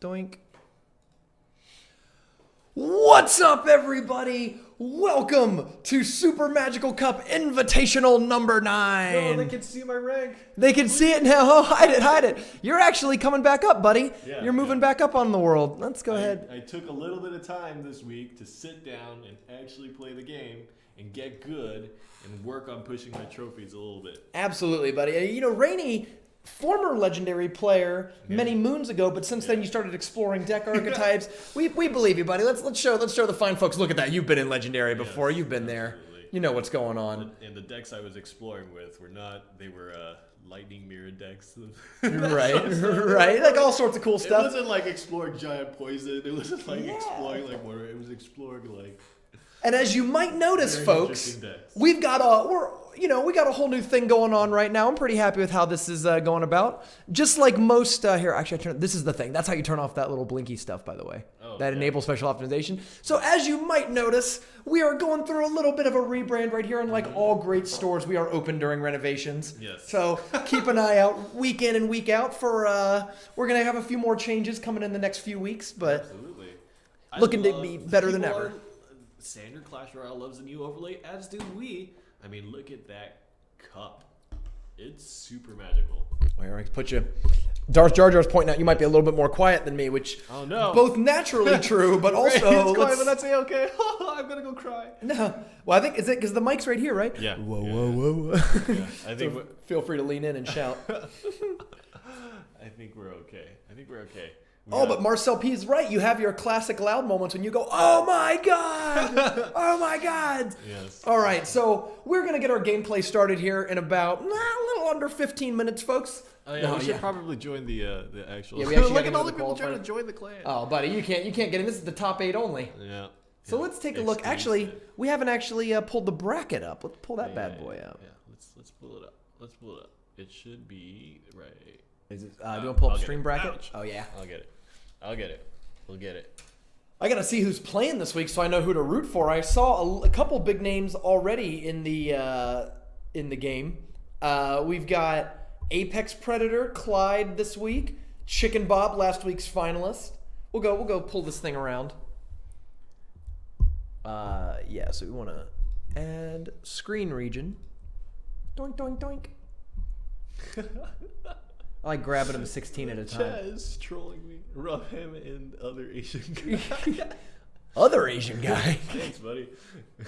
Doink. What's up, everybody? Welcome to Super Magical Cup Invitational number 9. No, they can see my rank. They can see it now. Oh, hide it. You're actually coming back up, buddy. Yeah, You're moving back up on the world. Let's go ahead. I took a little bit of time this week to sit down and actually play the game and get good and work on pushing my trophies a little bit. Absolutely, buddy. You know, Rainey, former legendary player many moons ago, but since then you started exploring deck archetypes. We believe you, buddy. Let's show the fine folks. Look at that. You've been in legendary before. You've been there. Absolutely. You know what's going on. And the decks I was exploring with were lightning mirror decks. right. Like all sorts of cool stuff. It wasn't like exploring giant poison. It wasn't like exploring like water. It was exploring like. And as you might notice, folks, we got a whole new thing going on right now. I'm pretty happy with how this is going about. Just like most here, actually, this is the thing. That's how you turn off that little blinky stuff, by the way. That enables special optimization. So as you might notice, we are going through a little bit of a rebrand right here. And like all great stores, we are open during renovations. Yes. So keep an eye out week in and week out for. We're gonna have a few more changes coming in the next few weeks, but absolutely. Looking to be better than ever. Standard Clash Royale loves the new overlay, as do we. I mean, look at that cup. It's super magical. Where I put you. Darth Jar Jar's pointing out you might be a little bit more quiet than me, which both naturally true, but also it's quiet, but that's okay. I'm gonna go cry. No, well, I think is it because the mic's right here, right? Yeah. Whoa. Yeah. I think so feel free to lean in and shout. I think we're okay. But Marcel P is right. You have your classic loud moments when you go, "Oh my god! Oh my god!" Yes. All right, so we're gonna get our gameplay started here in about a little under 15 minutes, folks. Oh yeah, we should probably join the actual. Yeah, we actually look at gotta all go the to people qualifier. trying to join the clan. Oh, buddy, you can't get in. This is the top 8 only. Yeah. So let's take a look. Actually, we haven't actually pulled the bracket up. Let's pull that bad boy out. Yeah, let's pull it up. It should be right. Is it, do you want to pull up stream bracket? Ouch. Oh yeah. I'll get it. We'll get it. I gotta see who's playing this week so I know who to root for. I saw a couple big names already in the game. We've got Apex Predator, Clyde this week. Chicken Bob, last week's finalist. We'll go pull this thing around. So we want to add screen region. Doink, doink, doink. I like grabbing them 16 at a time. Chaz trolling me. Rub him and other Asian guy. Other Asian guy? Thanks, buddy.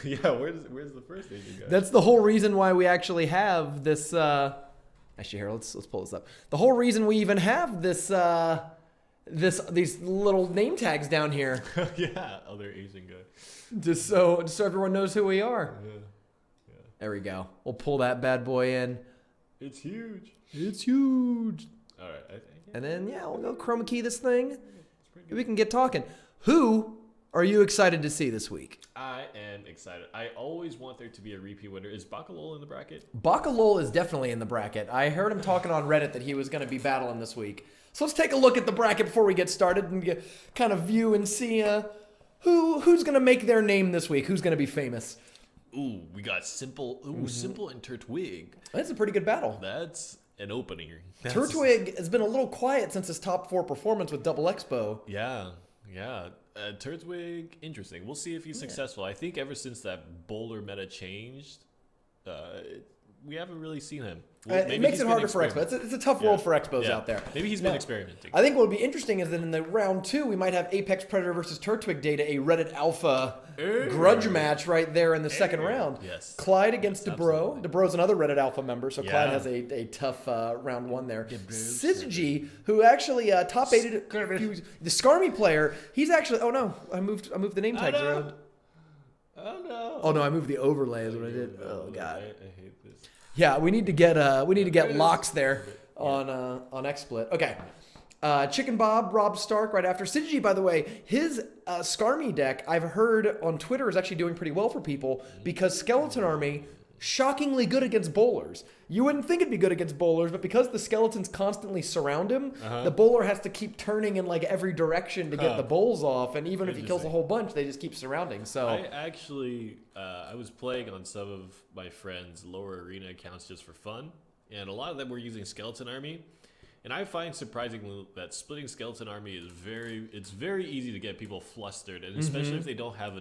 Yeah, where's the first Asian guy? That's the whole reason why we actually have this. Actually, here, let's pull this up. The whole reason we even have this these little name tags down here. Yeah, other Asian guy. Just so everyone knows who we are. Yeah. There we go. We'll pull that bad boy in. It's huge. All right. And then we'll go chroma key this thing. We can get talking. Who are you excited to see this week? I am excited. I always want there to be a repeat winner. Is Bakalo in the bracket? Bakalo is definitely in the bracket. I heard him talking on Reddit that he was going to be battling this week. So let's take a look at the bracket before we get started and kind of view and see who's going to make their name this week. Who's going to be famous? Ooh, we got Simple. Simple and Turtwig. That's a pretty good battle. That's an opener. Turtwig has been a little quiet since his top 4 performance with Double Expo. Yeah. Turtwig, interesting. We'll see if he's successful. I think ever since that bowler meta changed, we haven't really seen him. It makes it harder for Expo. It's a tough world for Expos out there. Maybe he's been experimenting. I think what would be interesting is that in the round 2, we might have Apex Predator versus Turtwig data, a Reddit Alpha grudge match right there in the second round. Yes. Clyde against DeBro. DeBro's another Reddit Alpha member, so Clyde has a tough round 1 there. Sigi, who actually top 8 the Skarmy player, he's actually I moved the name tags around. Oh no, I moved the overlay is what I did. Oh god. I hate this. Yeah, we need to get locks there on XSplit. Okay. Chicken Bob, Rob Stark right after. Sigi, by the way, his Skarmy deck, I've heard on Twitter, is actually doing pretty well for people because Skeleton Army, shockingly good against bowlers. You wouldn't think it'd be good against bowlers, but because the skeletons constantly surround him, the bowler has to keep turning in like every direction to get the bowls off, and even if he kills a whole bunch, they just keep surrounding. So I actually, I was playing on some of my friends' lower arena accounts just for fun, and a lot of them were using Skeleton Army. And I find surprisingly that splitting Skeleton Army is very easy to get people flustered, and especially if they don't have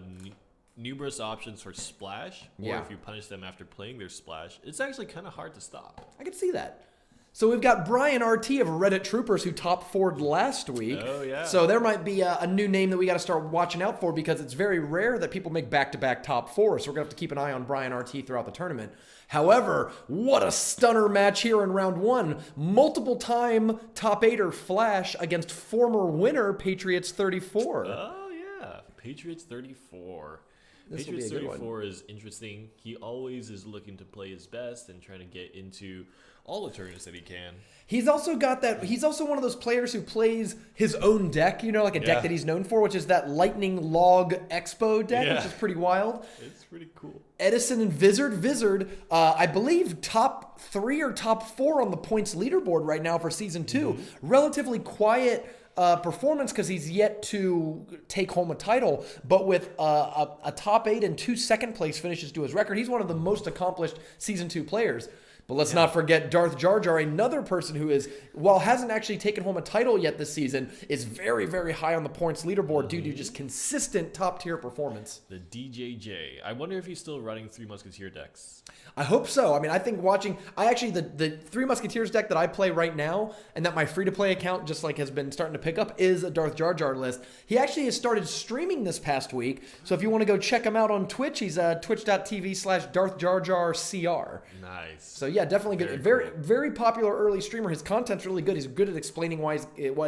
numerous options for splash, or if you punish them after playing their splash, it's actually kind of hard to stop. I can see that. So we've got Brian RT of Reddit Troopers who top 4'd last week. Oh, yeah. So there might be a new name that we got to start watching out for because it's very rare that people make back-to-back top 4s. So we're going to have to keep an eye on Brian RT throughout the tournament. However, what a stunner match here in round 1. Multiple-time top 8er Flash against former winner Patriots 34. Oh, yeah. Patriots 34. This Patriots will be a good 34 one. is interesting. He always is looking to play his best and trying to get into all the tournaments that he can. He's also got that. He's also one of those players who plays his own deck, like a deck that he's known for, which is that Lightning Log Expo deck, which is pretty wild. It's pretty cool. Edison and Vizard. Vizard, I believe, top 3 or top 4 on the points leaderboard right now for Season 2. Relatively quiet performance because he's yet to take home a title, but with a top 8 and 2 second-place finishes to his record, he's one of the most accomplished Season 2 players. But let's not forget Darth Jar Jar, another person who is, while hasn't actually taken home a title yet this season, is very, very high on the points leaderboard due to just consistent top-tier performance. The DJJ. I wonder if he's still running Three Musketeer decks. I hope so. I mean, I think the Three Musketeers deck that I play right now and that my free-to-play account just has been starting to pick up is a Darth Jar Jar list. He actually has started streaming this past week, so if you want to go check him out on Twitch, he's twitch.tv/DarthJarJarCR. Nice. So yeah, definitely good. Very popular early streamer. His content's really good. He's good at explaining why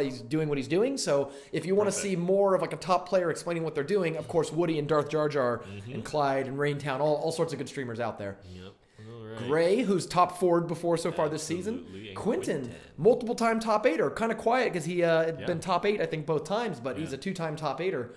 he's doing what he's doing. So if you want to see more of a top player explaining what they're doing, of course, Woody and Darth Jar Jar and Clyde and Raintown, all sorts of good streamers out there. Yep. All right. Gray, who's top 4'd before so far this season. And Quinton, multiple-time top 8er. Kind of quiet because he had been top 8, I think, both times, but he's a 2-time top 8er.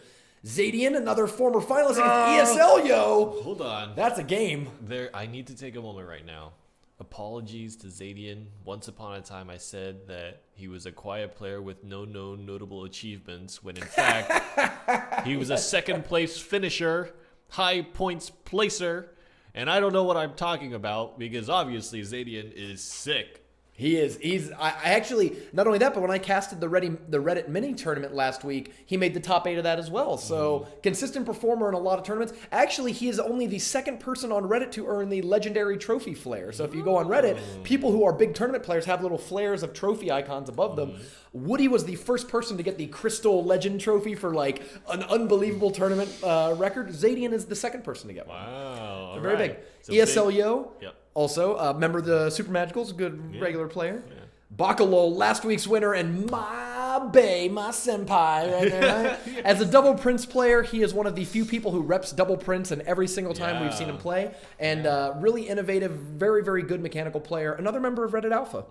Zadian, another former finalist against ESL, yo. Hold on. That's a game. I need to take a moment right now. Apologies to Zadian. Once upon a time, I said that he was a quiet player with no known notable achievements, when in fact, he was a second-place finisher, high points placer, and I don't know what I'm talking about because obviously Zadian is sick. He is. I actually, not only that, but when I casted the Reddit mini tournament last week, he made the top 8 of that as well. So consistent performer in a lot of tournaments. Actually, he is only the second person on Reddit to earn the legendary trophy flare. So if you go on Reddit, people who are big tournament players have little flares of trophy icons above them. Woody was the first person to get the Crystal Legend trophy for an unbelievable tournament record. Zadian is the second person to get one. Wow. So very big. So ESL Yo. Yep. Also, member of the SuperMagicals, good regular player. Yeah. Bakalo, last week's winner, and my senpai right there. Right? As a double Prince player, he is one of the few people who reps double Prince in every single time we've seen him play. And really innovative, very, very good mechanical player. Another member of Reddit Alpha.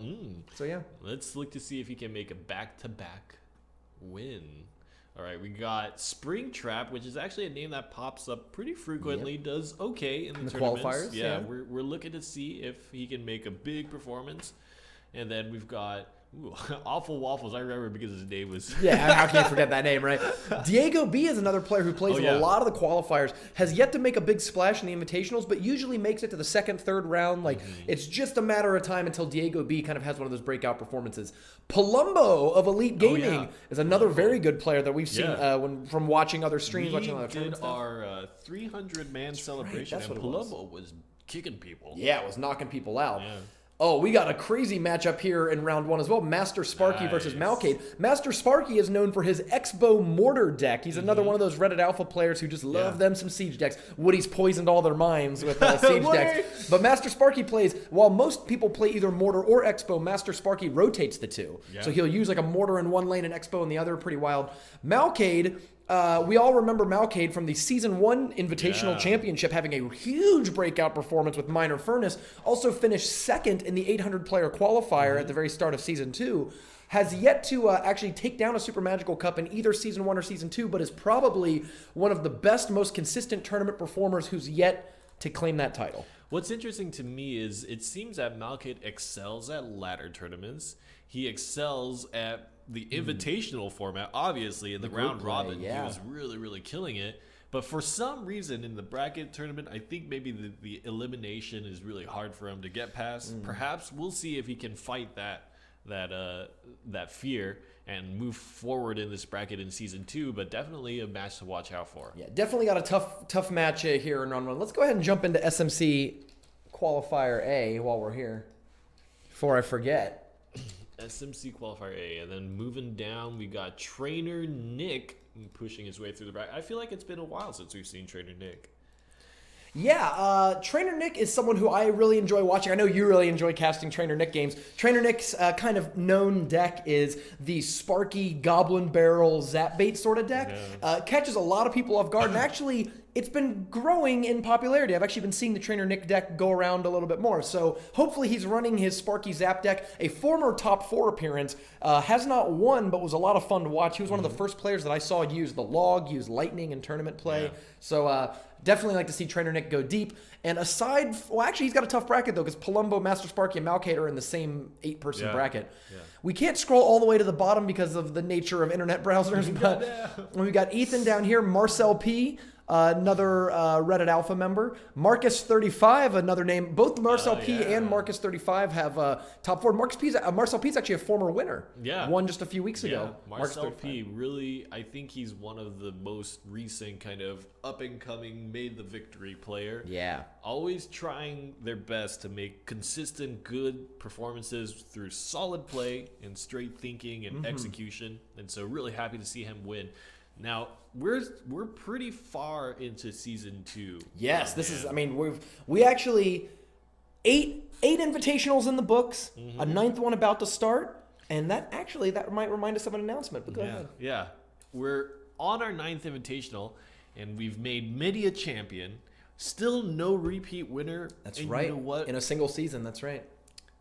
So yeah. Let's look to see if he can make a back-to-back win. All right, we got Springtrap, which is actually a name that pops up pretty frequently, does okay in the tournaments. Qualifiers. Yeah, we're looking to see if he can make a big performance. And then we've got Awful Waffles. I remember because his name was... Yeah, how can you forget that name, right? Diego B is another player who plays in a lot of the qualifiers, has yet to make a big splash in the invitationals, but usually makes it to the second, third round. It's just a matter of time until Diego B kind of has one of those breakout performances. Palumbo of Elite Gaming is another very good player that we've seen from watching other streams. We did our 300-man celebration, and Palumbo was kicking people. Yeah, it was knocking people out. Yeah. Oh, we got a crazy matchup here in round 1 as well. Master Sparky versus Malcade. Master Sparky is known for his Expo Mortar deck. He's another one of those Reddit Alpha players who just love them some Siege decks. Woody's poisoned all their minds with Siege decks. But Master Sparky plays, while most people play either Mortar or Expo, Master Sparky rotates the two. Yeah. So he'll use a Mortar in one lane and Expo in the other. Pretty wild. Malcade... we all remember Malcade from the Season 1 Invitational Championship having a huge breakout performance with Minor Furnace. Also finished second in the 800-player qualifier at the very start of Season 2. Has yet to actually take down a Super Magical Cup in either Season 1 or Season 2, but is probably one of the best, most consistent tournament performers who's yet to claim that title. What's interesting to me is it seems that Malcade excels at ladder tournaments. He excels at the invitational format, obviously, in the round robin. He was really, really killing it. But for some reason, in the bracket tournament, I think maybe the elimination is really hard for him to get past. Perhaps we'll see if he can fight that that fear and move forward in this bracket in season 2, but definitely a match to watch out for. Yeah, definitely got a tough match here in round 1. Let's go ahead and jump into SMC Qualifier A while we're here, before I forget. SMC Qualifier A, and then moving down, we got Trainer Nick pushing his way through the bracket. I feel like it's been a while since we've seen Trainer Nick. Yeah, Trainer Nick is someone who I really enjoy watching. I know you really enjoy casting Trainer Nick games. Trainer Nick's kind of known deck is the Sparky Goblin Barrel Zap Bait sort of deck. Catches a lot of people off guard, and actually, it's been growing in popularity. I've actually been seeing the Trainer Nick deck go around a little bit more. So hopefully he's running his Sparky Zap deck. A former top 4 appearance, has not won, but was a lot of fun to watch. He was one of the first players that I saw use the log, use lightning in tournament play. Yeah. So definitely like to see Trainer Nick go deep. And actually he's got a tough bracket though, because Palumbo, Master Sparky, and Malkate are in the same 8-person bracket. Yeah. We can't scroll all the way to the bottom because of the nature of internet browsers, but we got Ethan down here, Marcel P., another Reddit Alpha member. Marcus35, another name. Both Marcel P and Marcus35 have top 4. Marcel P is actually a former winner. Yeah. Won just a few weeks ago. Marcel P, really, I think he's one of the most recent kind of up-and-coming, made the victory player. Yeah. Always trying their best to make consistent, good performances through solid play and straight thinking and execution. And so really happy to see him win. Now, we're pretty far into season 2. Yes, this is, I mean, we actually, 8 invitationals in the books, a 9th one about to start, and that might remind us of an announcement, but go ahead. Yeah, we're on our 9th invitational, and we've made many a champion. Still no repeat winner. That's and right. You know what? In a single season, that's right.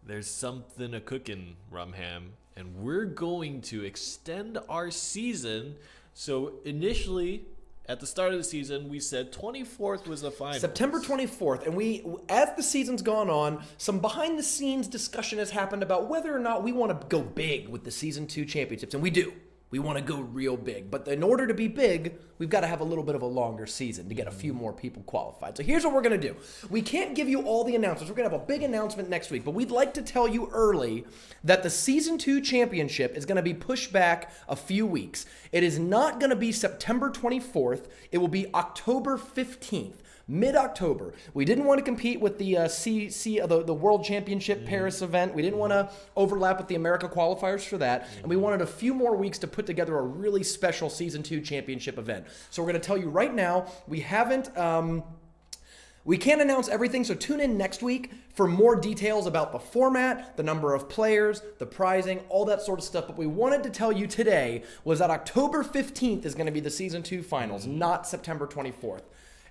There's something a cooking, Rumham, and we're going to extend our season. So initially, at the start of the season, we said 24th was the final. September 24th. And as the season's gone on, some behind-the-scenes discussion has happened about whether or not we want to go big with the Season 2 championships. And we do. We want to go real big. But in order to be big, we've got to have a little bit of a longer season to get a few more people qualified. So here's what we're going to do. We can't give you all the announcements. We're going to have a big announcement next week. But we'd like to tell you early that the Season 2 championship is going to be pushed back a few weeks. It is not going to be September 24th. It will be October 15th. Mid-October. We didn't want to compete with the the World Championship Paris event. We didn't want to overlap with the America qualifiers for that. And we wanted a few more weeks to put together a really special Season 2 championship event. So we're going to tell you right now, we can't announce everything, so tune in next week for more details about the format, the number of players, the prizing, all that sort of stuff. But we wanted to tell you today was that October 15th is going to be the Season 2 finals, not September 24th.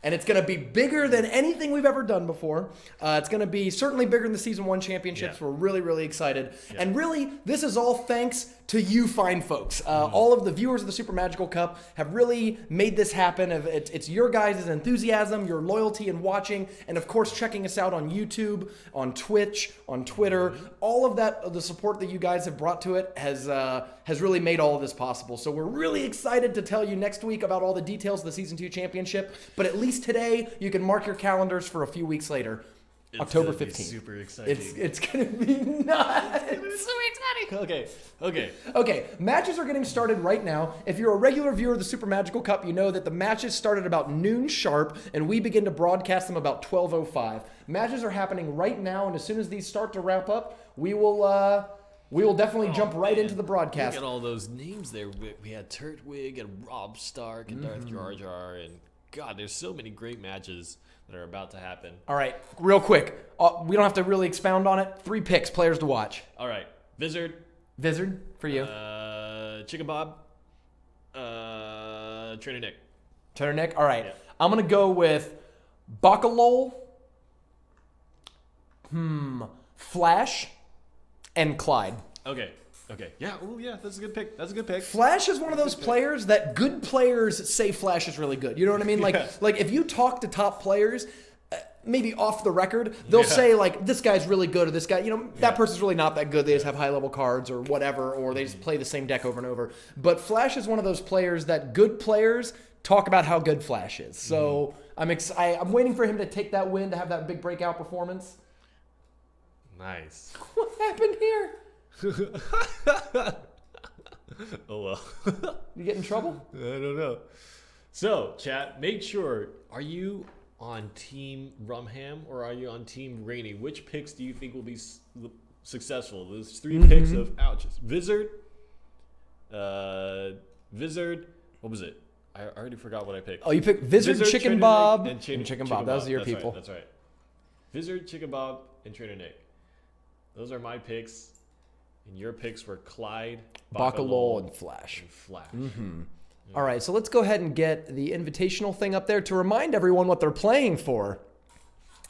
And it's going to be bigger than anything we've ever done before. It's going to be certainly bigger than the Season 1 championships. Yeah. We're really, really excited. Yeah. And really, this is all thanks to you fine folks. All of the viewers of the Super Magical Cup have really made this happen. It's your guys' enthusiasm, your loyalty in watching, and of course checking us out on YouTube, on Twitch, on Twitter. All of that, the support that you guys have brought to it has really made all of this possible. So we're really excited to tell you next week about all the details of the Season 2 championship. But at least today, you can mark your calendars for a few weeks later. It's October 15th. Super exciting. It's going to be nuts. It's so exciting. Okay. Matches are getting started right now. If you're a regular viewer of the Super Magical Cup, you know that the matches started about noon sharp, and we begin to broadcast them about 12:05. Matches are happening right now, and as soon as these start to wrap up, we will definitely jump right into the broadcast. Look at all those names there. We had Turtwig and Rob Stark and Darth Jar Jar, and God, there's so many great matches that are about to happen. All right, real quick. We don't have to really expound on it. 3 picks, players to watch. All right, Vizard for you. Chicken Bob. Trainer Nick. All right. Yeah. I'm going to go with Bakalo, Flash, and Clyde. Okay. Yeah. Oh, yeah. That's a good pick. Flash is one of those players that good players say Flash is really good. You know what I mean? Like if you talk to top players, maybe off the record, they'll say like, this guy's really good, or this guy, that person's really not that good. They just have high level cards or whatever, or they just play the same deck over and over. But Flash is one of those players that good players talk about how good Flash is. So I'm waiting for him to take that win, to have that big breakout performance. Nice. What happened here? Oh well. You get in trouble? I don't know. So, chat, make sure, are you on Team Rumham or are you on Team Rainy? Which picks do you think will be successful? Those 3 picks of ouches. Vizard, what was it? I already forgot what I picked. Oh, you picked Vizard, Chicken Bob, and Chicken Bob. Those are your people. Right, that's right. Vizard, Chicken Bob, and Trainer Nick. Those are my picks. And your picks were Clyde, Bakalo, and Flash. All right, so let's go ahead and get the invitational thing up there to remind everyone what they're playing for.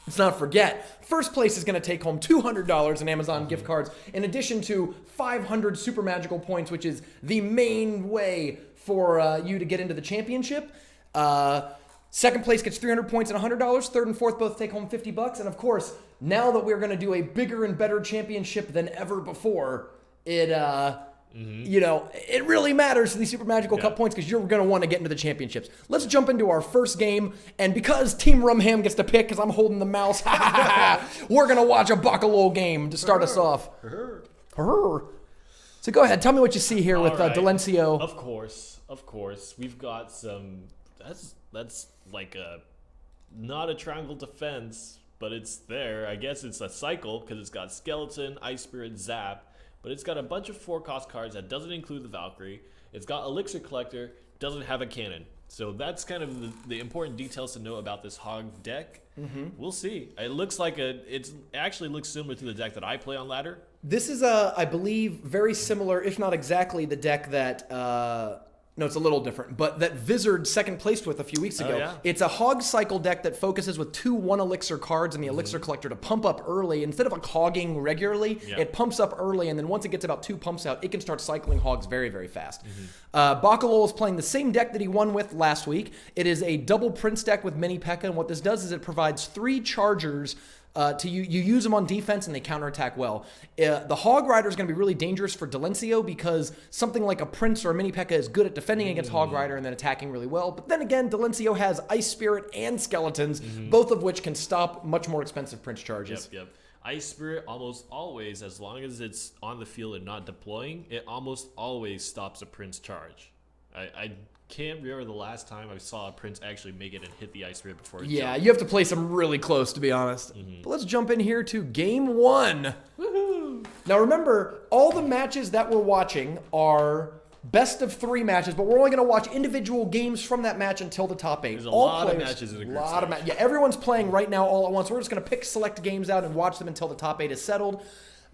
Let's not forget, first place is going to take home $200 in Amazon gift cards, in addition to 500 Super Magical points, which is the main way for you to get into the championship. Second place gets 300 points and $100. Third and fourth both take home $50. And of course, now that we're going to do a bigger and better championship than ever before, it you know, it really matters to these Super Magical Cup points because you're going to want to get into the championships. Let's jump into our first game. And because Team Rumham gets to pick, because I'm holding the mouse, we're going to watch a Bakalo game to start us off. So go ahead. Tell me what you see here with Delencio. Of course. We've got some... That's like a... Not a triangle defense, but it's there. I guess it's a cycle because it's got Skeleton, Ice Spirit, Zap. But it's got a bunch of 4-cost cards that doesn't include the Valkyrie. It's got Elixir Collector, doesn't have a cannon. So that's kind of the important details to know about this Hog deck. We'll see. It looks like it actually looks similar to the deck that I play on ladder. This is, I believe, very similar, if not exactly, the deck that... No, it's a little different, but that Vizard second placed with a few weeks ago. It's a Hog cycle deck that focuses with 2 1-elixir cards and the Elixir Collector to pump up early. Instead of like hogging regularly, it pumps up early, and then once it gets about 2 pumps out, it can start cycling Hogs very, very fast. Bakalo is playing the same deck that he won with last week. It is a double Prince deck with Mini P.E.K.K.A, and what this does is it provides 3 chargers to you use them on defense and they counterattack well. The Hog Rider is going to be really dangerous for Delencio because something like a Prince or a Mini P.E.K.K.A is good at defending against Hog Rider and then attacking really well. But then again, Delencio has Ice Spirit and Skeletons, both of which can stop much more expensive Prince charges. Yep. Ice Spirit almost always, as long as it's on the field and not deploying, it almost always stops a Prince charge. I can't remember the last time I saw a Prince actually make it and hit the Ice Spirit before it jumped. You have to play some really close, to be honest. But let's jump in here to game 1. Woohoo! Now remember, all the matches that we're watching are best of 3 matches, but we're only going to watch individual games from that match until the top 8. There's a lot of matches in the group stage. Everyone's playing right now all at once. We're just going to pick select games out and watch them until the top 8 is settled.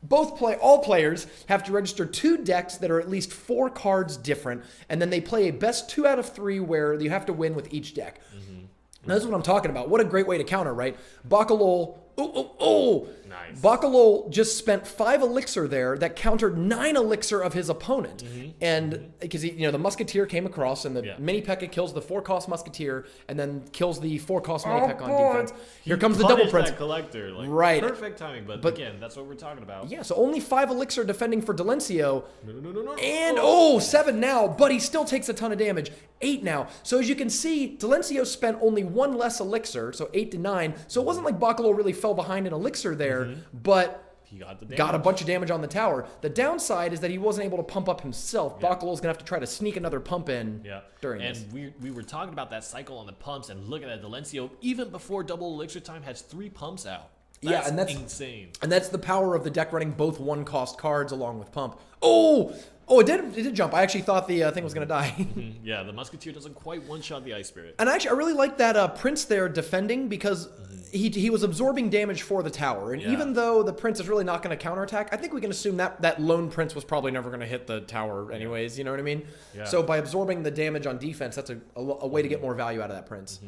All players have to register 2 decks that are at least 4 cards different, and then they play a best 2 out of 3 where you have to win with each deck. Now, this is what I'm talking about. What a great way to counter, right? Bakalo. Nice. Bakalo just spent 5 elixir there that countered 9 elixir of his opponent. And because the Musketeer came across and the Mini P.E.K.K.A kills the 4-cost Musketeer and then kills the 4-cost Mini P.E.K.K.A on defense. Here comes the double Prince. That collector, right. Perfect timing, but again, that's what we're talking about. Yeah, so only 5 elixir defending for Delencio. No. And 7 now, but he still takes a ton of damage. 8 now. So as you can see, Delencio spent only 1 less elixir, so 8 to 9. So it wasn't like Bakalo really fell behind in elixir there, but he got a bunch of damage on the tower. The downside is that he wasn't able to pump up himself. Bakalo's going to have to try to sneak another pump in during this. And we were talking about that cycle on the pumps, and look at that. Delencio, even before double elixir time, has 3 pumps out. That's insane. And that's the power of the deck running both 1-cost cards along with pump. It did jump. I actually thought the thing was going to die. Yeah, the Musketeer doesn't quite one-shot the Ice Spirit. And actually, I really like that Prince there defending because he was absorbing damage for the tower. And even though the Prince is really not going to counterattack, I think we can assume that lone Prince was probably never going to hit the tower anyways. You know what I mean? Yeah. So by absorbing the damage on defense, that's a way to get more value out of that Prince.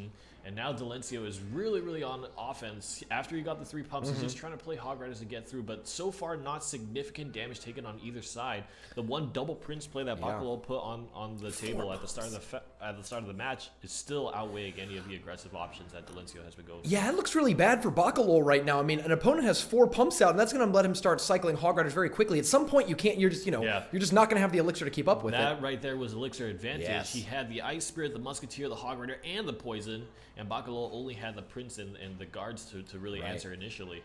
And now Delencio is really, really on offense. After he got the 3 pumps, he's just trying to play Hog Riders to get through. But so far, not significant damage taken on either side. The one double Prince play that Bakalo put on the table at the start of the match is still outweighing any of the aggressive options that Delencio has been going for. Yeah, it looks really bad for Bakalo right now. I mean, an opponent has 4 pumps out, and that's going to let him start cycling Hog Riders very quickly. At some point, you can't. You're just you're just not going to have the elixir to keep up with it. That right there was elixir advantage. Yes. He had the Ice Spirit, the Musketeer, the Hog Rider, and the Poison. And Bakalo only had the Prince and the guards to really answer initially.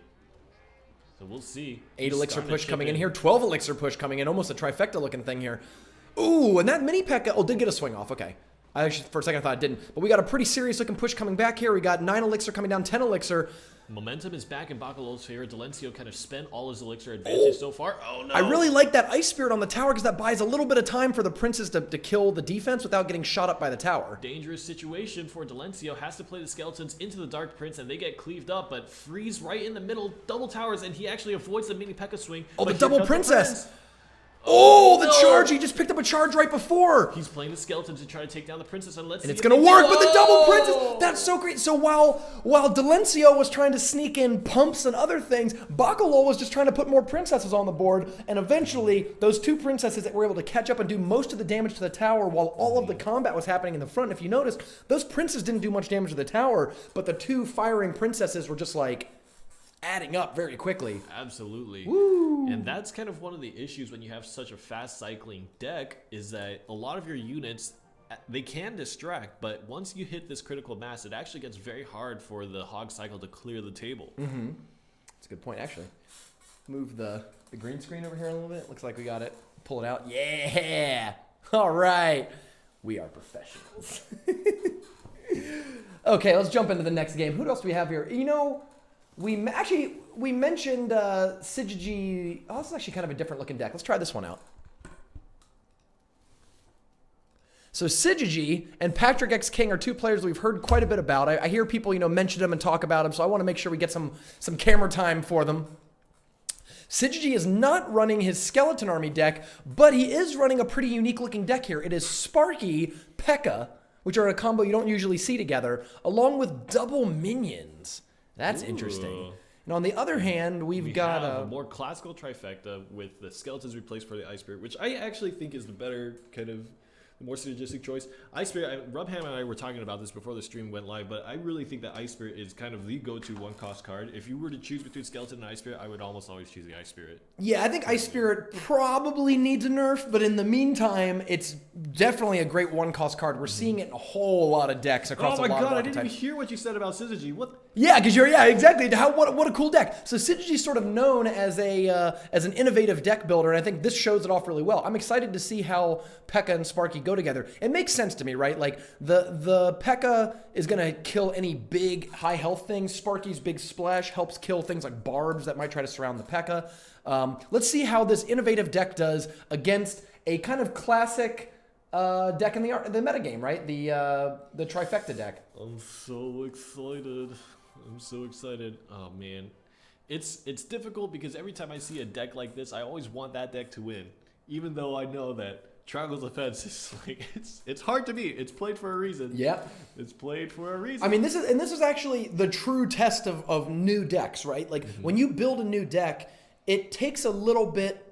So we'll see. 8 elixir push coming in here. 12 elixir push coming in. Almost a trifecta looking thing here. Ooh, and that mini P.E.K.K.A. Oh, did get a swing off. Okay. I actually, for a second, I thought it didn't. But we got a pretty serious looking push coming back here. We got 9 elixir coming down, 10 elixir. Momentum is back in Bakalo's favor. Delencio kind of spent all his elixir advantage so far. Oh, no. I really like that Ice Spirit on the tower because that buys a little bit of time for the Princess to kill the defense without getting shot up by the tower. Dangerous situation for Delencio. Has to play the skeletons into the Dark Prince, and they get cleaved up, but freeze right in the middle. Double towers, and he actually avoids the mini P.E.K.K.A. swing. Oh, the double Princess. Oh, the charge. He just picked up a charge right before. He's playing the skeletons to try to take down the princess, and it's going to work with the double princess. That's so great. So while Delencio was trying to sneak in pumps and other things, Bakalo was just trying to put more princesses on the board, and eventually those 2 princesses that were able to catch up and do most of the damage to the tower while all of the combat was happening in the front. If you notice, those princes didn't do much damage to the tower, but the 2 firing princesses were just like adding up very quickly. Absolutely. Woo. And that's kind of one of the issues when you have such a fast cycling deck, is that a lot of your units, they can distract, but once you hit this critical mass, it actually gets very hard for the hog cycle to clear the table. That's a good point, actually. Move the green screen over here a little bit. Looks like we got it. Pull it out. Yeah. All right. We are professionals. Okay, let's jump into the next game. Who else do we have here? You know, we mentioned Sigi. Oh, this is actually kind of a different looking deck. Let's try this one out. So Sigi and Patrick X King are 2 players we've heard quite a bit about. I hear people, mention them and talk about them, so I want to make sure we get some camera time for them. Sigi is not running his Skeleton Army deck, but he is running a pretty unique looking deck here. It is Sparky, P.E.K.K.A., which are a combo you don't usually see together, along with double minions. That's interesting. And on the other hand, we got a more classical trifecta with the skeletons replaced for the Ice Spirit, which I actually think is the better kind of more synergistic choice. Ice Spirit, Rubham and I were talking about this before the stream went live, but I really think that Ice Spirit is kind of the go-to 1-cost card. If you were to choose between Skeleton and Ice Spirit, I would almost always choose the Ice Spirit. Yeah, I think Ice Spirit probably needs a nerf, but in the meantime, it's definitely a great 1-cost card. We're seeing it in a whole lot of decks across a lot of archetypes. Oh my god, I didn't even hear what you said about Sigi. What? Yeah, because exactly. What a cool deck. So Sigi is sort of known as an innovative deck builder, and I think this shows it off really well. I'm excited to see how P.E.K.K.A. and Sparky go together. It makes sense to me, right? Like the P.E.K.K.A. is gonna kill any big high health things. Sparky's big splash helps kill things like barbs that might try to surround the P.E.K.K.A. Let's see how this innovative deck does against a kind of classic deck in the metagame, right? The trifecta deck. I'm so excited. Oh man, it's difficult because every time I see a deck like this, I always want that deck to win, even though I know that Triangle's Defense is like it's hard to beat. It's played for a reason. Yep. It's played for a reason. I mean, this is actually the true test of new decks, right? Like when you build a new deck, it takes a little bit.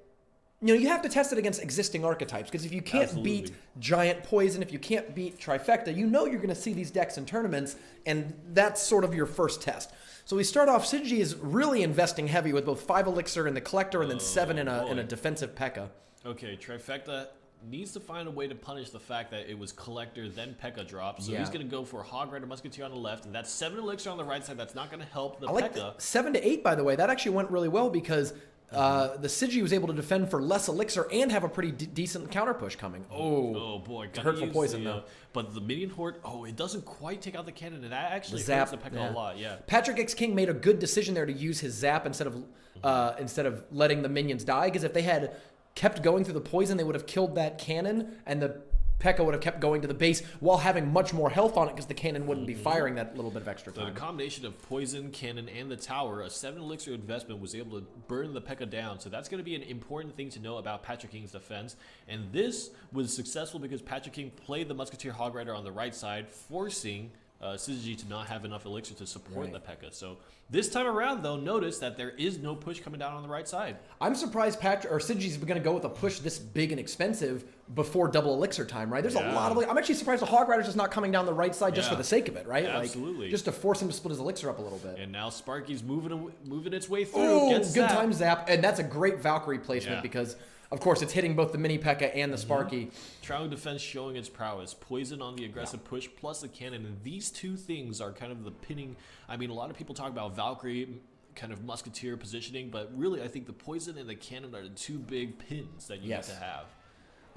You have to test it against existing archetypes, because if you can't beat Giant Poison, if you can't beat Trifecta, you're going to see these decks in tournaments, and that's sort of your first test. So we start off, Sigi is really investing heavy with both 5 Elixir in the Collector and then 7 in a defensive P.E.K.K.A. Okay, Trifecta needs to find a way to punish the fact that it was Collector, then P.E.K.K.A. drop. So he's going to go for Hog Rider Musketeer on the left, and that's 7 Elixir on the right side. That's not going to help the P.E.K.K.A. I like 7 to 8, by the way. That actually went really well because the Sigi was able to defend for less Elixir and have a pretty decent counter push coming. Oh boy, hurtful poison though. But the Minion Horde, it doesn't quite take out the cannon, and that actually hurts the P.E.K.K.A. a lot. Yeah. Patrick X King made a good decision there to use his zap instead of letting the minions die, because if they had kept going through the poison, they would have killed that cannon, and the P.E.K.K.A. would have kept going to the base while having much more health on it, because the cannon wouldn't be firing that little bit of extra time. So the combination of poison, cannon, and the tower, a 7 Elixir investment was able to burn the P.E.K.K.A. down. So that's going to be an important thing to know about Patrick King's defense. And this was successful because Patrick King played the Musketeer Hog Rider on the right side, forcing Sigi to not have enough Elixir to support the P.E.K.K.A. So this time around, though, notice that there is no push coming down on the right side. I'm surprised Sigi's going to go with a push this big and expensive before double Elixir time, right? There's a lot of... I'm actually surprised the Hog Rider's just not coming down the right side just for the sake of it, right? Absolutely. Just to force him to split his Elixir up a little bit. And now Sparky's moving its way through. Oh, good time zap. And that's a great Valkyrie placement because... Of course, it's hitting both the mini P.E.K.K.A. and the Sparky. Triangle Defense showing its prowess. Poison on the aggressive push plus the cannon. And these two things are kind of the pinning. I mean, a lot of people talk about Valkyrie kind of musketeer positioning, but really I think the poison and the cannon are the two big pins that you need to have.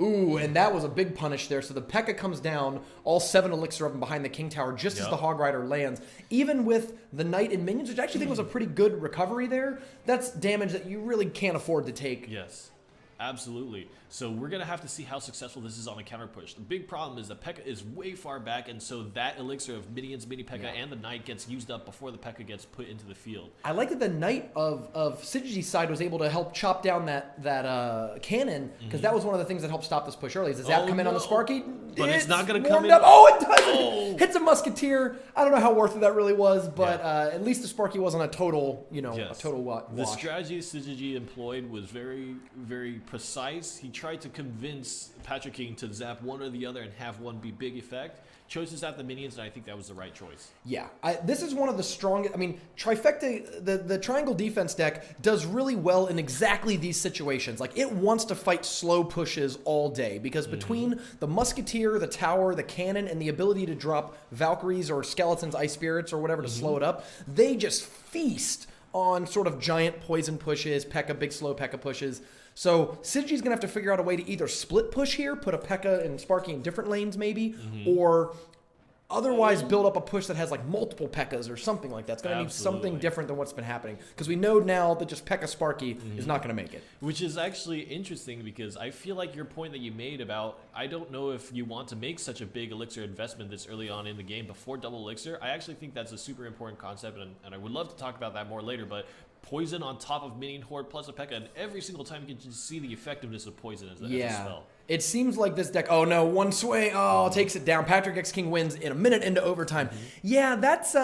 Ooh, and that was a big punish there. So the P.E.K.K.A comes down, all 7 elixir of them behind the King Tower, just as the Hog Rider lands. Even with the Knight and minions, which I actually think was a pretty good recovery there, that's damage that you really can't afford to take. Yes, absolutely. So we're going to have to see how successful this is on a counter push. The big problem is that P.E.K.K.A is way far back, and so that elixir of minions, mini P.E.K.K.A, and the Knight gets used up before the P.E.K.K.A gets put into the field. I like that the Knight of Sigi's side was able to help chop down that cannon, because that was one of the things that helped stop this push early. Does the zap come in on the Sparky? But it's not going to come in. Oh, it doesn't! Hits a musketeer. I don't know how worth it that really was, but at least the Sparky wasn't a total, a total wash. The strategy Sigi employed was very, very precise. He tried to convince Patrick King to zap one or the other and have one be big effect. Chose to zap the minions, and I think that was the right choice. Yeah, this is one of the strongest. I mean, Trifecta, the triangle defense deck does really well in exactly these situations. Like, it wants to fight slow pushes all day, because between the musketeer, the tower, the cannon, and the ability to drop Valkyries or skeletons, ice spirits, or whatever to slow it up, they just feast on sort of giant poison pushes, P.E.K.K.A, big slow P.E.K.K.A pushes. So Sigi's going to have to figure out a way to either split push here, put a P.E.K.K.A and Sparky in different lanes maybe, or otherwise build up a push that has like multiple P.E.K.K.As or something like that. It's going to need something different than what's been happening, because we know now that just P.E.K.K.A Sparky is not going to make it. Which is actually interesting, because I feel like your point that you made about, I don't know if you want to make such a big elixir investment this early on in the game before double elixir. I actually think that's a super important concept, and I would love to talk about that more later, but poison on top of minion horde plus a P.E.K.K.A, and every single time you can just see the effectiveness of poison as a spell. It seems like this deck, oh no, one swing, takes it down. Patrick X King wins in a minute into overtime. Yeah, that's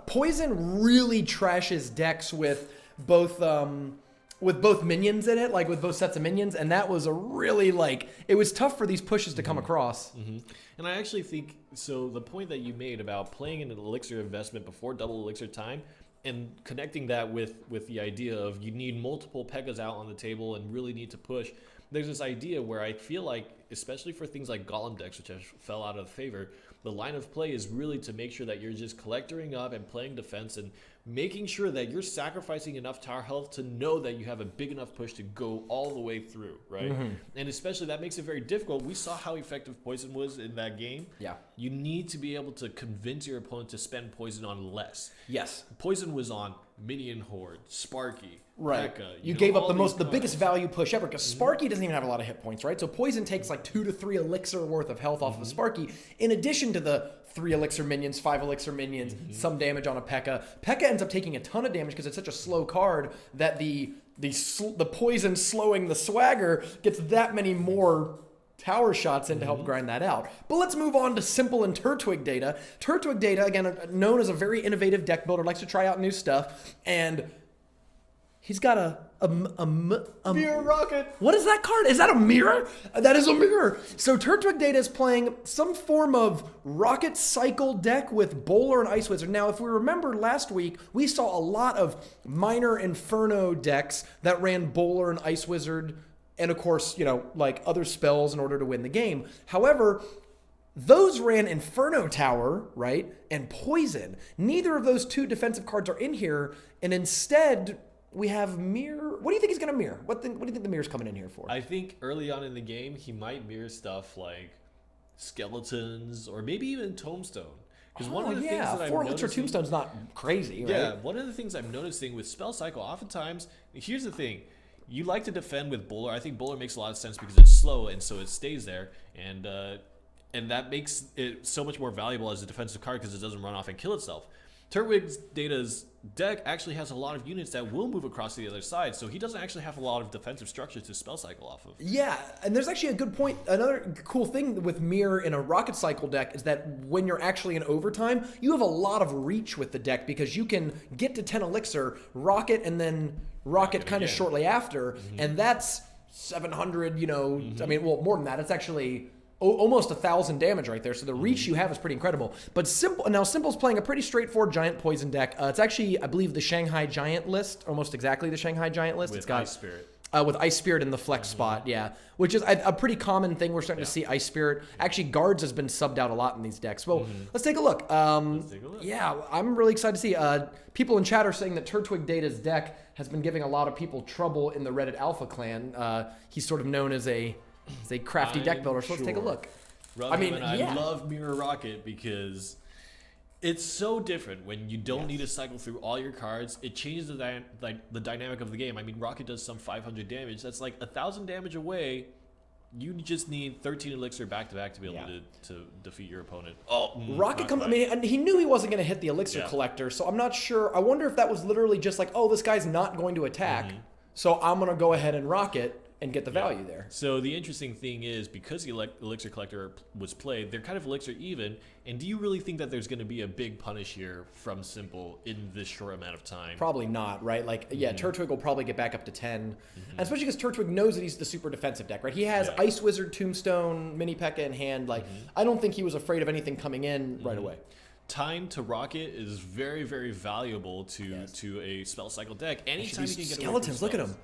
poison really trashes decks with both minions in it, like with both sets of minions, and that was a really, like, it was tough for these pushes to come across. And I actually think, so the point that you made about playing an elixir investment before double elixir time, and connecting that with the idea of you need multiple P.E.K.K.As out on the table and really need to push, there's this idea where I feel like, especially for things like Golem decks, which fell out of favor, the line of play is really to make sure that you're just collecting up and playing defense and making sure that you're sacrificing enough tower health to know that you have a big enough push to go all the way through, right? And especially that makes it very difficult. We saw how effective poison was in that game. Yeah. You need to be able to convince your opponent to spend poison on less. Yes. Poison was on Minion Horde, Sparky, right. P.E.K.K.A. You gave up the biggest value push ever, because Sparky doesn't even have a lot of hit points, right? So poison takes like 2 to 3 elixir worth of health off of Sparky, in addition to the 3 elixir minions, 5 elixir minions, some damage on a P.E.K.K.A. P.E.K.K.A ends up taking a ton of damage because it's such a slow card that the poison slowing the swagger gets that many more tower shots in to help grind that out. But let's move on to Simple and Turtwig Data. Turtwig Data, again, known as a very innovative deck builder, likes to try out new stuff, and he's got a mirror rocket. What is that card? Is that a mirror? That is a mirror. So Turtwig Data is playing some form of rocket cycle deck with Bowler and Ice Wizard. Now, if we remember last week, we saw a lot of minor Inferno decks that ran Bowler and Ice Wizard, and of course, like other spells in order to win the game. However, those ran Inferno Tower, right, and Poison. Neither of those 2 defensive cards are in here, and instead we have Mirror. What do you think he's going to mirror? What do you think the mirror's coming in here for? I think early on in the game, he might mirror stuff like Skeletons or maybe even Tombstone. Because one of the things that 4 elixir Tombstone's not crazy, right? Yeah, one of the things I'm noticing with Spell Cycle, oftentimes, here's the thing. You like to defend with Bowler. I think Bowler makes a lot of sense because it's slow, and so it stays there. And that makes it so much more valuable as a defensive card because it doesn't run off and kill itself. Turtwig's Data's deck actually has a lot of units that will move across to the other side, so he doesn't actually have a lot of defensive structure to spell cycle off of. Yeah, and there's actually a good point. Another cool thing with Mirror in a Rocket Cycle deck is that when you're actually in overtime, you have a lot of reach with the deck because you can get to 10 elixir, Rocket, and then Rocket kind of shortly after, and that's 700, I mean, well, more than that. It's actually almost 1,000 damage right there. So the reach you have is pretty incredible. But Simple's playing a pretty straightforward giant poison deck. It's actually, I believe, the Shanghai Giant list, almost exactly the Shanghai Giant list. With it's got Ice Spirit. With Ice Spirit in the flex spot, yeah. Which is a pretty common thing. We're starting to see Ice Spirit. Actually, Guards has been subbed out a lot in these decks. Well, let's take a look. Yeah, I'm really excited to see. People in chat are saying that Turtwig Data's deck has been giving a lot of people trouble in the Reddit Alpha clan. He's sort of known as a crafty deck builder, so let's take a look. I love Mirror Rocket because it's so different when you don't need to cycle through all your cards. It changes the dynamic of the game. I mean, Rocket does some 500 damage. That's like 1,000 damage away. You just need 13 elixir back-to-back to be able to defeat your opponent. Rocket comes. I mean, he knew he wasn't going to hit the elixir collector, so I'm not sure. I wonder if that was literally just like, oh, this guy's not going to attack, so I'm going to go ahead and Rocket and get the value there. So the interesting thing is, because the Elixir Collector was played, they're kind of Elixir even, and do you really think that there's going to be a big punish here from Simple in this short amount of time? Probably not, right? Like, Turtwig will probably get back up to 10, and especially because Turtwig knows that he's the super defensive deck, right? He has Ice Wizard, Tombstone, Mini P.E.K.K.A. in hand. Like, I don't think he was afraid of anything coming in right away. Time to Rocket is very, very valuable to a spell cycle deck. Anytime you can get skeletons, look at him.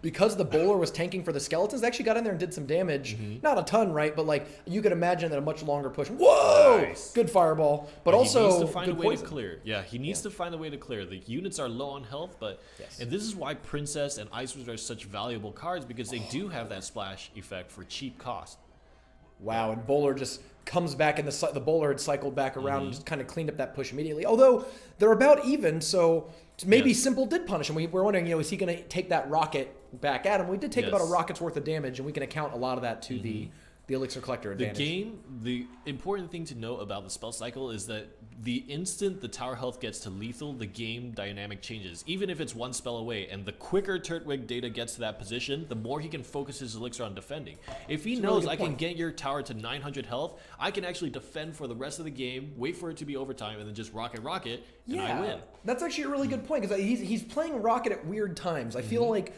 Because the bowler was tanking for the skeletons, they actually got in there and did some damage. Not a ton, right? But like you could imagine that a much longer push. Whoa! Nice. Good fireball, but also he needs to find good a way poison. to clear. Yeah, he needs to find a way to clear. The units are low on health, but and this is why Princess and Ice Wizard are such valuable cards, because they do have that splash effect for cheap cost. Wow, and bowler just comes back, and the bowler had cycled back around and just kind of cleaned up that push immediately. Although they're about even, so maybe Simple did punish him. We're wondering, is he going to take that Rocket back at him? We did take about a Rocket's worth of damage, and we can account a lot of that to the Elixir Collector advantage. The important thing to note about the spell cycle is that the instant the tower health gets to lethal, the game dynamic changes, even if it's one spell away. And the quicker Turtwig Data gets to that position, the more he can focus his elixir on defending. If he knows I can get your tower to 900 health, I can actually defend for the rest of the game, wait for it to be overtime, and then just rocket, and I win. That's actually a really good point, because he's playing Rocket at weird times. I feel like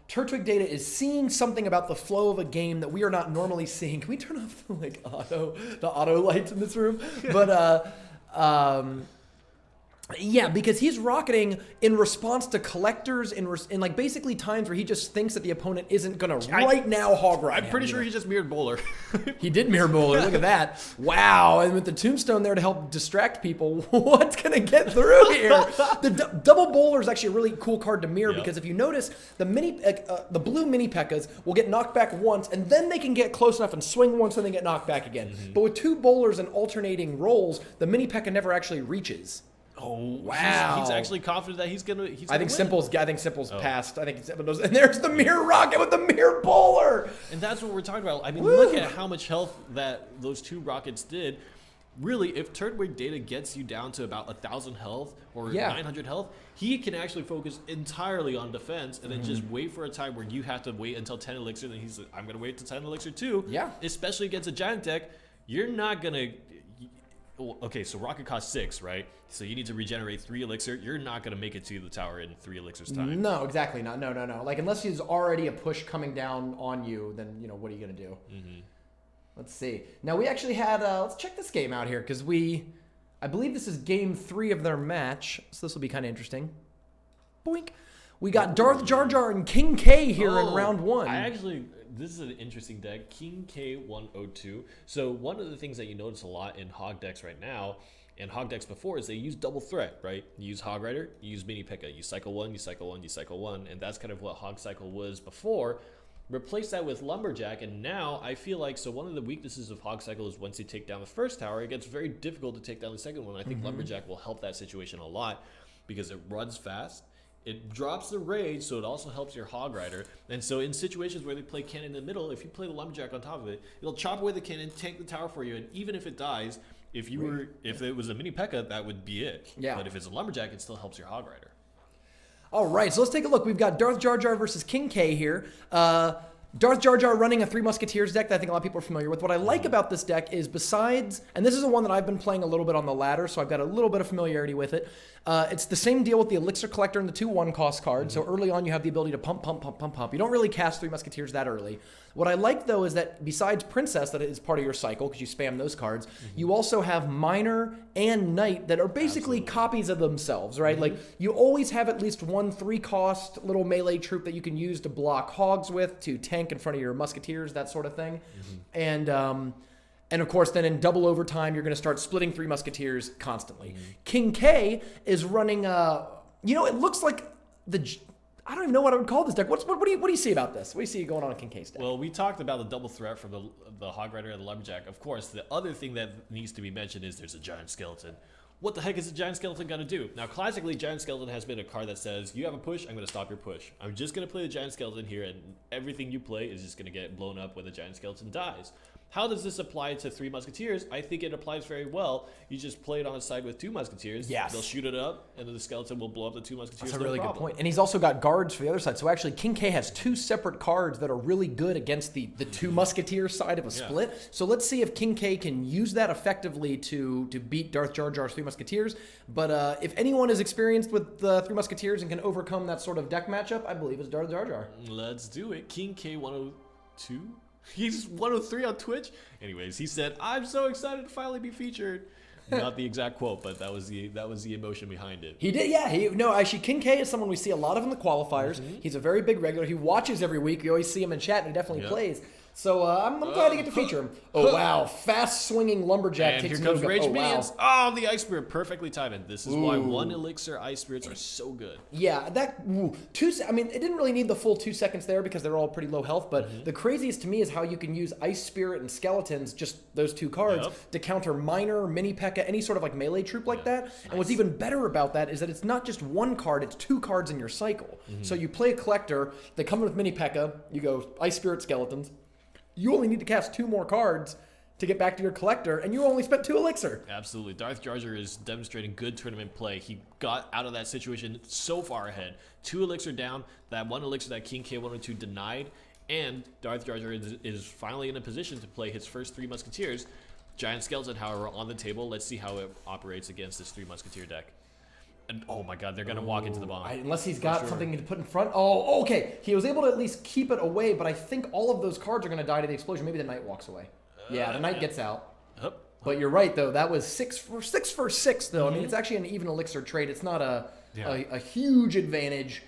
Turtwig Data is seeing something about the flow of a game that we are not normally seeing. Can we turn off the auto lights in this room? But yeah, because he's rocketing in response to collectors in like basically times where he just thinks that the opponent isn't gonna now hog ride. I'm pretty sure he just mirrored bowler. He did mirror bowler. Look at that! Wow! And with the tombstone there to help distract people, what's gonna get through here? The double bowler is actually a really cool card to mirror, because if you notice, the blue mini P.E.K.K.A.s will get knocked back once, and then they can get close enough and swing once, and then get knocked back again. But with two bowlers and alternating rolls, the mini P.E.K.K.A. never actually reaches. Oh wow! He's actually confident that he's gonna. I think Simple's passed. I think Simple knows. And there's the mirror Rocket with the mirror bowler. And that's what we're talking about. I mean, look at how much health that those two rockets did. Really, if Turtwig Data gets you down to about 1,000 health or 900 health, he can actually focus entirely on defense and then just wait for a time where you have to wait until 10 elixir. Then he's like, I'm gonna wait to 10 elixir too. Yeah. Especially against a giant deck, you're not gonna. Okay, so Rocket costs 6, right? So you need to regenerate 3 elixir. You're not going to make it to the tower in 3 elixirs time. No, exactly not. No. Like, unless there's already a push coming down on you, then, what are you going to do? Let's see. Now, we actually had, let's check this game out here, because I believe this is game 3 of their match, so this will be kind of interesting. Boink. We got Darth Jar Jar and King K here in round 1. This is an interesting deck, King K102. So one of the things that you notice a lot in Hog decks right now, and Hog decks before, is they use double threat, right? You use Hog Rider, you use Mini P.E.K.K.A. You cycle 1, you cycle 1, you cycle 1, and that's kind of what Hog cycle was before. Replace that with Lumberjack, and now I feel like, so one of the weaknesses of Hog cycle is once you take down the first tower, it gets very difficult to take down the second one. I think Lumberjack will help that situation a lot, because it runs fast. It drops the rage, so it also helps your Hog Rider. And so in situations where they play cannon in the middle, if you play the Lumberjack on top of it, it'll chop away the cannon, tank the tower for you, and even if it dies, if it was a Mini P.E.K.K.A., that would be it. Yeah. But if it's a Lumberjack, it still helps your Hog Rider. All right, so let's take a look. We've got Darth Jar Jar versus King K here. Darth Jar Jar running a Three Musketeers deck that I think a lot of people are familiar with. What I like about this deck is besides, and this is the one that I've been playing a little bit on the ladder, so I've got a little bit of familiarity with it. It's the same deal with the Elixir Collector and the 2 1-cost cards. So early on, you have the ability to pump. You don't really cast Three Musketeers that early. What I like, though, is that besides Princess, that is part of your cycle, because you spam those cards, you also have Minor and Knight that are basically copies of themselves, right? Like, you always have at least one 3-cost little melee troop that you can use to block hogs with, to tank in front of your Musketeers, that sort of thing. And of course, then in double overtime, you're going to start splitting Three Musketeers constantly. King K is running, it looks like I don't even know what I would call this deck. What do you see about this? What do you see going on in King K's deck? Well, we talked about the double threat from the Hog Rider and the Lumberjack. Of course, the other thing that needs to be mentioned is there's a Giant Skeleton. What the heck is a Giant Skeleton going to do? Now, classically, Giant Skeleton has been a card that says, you have a push, I'm going to stop your push. I'm just going to play the Giant Skeleton here, and everything you play is just going to get blown up when the Giant Skeleton dies. How does this apply to Three Musketeers? I think it applies very well. You just play it on a side with 2 Musketeers. Yes. They'll shoot it up, and then the skeleton will blow up the 2 Musketeers. That's a really good point. And he's also got guards for the other side. So actually, King K has 2 separate cards that are really good against the 2 Musketeers side of a split. So let's see if King K can use that effectively to beat Darth Jar Jar's 3 Musketeers. But if anyone is experienced with the 3 Musketeers and can overcome that sort of deck matchup, I believe it's Darth Jar Jar. Let's do it. King K 102. He's 103 on Twitch. Anyways, he said, "I'm so excited to finally be featured." Not the exact quote, but that was the emotion behind it. He did, yeah. Actually, King K is someone we see a lot of in the qualifiers. He's a very big regular. He watches every week. You always see him in chat, and he definitely plays. So I'm glad to get to feature him. Oh, wow. Fast swinging Lumberjack. And here comes Rage Minions. Wow. Oh, the Ice Spirit. Perfectly timed. This is why 1 Elixir Ice Spirits are so good. Yeah, it didn't really need the full 2 seconds there because they're all pretty low health, but the craziest to me is how you can use Ice Spirit and Skeletons, just those 2 cards, to counter Minor, Mini P.E.K.K.A., any sort of like melee troop like that. Nice. And what's even better about that is that it's not just 1 card, it's 2 cards in your cycle. So you play a Collector, they come in with Mini P.E.K.K.A., you go Ice Spirit, Skeletons. You only need to cast 2 more cards to get back to your Collector, and you only spent 2 Elixir. Absolutely. Darth Jar Jar is demonstrating good tournament play. He got out of that situation so far ahead. 2 Elixir down, that 1 Elixir that King K102 denied, and Darth Jar Jar is finally in a position to play his first 3 Musketeers. Giant Skeleton, however, on the table. Let's see how it operates against this 3 Musketeer deck. And oh my god, they're going to walk into the bomb. Unless he's got something to put in front. Oh, okay. He was able to at least keep it away, but I think all of those cards are going to die to the explosion. Maybe the Knight walks away. Yeah, the Knight gets out. But you're right, though. That was 6 for 6, though. I mean, it's actually an even Elixir trade. It's not a huge advantage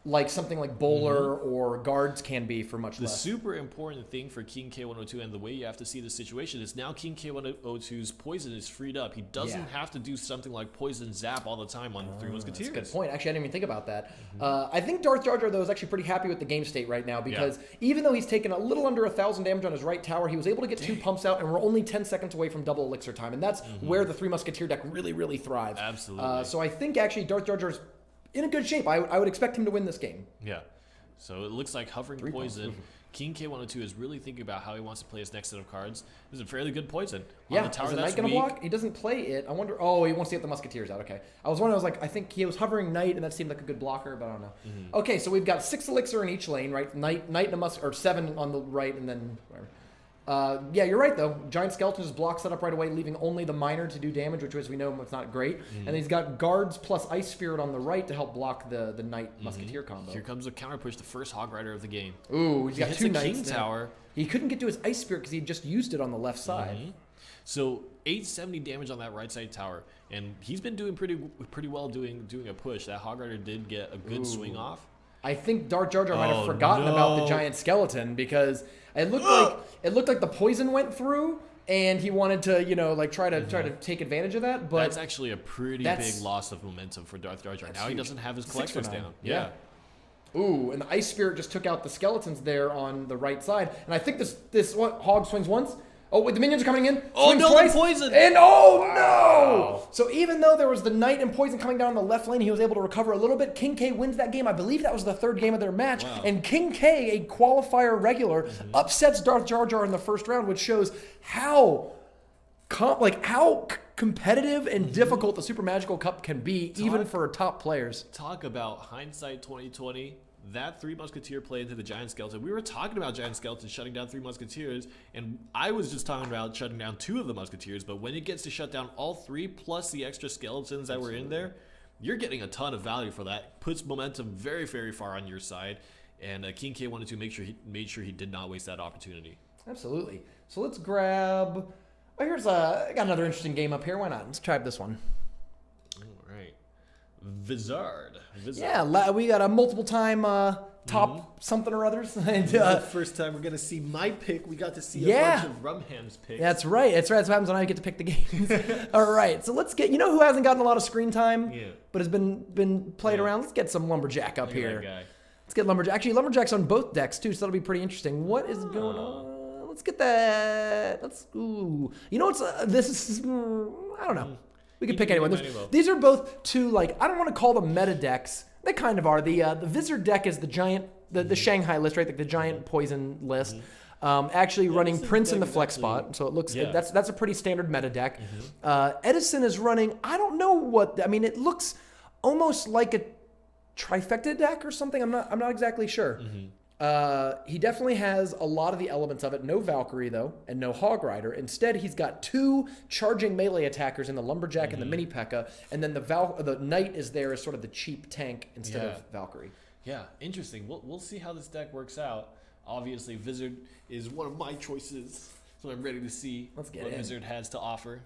like something like Bowler or Guards can be for much less. The super important thing for King K102 and the way you have to see the situation is now King K102's poison is freed up. He doesn't have to do something like poison zap all the time on 3 Musketeers. That's a good point. Actually, I didn't even think about that. I think Darth Jar Jar, though, is actually pretty happy with the game state right now because even though he's taken a little under 1,000 damage on his right tower, he was able to get 2 pumps out, and we're only 10 seconds away from double Elixir time, and that's where the 3 Musketeer deck really, really thrives. Absolutely. So I think actually Darth Jar Jar's in a good shape. I would expect him to win this game. Yeah. So it looks like hovering poison. King K102 is really thinking about how he wants to play his next set of cards. This is a fairly good poison. Yeah, on the tower is the Knight going to block? He doesn't play it. I wonder. Oh, he wants to get the Musketeers out. Okay. I was wondering, I think he was hovering Knight, and that seemed like a good blocker, but I don't know. Okay, so we've got 6 Elixir in each lane, right? Knight and a or 7 on the right, and then whatever. Yeah, you're right, though. Giant Skeleton just blocks that up right away, leaving only the Minor to do damage, which, as we know, it's not great. And he's got Guards plus Ice Spirit on the right to help block the Knight Musketeer combo. Here comes a counter push, the first Hog Rider of the game. Ooh, he's got 2 Knights. King Tower. He couldn't get to his Ice Spirit because he just used it on the left side. So 870 damage on that right side tower, and he's been doing pretty well doing a push. That Hog Rider did get a good swing off. I think Darth Jar Jar might have forgotten about the Giant Skeleton because it looked like the poison went through, and he wanted to try to take advantage of that. But that's actually a pretty big loss of momentum for Darth Jar Jar. Now huge. He doesn't have his collectors down. Yeah. Ooh, and the Ice Spirit just took out the Skeletons there on the right side, and I think this Hog swings once. Oh, wait, the minions are coming in. Oh, no, twice, the poison. And no! So even though there was the Knight and poison coming down the left lane, he was able to recover a little bit. King K wins that game. I believe that was the 3rd game of their match. Wow. And King K, a qualifier regular, upsets Darth Jar Jar in the first round, which shows how competitive and difficult the Super Magical Cup can be, even for top players. Talk about hindsight 2020. that 3 Musketeer play into the Giant Skeleton. We were talking about Giant Skeleton shutting down 3 Musketeers, and I was just talking about shutting down 2 of the Musketeers, but when it gets to shut down all 3 plus the extra skeletons that were in there, you're getting a ton of value for that. Puts momentum very, very far on your side, and King K wanted to make sure he did not waste that opportunity. Absolutely. So let's grab... Oh, I got another interesting game up here. Why not? Let's try this one. All right. Vizard. Yeah, we got a multiple time top something or others. And, the first time we're going to see my pick. We got to see a bunch of Rumham's picks. That's right. That's what happens when I get to pick the games. All right. So let's get, who hasn't gotten a lot of screen time, but has been played around? Let's get some Lumberjack up here. Let's get Lumberjack. Actually, Lumberjack's on both decks, too, so that'll be pretty interesting. What is going on? Let's get that. Ooh. This is, I don't know. We can pick anyone. These are both two, I don't want to call them meta decks. They kind of are. The Vizard deck is the giant, the Shanghai list, right? Like the giant poison list. Actually running Prince in the flex spot, so it looks good. That's a pretty standard meta deck. Edison is running, I don't know it looks almost like a trifecta deck or something. I'm not exactly sure. He definitely has a lot of the elements of it. No Valkyrie, though, and no Hog Rider. Instead, he's got 2 charging melee attackers in the Lumberjack and the Mini P.E.K.K.A., and then the Knight is there as sort of the cheap tank instead of Valkyrie. Yeah, interesting. We'll see how this deck works out. Obviously, Vizard is one of my choices, so I'm ready to see what Vizard has to offer.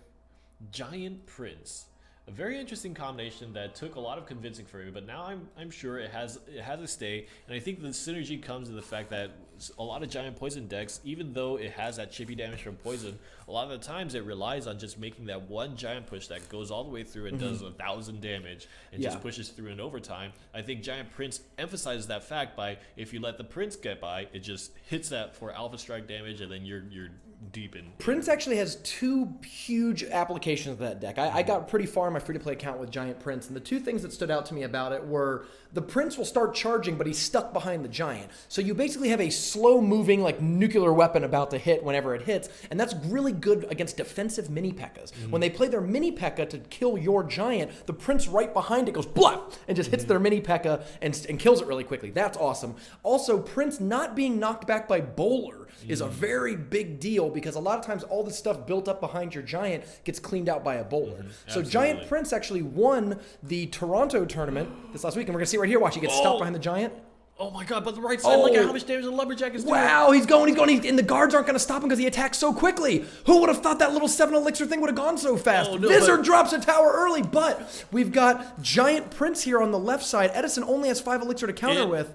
Giant Prince. A very interesting combination that took a lot of convincing for me, but now I'm sure it has a stay, and I think the synergy comes in the fact that a lot of giant poison decks, even though it has that chippy damage from poison, a lot of the times it relies on just making that one giant push that goes all the way through and does 1,000 damage and just pushes through in overtime. I think Giant Prince emphasizes that fact by, if you let the Prince get by, it just hits that for Alpha Strike damage, and then you're deep in. Prince actually has 2 huge applications of that deck. I got pretty far in my free-to-play account with Giant Prince, and the 2 things that stood out to me about it were the Prince will start charging, but he's stuck behind the Giant. So you basically have a slow-moving, nuclear weapon about to hit whenever it hits, and that's really good against defensive Mini P.E.K.K.A.s. When they play their Mini P.E.K.K.A. to kill your Giant, the Prince right behind it goes blah and just hits their Mini P.E.K.K.A. and kills it really quickly. That's awesome. Also, Prince not being knocked back by Bowler is a very big deal, because a lot of times all the stuff built up behind your Giant gets cleaned out by a Bowler. So Giant Prince actually won the Toronto tournament this last week, and we're going to see right here, watch, he gets stopped behind the Giant. Oh my god, but the right side, look at how much damage the Lumberjack is doing. Wow, he's going, and the guards aren't going to stop him because he attacks so quickly. Who would have thought that little 7 elixir thing would have gone so fast? Vizard drops a tower early, but we've got Giant Prince here on the left side. Edison only has 5 elixir to counter with.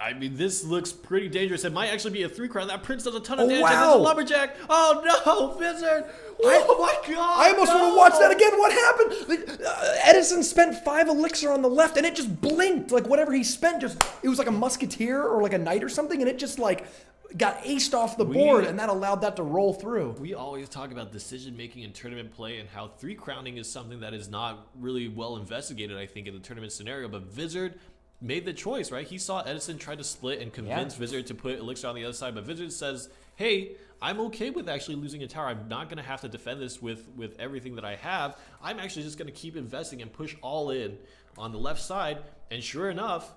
I mean, this looks pretty dangerous. It might actually be a 3 crown. That Prince does a ton of damage. Wow. And Lumberjack. Oh no, Vizard. Oh my god. I almost want to watch that again. What happened? Edison spent 5 elixir on the left, and it just blinked. Whatever he spent, it was like a musketeer or like a knight or something, and it just got aced off the board, and that allowed that to roll through. We always talk about decision making in tournament play and how 3 crowning is something that is not really well investigated, I think, in the tournament scenario. But Vizard made the choice, right? He saw Edison try to split and convince Vizard to put elixir on the other side, but Vizard says, hey, I'm okay with actually losing a tower. I'm not going to have to defend this with everything that I have. I'm actually just going to keep investing and push all in on the left side. And sure enough,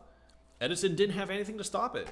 Edison didn't have anything to stop it.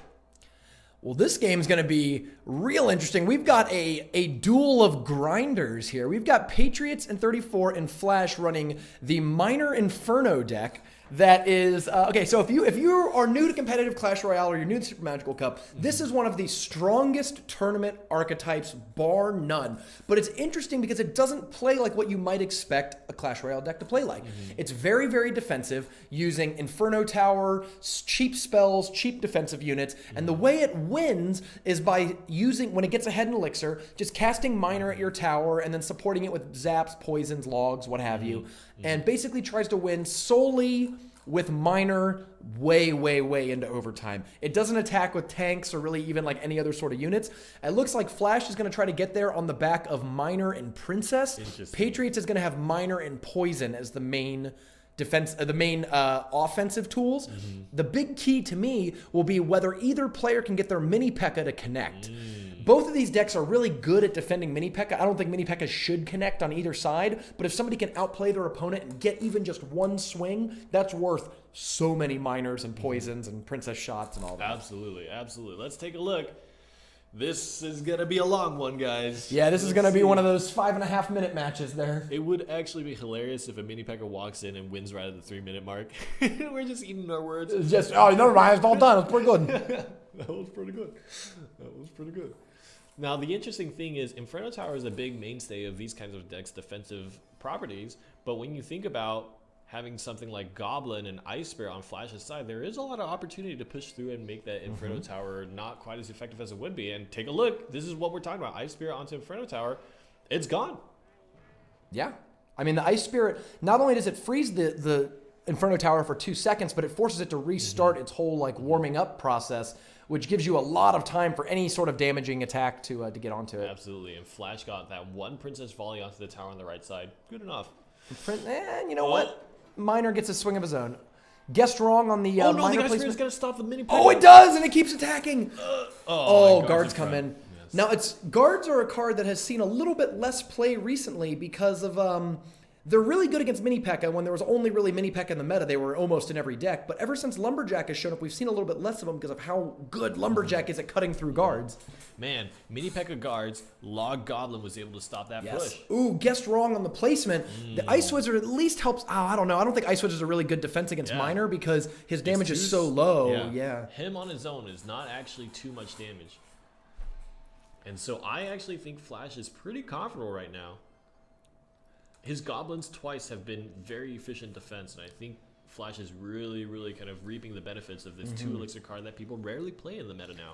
Well, this game's going to be real interesting. We've got a duel of grinders here. We've got Patriots and 34 and Flash running the Minor Inferno deck. That is, okay, so if you are new to competitive Clash Royale or you're new to SuperMagicalCup, this is one of the strongest tournament archetypes, bar none. But it's interesting because it doesn't play like what you might expect a Clash Royale deck to play like. It's very, very defensive, using Inferno Tower, cheap spells, cheap defensive units, and the way it wins is by using, when it gets ahead in Elixir, just casting Minor at your tower and then supporting it with zaps, poisons, logs, what have you, and basically tries to win solely with Minor way, way, way into overtime. It doesn't attack with tanks or really even any other sort of units. It looks like Flash is going to try to get there on the back of Minor and Princess. Patriots is going to have Minor and Poison as the main defense, the main offensive tools. The big key to me will be whether either player can get their Mini P.E.K.K.A. to connect. Both of these decks are really good at defending Mini P.E.K.K.A. I don't think Mini P.E.K.K.A. should connect on either side, but if somebody can outplay their opponent and get even just one swing, that's worth so many minors and poisons and princess shots and all that. Absolutely. Let's take a look. This is going to be a long one, guys. Yeah, this is going to be one of those 5.5-minute matches there. It would actually be hilarious if a Mini P.E.K.K.A. walks in and wins right at the 3-minute mark. We're just eating our words. It's just, oh, never mind. It's all done. It's pretty good. That was pretty good. Now, the interesting thing is Inferno Tower is a big mainstay of these kinds of decks' defensive properties. But when you think about having something like Goblin and Ice Spirit on Flash's side, there is a lot of opportunity to push through and make that Inferno Tower not quite as effective as it would be. And take a look. This is what we're talking about. Ice Spirit onto Inferno Tower. It's gone. Yeah. I mean, the Ice Spirit, not only does it freeze the Inferno Tower for 2 seconds, but it forces it to restart its whole like warming up process, which gives you a lot of time for any sort of damaging attack to get onto it. Absolutely. And Flash got that one Princess Volley onto the tower on the right side. Good enough. And you know what? Miner gets a swing of his own. Guessed wrong on the oh, no, Miner the Ice Spirit's placement. going to stop the Mini Oh, it does, and it keeps attacking. Oh, guards come in. Yes. Now, guards are a card that has seen a little bit less play recently because of they're really good against Mini P.E.K.K.A. When there was only really Mini P.E.K.K.A. in the meta, they were almost in every deck. But ever since Lumberjack has shown up, we've seen a little bit less of them because of how good Lumberjack is at cutting through guards. Man, Mini P.E.K.K.A. guards, Log Goblin was able to stop that push. Ooh, guessed wrong on the placement. The Ice Wizard at least helps. Oh, I don't know. I don't think Ice Wizard is a really good defense against Miner because his damage is so low. Yeah. Him on his own is not actually too much damage. And so I actually think Flash is pretty comfortable right now. His goblins twice have been very efficient defense, and I think Flash is really, really kind of reaping the benefits of this 2 elixir card that people rarely play in the meta now.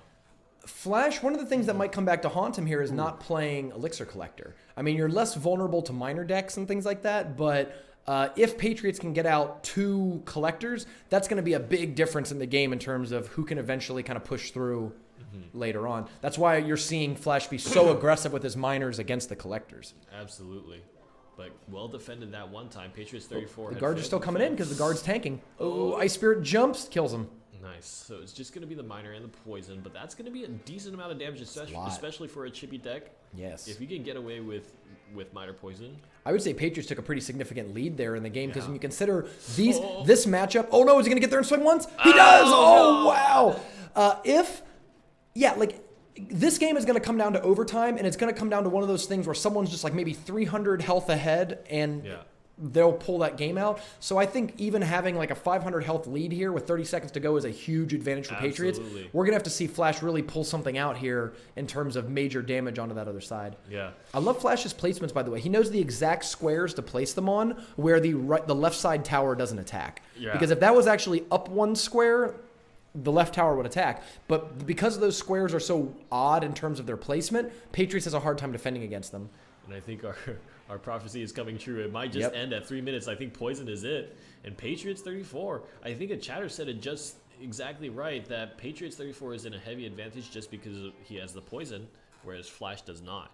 Flash, one of the things that might come back to haunt him here is not playing Elixir Collector. I mean, you're less vulnerable to minor decks and things like that, but if Patriots can get out 2 collectors, that's going to be a big difference in the game in terms of who can eventually kind of push through later on. That's why you're seeing Flash be so aggressive with his minors against the collectors. Absolutely. But well defended that one time. Patriots 34. The guards are still coming in because the guard's tanking. Oh, Ice Spirit jumps, kills him. Nice. So it's just going to be the minor and the poison, but that's going to be a decent amount of damage, especially for a chippy deck. Yes. If you can get away with minor poison. I would say Patriots took a pretty significant lead there in the game because when you consider this matchup. Oh no, is he going to get there and swing once? He does. Oh wow. This game is going to come down to overtime, and it's going to come down to one of those things where someone's just like maybe 300 health ahead, and they'll pull that game out. So I think even having like a 500 health lead here with 30 seconds to go is a huge advantage for Patriots. We're going to have to see Flash really pull something out here in terms of major damage onto that other side. Yeah. I love Flash's placements, by the way. He knows the exact squares to place them on where the left side tower doesn't attack. Yeah. Because if that was actually up one square, the left tower would attack. But because those squares are so odd in terms of their placement, Patriots has a hard time defending against them. And I think our prophecy is coming true. It might just end at 3 minutes. I think poison is it. And Patriots 34. I think a chatter said it just exactly right, that Patriots 34 is in a heavy advantage just because he has the poison, whereas Flash does not.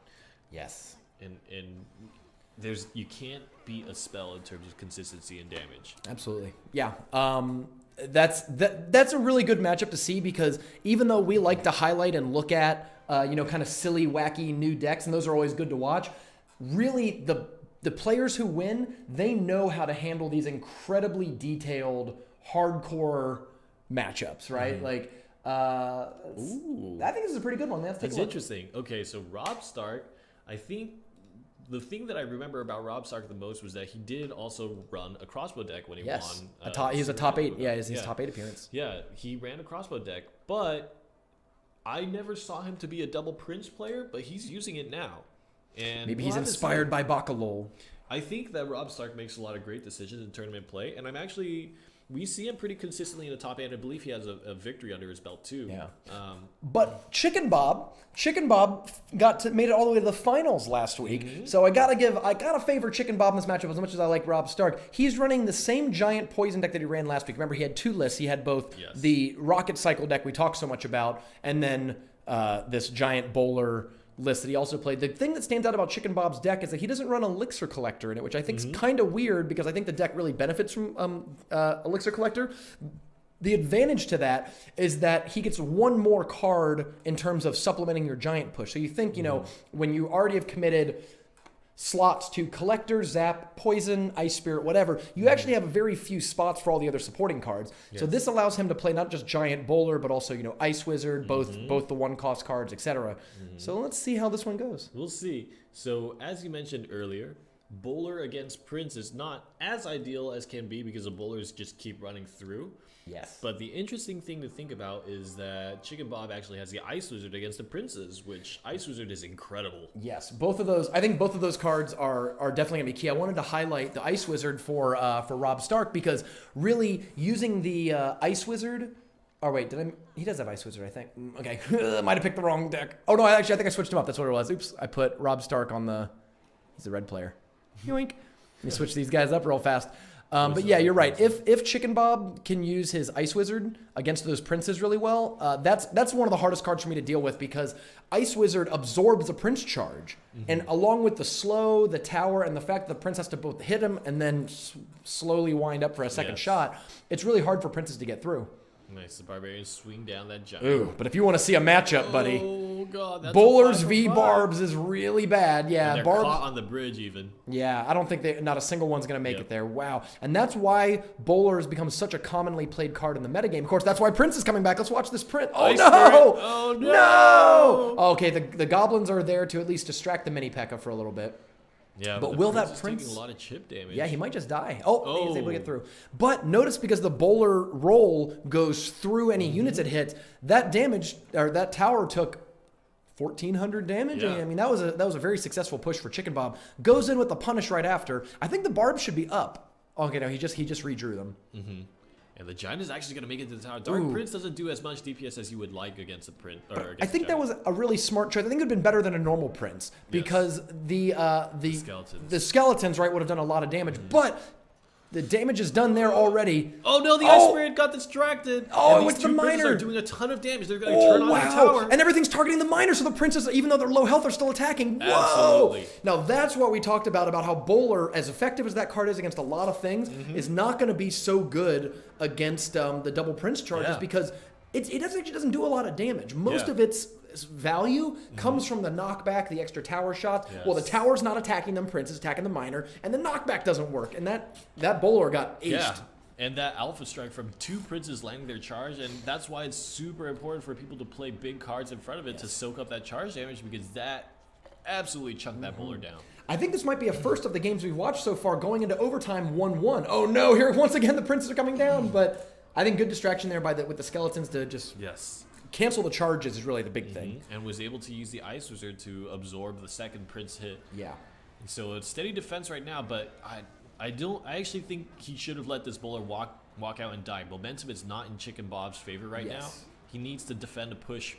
Yes. And you can't beat a spell in terms of consistency and damage. Absolutely. Yeah. That's a really good matchup to see because even though we like to highlight and look at kind of silly, wacky new decks, and those are always good to watch, really the players who win, they know how to handle these incredibly detailed, hardcore matchups, right? I think this is a pretty good one. That's interesting. Okay, so Rob Stark, I think the thing that I remember about Rob Stark the most was that he did also run a crossbow deck when he won. He's a top 8. Yeah, his top 8 appearance. Yeah, he ran a crossbow deck, but I never saw him to be a double Prince player, but he's using it now. And maybe he's inspired by Bakalo. I think that Rob Stark makes a lot of great decisions in tournament play, and we see him pretty consistently in the top 8. I believe he has a victory under his belt too. Yeah. But Chicken Bob made it all the way to the finals last week. Mm-hmm. So I gotta favor Chicken Bob in this matchup as much as I like Rob Stark. He's running the same giant poison deck that he ran last week. Remember, he had 2 lists. He had both the Rocket Cycle deck we talked so much about, and then this giant bowler list that he also played. The thing that stands out about Chicken Bob's deck is that he doesn't run Elixir Collector in it, which I think is kind of weird because I think the deck really benefits from Elixir Collector. The advantage to that is that he gets one more card in terms of supplementing your giant push. So you think, when you already have committed slots to Collector, Zap, Poison, Ice Spirit, whatever, you actually have very few spots for all the other supporting cards. Yes. So this allows him to play not just Giant Bowler, but also, Ice Wizard, both the one-cost cards, etc. So let's see how this one goes. We'll see. So as you mentioned earlier, Bowler against Prince is not as ideal as can be because the bowlers just keep running through. Yes. But the interesting thing to think about is that Chicken Bob actually has the Ice Wizard against the Princes, which Ice Wizard is incredible. Yes, I think both of those cards are definitely going to be key. I wanted to highlight the Ice Wizard for Rob Stark because really using the Ice Wizard... Oh, wait, he does have Ice Wizard, I think. Okay, might have picked the wrong deck. Oh, no, I think I switched him up. That's what it was. Oops, I put Rob Stark on the... He's the red player. Yoink. Let me switch these guys up real fast. But yeah, you're right. If Chicken Bob can use his Ice Wizard against those Princes really well, that's one of the hardest cards for me to deal with because Ice Wizard absorbs a Prince charge. And along with the slow, the tower, and the fact that the Prince has to both hit him and then slowly wind up for a second shot, it's really hard for Princes to get through. Nice, the Barbarians swing down that giant. Ooh, but if you want to see a matchup, buddy, oh god, that's Bowlers v Barbs is really bad. Yeah, and they're Barbs caught on the bridge even. Yeah, I don't think not a single one's going to make it there. Wow, and that's why Bowler has become such a commonly played card in the metagame. Of course, that's why Prince is coming back. Let's watch this Prince. Oh no! Oh no! No! Okay, the goblins are there to at least distract the mini P.E.K.K.A. for a little bit. Yeah, but will that Prince taking a lot of chip damage? Yeah, he might just die. Oh, he's able to get through. But notice because the bowler roll goes through any units it hits, that damage or that tower took 1,400 damage. Yeah. I mean, that was a very successful push for Chicken Bob. Goes in with the punish right after. I think the Barb should be up. Okay, no, he just redrew them. And the giant is actually going to make it to the tower. Dark Prince doesn't do as much DPS as you would like against the Prince. I think that was a really smart choice. I think it would have been better than a normal Prince because the skeletons right would have done a lot of damage, but the damage is done there already. Oh no, the Ice Spirit got distracted. Oh, it was the miner. Are doing a ton of damage. They're going to turn on the tower. And everything's targeting the miner, so the princes, even though they're low health, are still attacking. Whoa! Absolutely. Now that's what we talked about how Bowler, as effective as that card is against a lot of things, is not going to be so good against the double Prince charges because it actually doesn't do a lot of damage. Most of its value comes from the knockback, the extra tower shots. Yes. Well, the tower's not attacking them, Prince is attacking the miner, and the knockback doesn't work. And that Bowler got aced. Yeah. And that Alpha Strike from two Princes landing their charge, and that's why it's super important for people to play big cards in front of it to soak up that charge damage because that absolutely chunked that Bowler down. I think this might be a first of the games we've watched so far going into overtime 1-1. Oh no, here once again the Princes are coming down, but I think good distraction there with the skeletons to just cancel the charges is really the big thing. And was able to use the Ice Wizard to absorb the second Prince hit. Yeah. And so it's steady defense right now, but I actually think he should have let this Bowler walk out and die. Momentum is not in Chicken Bob's favor right now. He needs to defend a push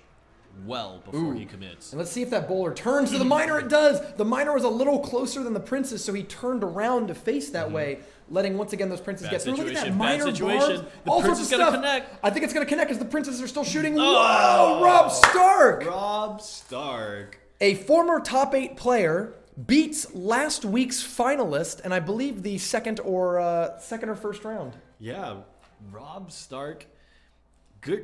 well before he commits. And let's see if that Bowler turns to the miner. It does. The miner was a little closer than the Princes, so he turned around to face that way, letting once again those Princes get through. Look at that miner Barb. All sorts of stuff. Connect. I think it's going to connect because the Princes are still shooting. Whoa! Rob Stark! Rob Stark. A former top 8 player beats last week's finalist, and I believe the second or first round. Yeah, Rob Stark.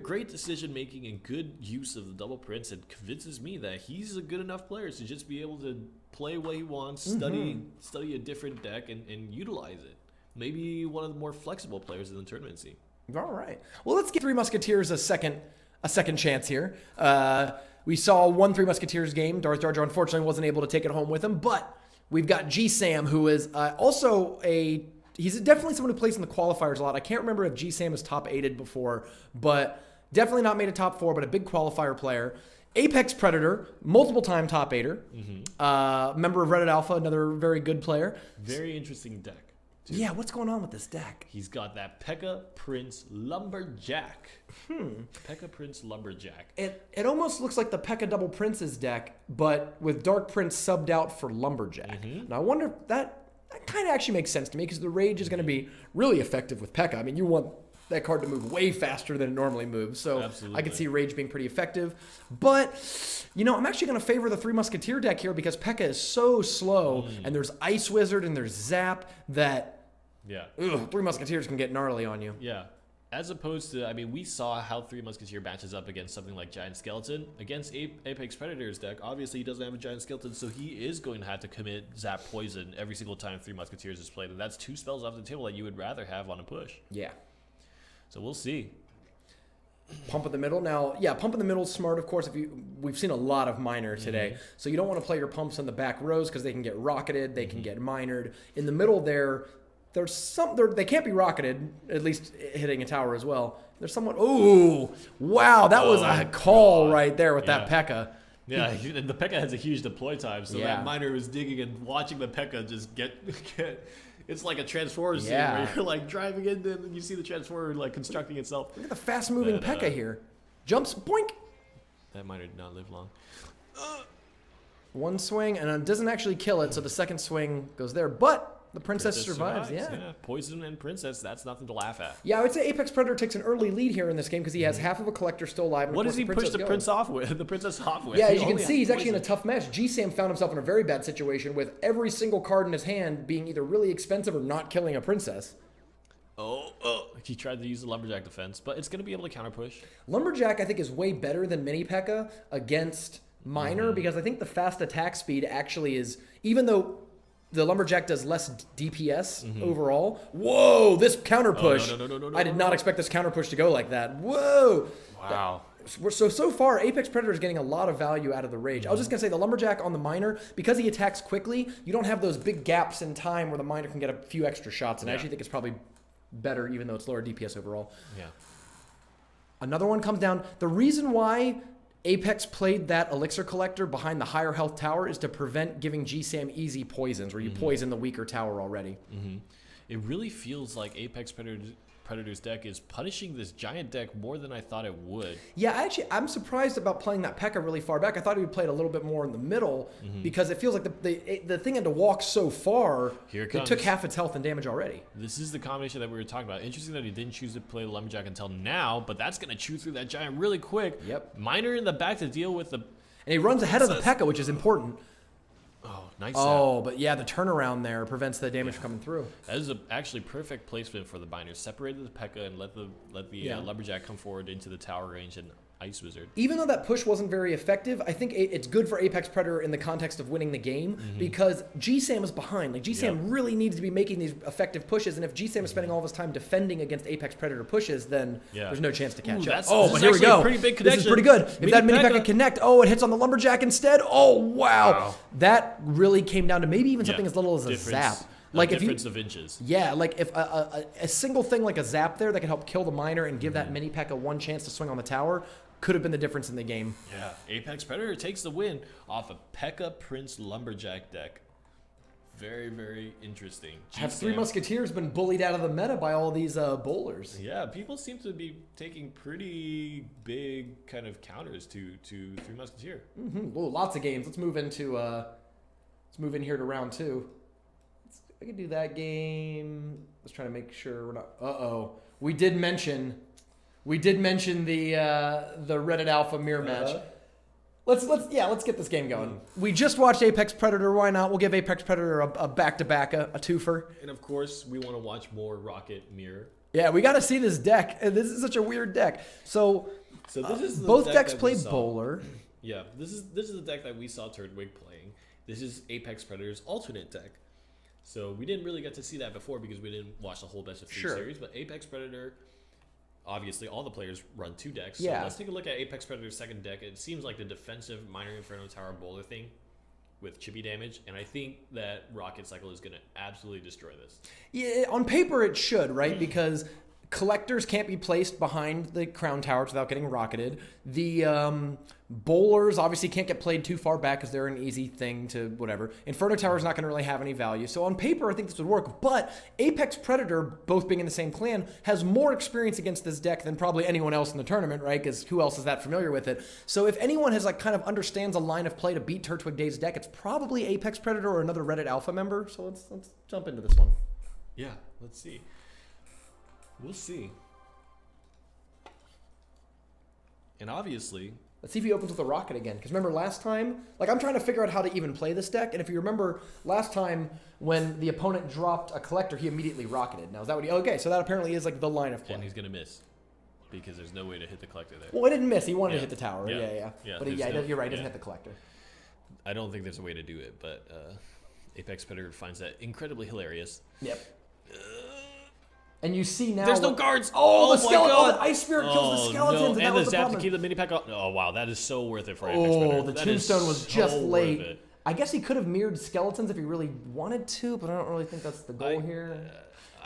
Great decision making and good use of the double Prince. It convinces me that he's a good enough player to just be able to play what he wants, study a different deck, and utilize it. Maybe one of the more flexible players in the tournament scene. All right. Well, let's give Three Musketeers a second chance here. We saw one Three Musketeers game. Darth Jar Jar unfortunately wasn't able to take it home with him, but we've got G-Sam, who is also he's definitely someone who plays in the qualifiers a lot. I can't remember if G-Sam is top 8'd before, but definitely not made a top 4, but a big qualifier player. Apex Predator, multiple time top 8'er. Member of Reddit Alpha, another very good player. Very interesting deck. Too. Yeah, what's going on with this deck? He's got that P.E.K.K.A. Prince Lumberjack. P.E.K.K.A. Prince Lumberjack. It almost looks like the P.E.K.K.A. Double Prince's deck, but with Dark Prince subbed out for Lumberjack. Now, I wonder if that kind of actually makes sense to me because the Rage is going to be really effective with P.E.K.K.A. I mean, you want that card to move way faster than it normally moves. So I could see Rage being pretty effective. But, I'm actually going to favor the Three Musketeer deck here because P.E.K.K.A. is so slow, and there's Ice Wizard and there's Zap that Three Musketeers can get gnarly on you. Yeah. As opposed to, I mean, we saw how Three Musketeer matches up against something like Giant Skeleton. Against Apex Predator's deck, obviously he doesn't have a Giant Skeleton, so he is going to have to commit Zap Poison every single time Three Musketeers is played. And that's 2 spells off the table that you would rather have on a push. Yeah. So we'll see. Pump in the middle. Now, yeah, pump in the middle is smart, of course. We've seen a lot of miner today. So you don't want to play your pumps on the back rows because they can get rocketed, they can get minered. In the middle they can't be rocketed, at least hitting a tower as well. There's somewhat, ooh, wow, that was a call right there with that P.E.K.K.A. Yeah, and the P.E.K.K.A has a huge deploy time, so that miner was digging and watching the P.E.K.K.A just get it's like a Transformers scene where you're like driving into and you see the Transformer like constructing itself. Look at the fast-moving P.E.K.K.A here. Jumps, boink. That miner did not live long. One swing, and it doesn't actually kill it, so the second swing goes there, but the princess survives. Yeah. Poison and princess, that's nothing to laugh at. Yeah, I would say Apex Predator takes an early lead here in this game because he has half of a collector still alive. And what does he push the princess off with? Yeah, as you can see, he's actually in a tough match. GSAM found himself in a very bad situation with every single card in his hand being either really expensive or not killing a princess. He tried to use the Lumberjack defense, but it's going to be able to counter push. Lumberjack, I think, is way better than Mini P.E.K.K.A against Miner because I think the fast attack speed actually is, even though the Lumberjack does less DPS overall. Whoa, this counter push. No, I did not expect this counter push to go like that. Whoa. Wow. So far, Apex Predator is getting a lot of value out of the Rage. I was just going to say, the Lumberjack on the Miner, because he attacks quickly, you don't have those big gaps in time where the Miner can get a few extra shots, and I actually think it's probably better, even though it's lower DPS overall. Yeah. Another one comes down. The reason why Apex played that Elixir Collector behind the higher health tower is to prevent giving GSAM easy poisons, where you poison the weaker tower already. It really feels like Apex Predator's deck is punishing this giant deck more than I thought it would. Yeah, I'm surprised about playing that P.E.K.K.A really far back. I thought he would play it a little bit more in the middle because it feels like the thing had to walk so far. Here it comes. It took half its health and damage already. This is the combination that we were talking about. Interesting that he didn't choose to play Lumberjack until now, but that's going to chew through that giant really quick. Yep. Miner in the back to deal with the... And he runs ahead of the P.E.K.K.A, which is important. Oh, nice. But yeah, the turnaround there prevents the damage coming through. That is actually perfect placement for the binders. Separated the P.E.K.K.A and let the Lumberjack come forward into the tower range and Ice Wizard. Even though that push wasn't very effective, I think it's good for Apex Predator in the context of winning the game because GSAM is behind. Like GSAM really needs to be making these effective pushes, and if GSAM is spending all of his time defending against Apex Predator pushes, then there's no chance to catch up. But here we go. Pretty big connection. This is pretty good. If that Mini P.E.K.K.A connect, it hits on the Lumberjack instead. Oh wow. That really came down to maybe even something as little as a zap. Like difference of inches. Yeah, like if a single thing like a zap there that could help kill the Miner and give that Mini P.E.K.K.A one chance to swing on the tower could have been the difference in the game. Yeah, Apex Predator takes the win off a P.E.K.K.A Prince Lumberjack deck. Very, very interesting. Have Three Musketeers been bullied out of the meta by all these bowlers? Yeah, people seem to be taking pretty big kind of counters to Three Musketeer. Well, lots of games. Let's move in here to round 2. I can do that game. Let's try to make sure we're not. We did mention the Reddit Alpha mirror match. Let's get this game going. We just watched Apex Predator. Why not? We'll give Apex Predator a back-to-back, a twofer. And of course, we want to watch more Rocket Mirror. Yeah, we got to see this deck. This is such a weird deck. So this is both decks played bowler. Yeah, this is the deck that we saw Turtwig playing. This is Apex Predator's alternate deck. So we didn't really get to see that before because we didn't watch the whole best of 3 series. But Apex Predator, obviously, all the players run 2 decks. So let's take a look at Apex Predator's second deck. It seems like the defensive Miner Inferno Tower Bowler thing with chippy damage. And I think that Rocket Cycle is going to absolutely destroy this. Yeah, on paper it should, right? Because collectors can't be placed behind the crown towers without getting rocketed. The bowlers obviously can't get played too far back because they're an easy thing to whatever. Inferno Tower is not going to really have any value. So on paper, I think this would work. But Apex Predator, both being in the same clan, has more experience against this deck than probably anyone else in the tournament, right? Because who else is that familiar with it? So if anyone has kind of understands a line of play to beat Turtwig Day's deck, it's probably Apex Predator or another Reddit Alpha member. So let's jump into this one. Yeah, let's see. We'll see. And obviously, Let's see if he opens with a rocket again. Because remember last time, like I'm trying to figure out how to even play this deck. And if you remember last time when the opponent dropped a collector, he immediately rocketed. Now is that what he? Okay, so that apparently is like the line of play. And he's gonna miss because there's no way to hit the collector there. Well, it didn't miss. He wanted to hit the tower. Yeah. But you're right. He doesn't hit the collector. I don't think there's a way to do it, but Apex Predator finds that incredibly hilarious. Yep. And you see now... There's no guards! Oh, the my skeleton! God. Oh, the ice spirit kills the skeletons, no. and that And was the the zap problem. to keep the mini pack up. Oh, wow, that is so worth it for Apex Predator. Oh, the That tombstone is was so just worth late. it. I guess he could have mirrored skeletons if he really wanted to, but I don't really think that's the goal here.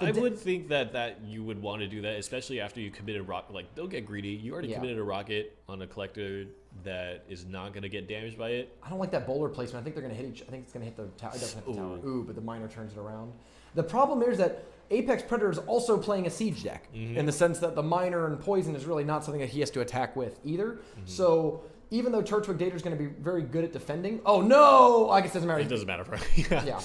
I would think that you would want to do that, especially after you committed a rocket. Like, don't get greedy. You already committed a rocket on a collector that is not going to get damaged by it. I don't like that bowler placement. I think they're going to hit each... I think it's going to hit the tower. It doesn't hit the tower. Ooh, but the miner turns it around. The problem here is that Apex Predator is also playing a siege deck in the sense that the miner and poison is really not something that he has to attack with either. So even though Turtwig Data is going to be very good at defending... Oh, no! I guess it doesn't matter. It doesn't matter for yeah.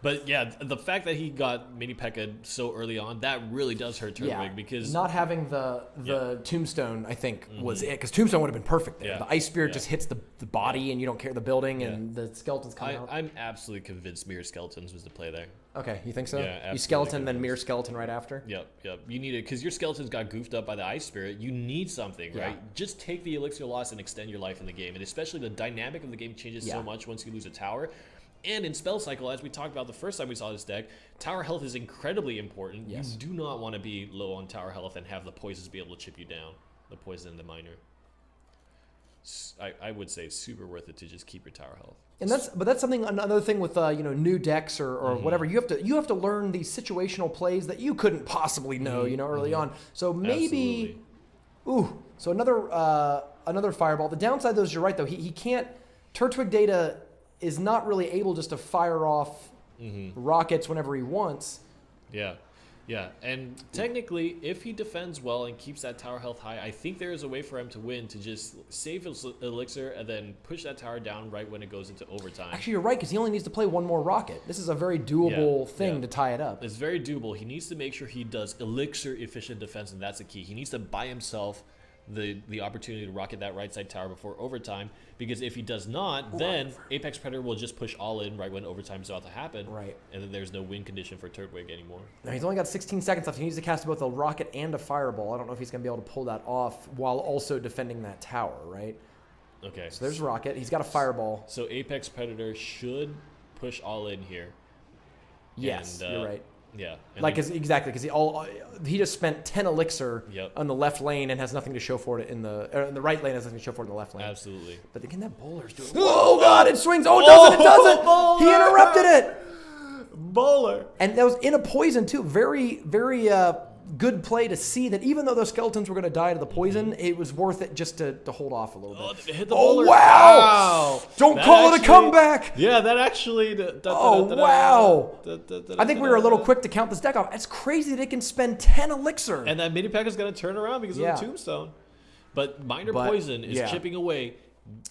But yeah, the fact that he got Mini P.E.K.K.A so early on, that really does hurt Turtwig because... Not having the Tombstone, I think, was it. Because Tombstone would have been perfect there. The Ice Spirit just hits the body and you don't care the building and the skeletons come out. I'm absolutely convinced Mirror Skeletons was the play there. Okay, you think so? Yeah, you skeleton, then Mirror Skeleton right after? Yep. You need it because your skeletons got goofed up by the Ice Spirit. You need something, right? Just take the Elixir loss and extend your life in the game. And especially the dynamic of the game changes so much once you lose a tower. And in Spell Cycle, as we talked about the first time we saw this deck, tower health is incredibly important. You do not want to be low on tower health and have the poisons be able to chip you down. The poison and the miner. I would say it's super worth it to just keep your tower health. And that's something, another thing with new decks or whatever. You have to learn these situational plays that you couldn't possibly know early on. So maybe, so another fireball. The downside though is you're right though, he can't. Turtwig Data is not really able just to fire off rockets whenever he wants. Yeah, and technically, if he defends well and keeps that tower health high, I think there is a way for him to win, to just save his elixir and then push that tower down right when it goes into overtime. Actually, you're right, because he only needs to play one more rocket. This is a very doable thing to tie it up. It's very doable. He needs to make sure he does elixir-efficient defense, and that's the key. He needs to buy himself the opportunity to rocket that right side tower before overtime, because if he does not, then Apex Predator will just push all in right when overtime is about to happen. Right. And then there's no win condition for Turtwig anymore. Now he's only got 16 seconds left. He needs to cast both a rocket and a fireball. I don't know if he's going to be able to pull that off while also defending that tower, right? Okay. So there's rocket. He's got a fireball. So Apex Predator should push all in here. Yes, and, you're right. Yeah. Exactly, because he just spent 10 elixir on the left lane and has nothing to show for it in the right lane, has nothing to show for it in the left lane. Absolutely. But again, that bowler's doing. Oh God! It swings. Oh, it doesn't! It doesn't! Bowler! He interrupted it. Bowler. And that was in a poison too. Very, very good play to see that even though those skeletons were going to die to the poison, it was worth it just to hold off a little bit. Oh, did it hit the bowler? Wow! Don't call it a comeback. Yeah, that actually. Wow! I think we were a little quick to count this deck off. It's crazy that it can spend 10 elixir. And that mini pack is going to turn around because of the tombstone. But minor poison is chipping away.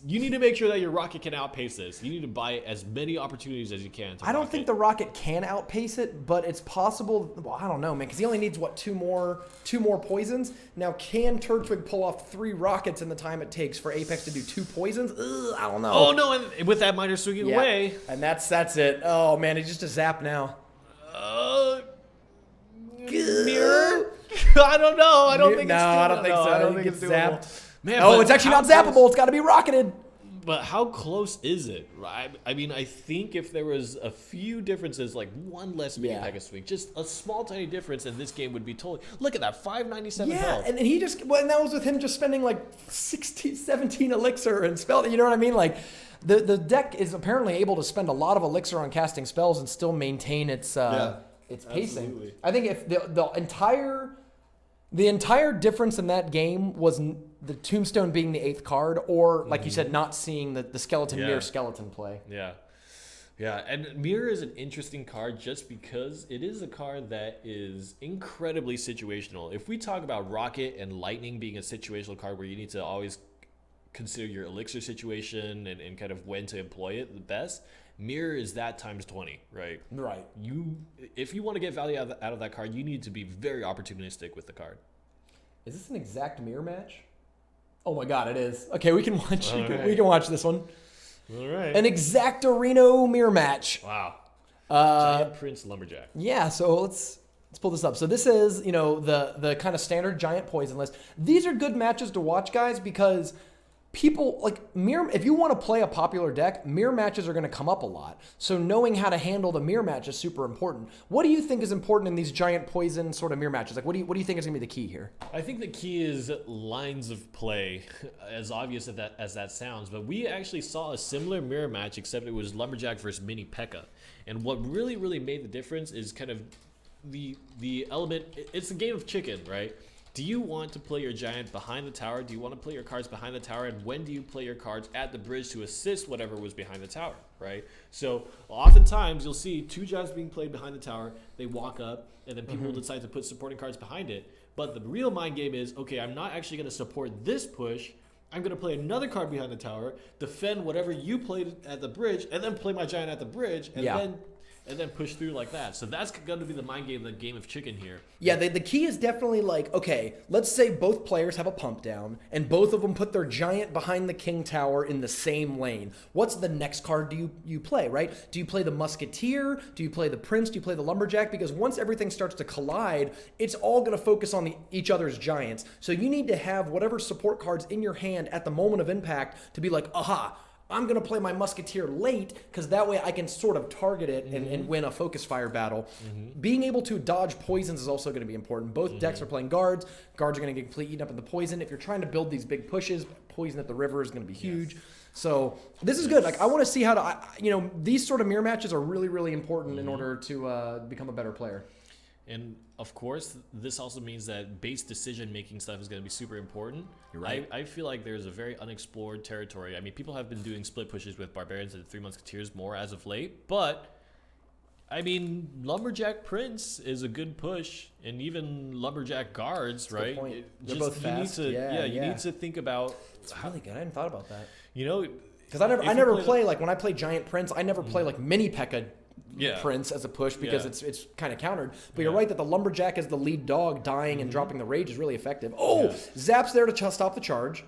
You need to make sure that your rocket can outpace this. You need to buy as many opportunities as you can. I don't think the rocket can outpace it, but it's possible. Well, I don't know, man, because he only needs two more poisons. Now, can Turtwig pull off 3 rockets in the time it takes for Apex to do 2 poisons? I don't know. Oh no! And with that miner swinging away, and that's it. Oh man, it's just a zap now. Mirror? I don't know. I don't think it's doable. I don't think so. I don't think it's doable. zapped. Man, it's actually not zappable. It's got to be rocketed. But how close is it? I mean, I think if there was a few differences, like one less mini pack of swing, just a small tiny difference, and this game would be totally... Look at that, 597 health. And he just... Well, and that was with him just spending like 17 elixir and spell... You know what I mean? Like, the deck is apparently able to spend a lot of elixir on casting spells and still maintain its pacing. Absolutely. I think if the entire difference in that game was the Tombstone being the 8th card, or like you said, not seeing the skeleton mirror skeleton play. Yeah, and Mirror is an interesting card just because it is a card that is incredibly situational. If we talk about Rocket and Lightning being a situational card where you need to always consider your elixir situation and kind of when to employ it the best, Mirror is that times 20, right? Right. If you want to get value out of that card, you need to be very opportunistic with the card. Is this an exact mirror match? Oh my god, it is. Okay, we can watch. Right. We can watch this one. All right. An Exactorino mirror match. Wow. Giant Prince Lumberjack. Yeah, so let's pull this up. So this is, the kind of standard giant poison list. These are good matches to watch, guys, because people like mirror. If you want to play a popular deck, mirror matches are going to come up a lot. So knowing how to handle the mirror match is super important. What do you think is important in these giant poison sort of mirror matches? Like, what do you think is going to be the key here? I think the key is lines of play, as obvious as that sounds. But we actually saw a similar mirror match, except it was Lumberjack versus Mini P.E.K.K.A. And what really made the difference is kind of the element. It's a game of chicken, right? Do you want to play your giant behind the tower? Do you want to play your cards behind the tower? And when do you play your cards at the bridge to assist whatever was behind the tower, right? So oftentimes you'll see two giants being played behind the tower. They walk up, and then people will decide to put supporting cards behind it. But the real mind game is, okay, I'm not actually going to support this push. I'm going to play another card behind the tower, defend whatever you played at the bridge, and then play my giant at the bridge, and then push through like that. So that's going to be the mind game, the game of chicken here. Yeah, the key is definitely like, okay, let's say both players have a pump down, and both of them put their giant behind the king tower in the same lane. What's the next card do you play, right? Do you play the musketeer? Do you play the prince? Do you play the lumberjack? Because once everything starts to collide, it's all going to focus on each other's giants. So you need to have whatever support cards in your hand at the moment of impact to be like, aha, I'm going to play my musketeer late because that way I can sort of target it and win a focus fire battle. Being able to dodge poisons is also going to be important. Both decks are playing guards. Guards are going to get completely eaten up in the poison. If you're trying to build these big pushes, poison at the river is going to be huge. So this is good. Like, I want to see how to, these sort of mirror matches are really important in order to become a better player. And of course, this also means that base decision-making stuff is going to be super important. You're right. I feel like there's a very unexplored territory. I mean, people have been doing split pushes with Barbarians and Three Musketeers more as of late, but I mean, Lumberjack Prince is a good push, and even Lumberjack Guards, right? Good point. They're both fast. You need to think about. It's really good. I hadn't thought about that. Because I never play like when I play Giant Prince, I never play like Mini P.E.K.K.A. Prince as a push because it's kind of countered. But you're right that the Lumberjack as the lead dog dying and dropping the rage is really effective. Zap's there to stop the charge.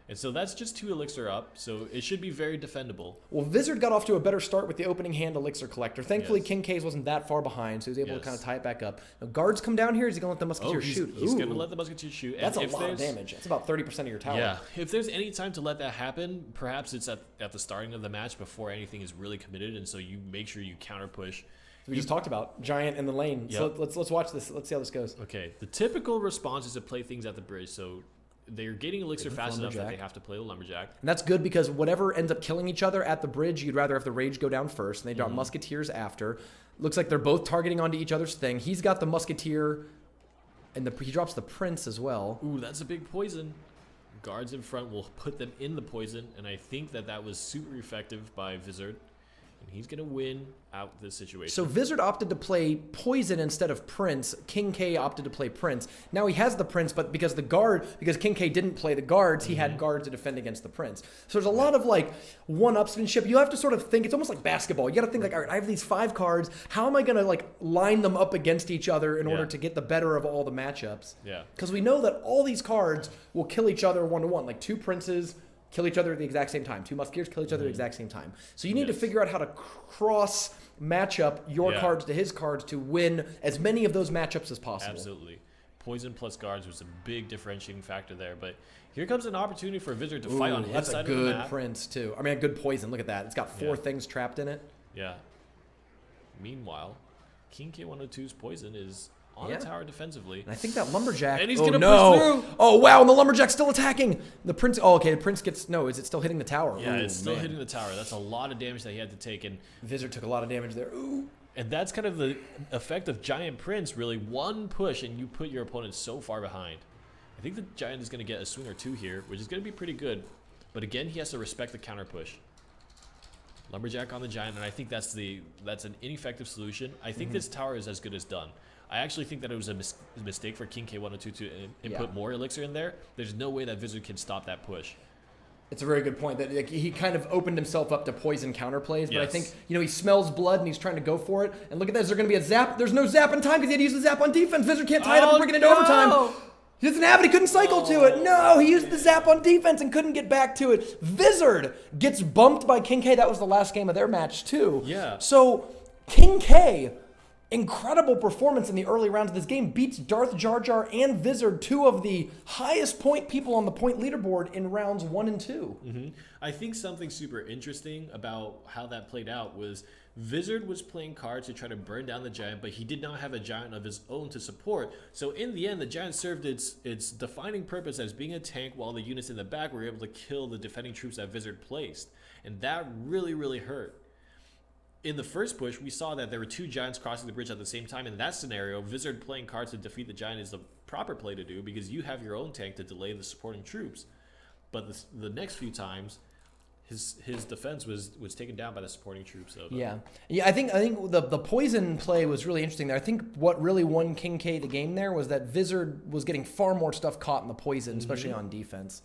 And so that's just 2 elixir up, so it should be very defendable. Well, Vizard got off to a better start with the opening hand elixir collector. Thankfully, King K's wasn't that far behind, so he was able to kind of tie it back up. Now, guards come down here. Is he going to let the musketeer shoot? He's going to let the musketeer shoot. That's a lot of damage. That's about 30% of your tower. Yeah. If there's any time to let that happen, perhaps it's at the starting of the match before anything is really committed, and so you make sure you counter push. We just talked about Giant in the lane. So let's watch this. Let's see how this goes. Okay. The typical response is to play things at the bridge. So they're getting elixir fast enough that they have to play the lumberjack. And that's good because whatever ends up killing each other at the bridge, you'd rather have the rage go down first, and they drop musketeers after. Looks like they're both targeting onto each other's thing. He's got the musketeer, and he drops the prince as well. Ooh, that's a big poison. Guards in front will put them in the poison, and I think that was super effective by Vizard. And he's going to win out this situation. So Vizard opted to play Poison instead of Prince. King K opted to play Prince. Now he has the Prince, but because King K didn't play the guards, he had guards to defend against the Prince. So there's a lot of like one-upsmanship. You have to sort of think, it's almost like basketball. You got to think like, all right, I have these 5 cards. How am I going to like line them up against each other in order to get the better of all the matchups? Yeah. Because we know that all these cards will kill each other one-to-one, like 2 Princes kill each other at the exact same time. 2 musketeers kill each other at the exact same time. So you need to figure out how to cross match up your cards to his cards to win as many of those matchups as possible. Absolutely. Poison plus guards was a big differentiating factor there. But here comes an opportunity for Vizard to fight on his side of the map. That's a good Prince, too. I mean, a good poison. Look at that. It's got 4 things trapped in it. Yeah. Meanwhile, King K102's poison is on the tower defensively. And I think that lumberjack. And he's going to push through. Oh, wow. And the lumberjack's still attacking. The prince. Oh, okay. The prince gets. No, is it still hitting the tower? Yeah, it's still hitting the tower. That's a lot of damage that he had to take. And Vizard took a lot of damage there. Ooh. And that's kind of the effect of Giant Prince, really. One push, and you put your opponent so far behind. I think the Giant is going to get a swing or 2 here, which is going to be pretty good. But again, he has to respect the counter push. Lumberjack on the Giant, and I think that's an ineffective solution. I think this tower is as good as done. I actually think that it was a mistake for King K102 to input more elixir in there. There's no way that Vizard can stop that push. It's a very good point that he kind of opened himself up to poison counterplays, but I think he smells blood and he's trying to go for it. And look at that, is there going to be a zap? There's no zap in time because he had to use the zap on defense. Vizard can't tie it up and bring it into overtime. He doesn't have it. He couldn't cycle to it. No, he used the zap on defense and couldn't get back to it. Vizard gets bumped by King K. That was the last game of their match, too. Yeah. So, King K, incredible performance in the early rounds of this game, beats Darth Jar Jar and Vizard, two of the highest point people on the point leaderboard in rounds 1 and 2. Mm-hmm. I think something super interesting about how that played out was Vizard was playing cards to try to burn down the giant, but he did not have a giant of his own to support. So in the end, the giant served its defining purpose as being a tank, while the units in the back were able to kill the defending troops that Vizard placed. And that really, really hurt. In the first push, we saw that there were 2 giants crossing the bridge at the same time. In that scenario, Vizard playing cards to defeat the giant is the proper play to do, because you have your own tank to delay the supporting troops. But the next few times, his defense was taken down by the supporting troops. So yeah. I think the poison play was really interesting there. I think what really won King K the game there was that Vizard was getting far more stuff caught in the poison, especially on defense.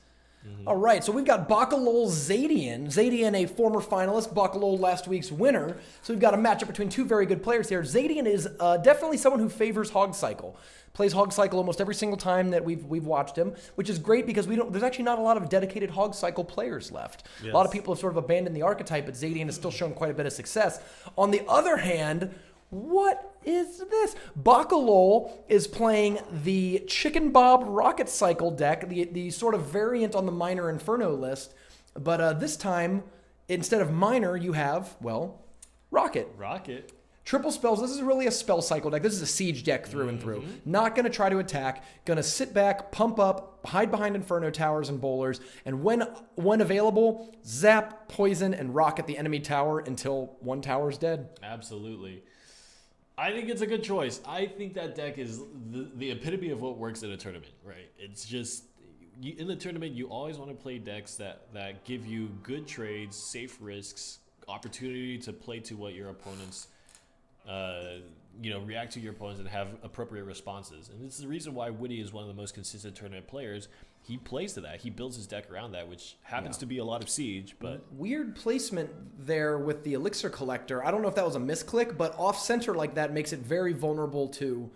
All right, so we've got Bakalo Zadian. Zadian, a former finalist, Bakalo last week's winner. So we've got a matchup between 2 very good players here. Zadian is definitely someone who favors Hog Cycle. Plays Hog Cycle almost every single time that we've watched him, which is great because there's actually not a lot of dedicated Hog Cycle players left. Yes. A lot of people have sort of abandoned the archetype, but Zadian has still shown quite a bit of success. On the other hand, what is this? Bakalo is playing the Chicken Bob Rocket Cycle deck, the sort of variant on the Minor Inferno list. But this time, instead of Minor, you have, well, Rocket. Rocket. Triple spells. This is really a spell cycle deck. This is a siege deck through and through. Not going to try to attack. Going to sit back, pump up, hide behind Inferno Towers and Bowlers, and when available, zap, poison, and rocket the enemy tower until one tower's dead. Absolutely. I think it's a good choice. I think that deck is the epitome of what works in a tournament, right? It's just, in the tournament, you always want to play decks that give you good trades, safe risks, opportunity to play to what your opponents react to your opponents and have appropriate responses. And this is the reason why Woody is one of the most consistent tournament players. He plays to that. He builds his deck around that, which happens to be a lot of siege. But weird placement there with the Elixir Collector. I don't know if that was a misclick, but off-center like that makes it very vulnerable to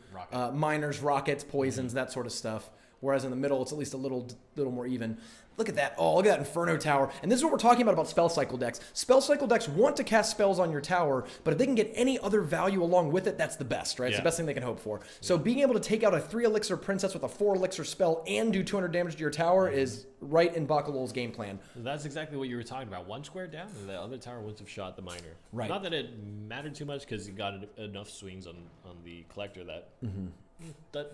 minors, rockets, poisons, that sort of stuff. Whereas in the middle, it's at least a little more even. Look at that. Oh, look at that Inferno Tower. And this is what we're talking about spell cycle decks. Spell cycle decks want to cast spells on your tower, but if they can get any other value along with it, that's the best, right? It's the best thing they can hope for. So being able to take out a 3 Elixir Princess with a 4 Elixir spell and do 200 damage to your tower is right in Bakalo's game plan. That's exactly what you were talking about. One square down, and the other tower wouldn't have shot the Minor. Right. Not that it mattered too much, because he got enough swings on the Collector that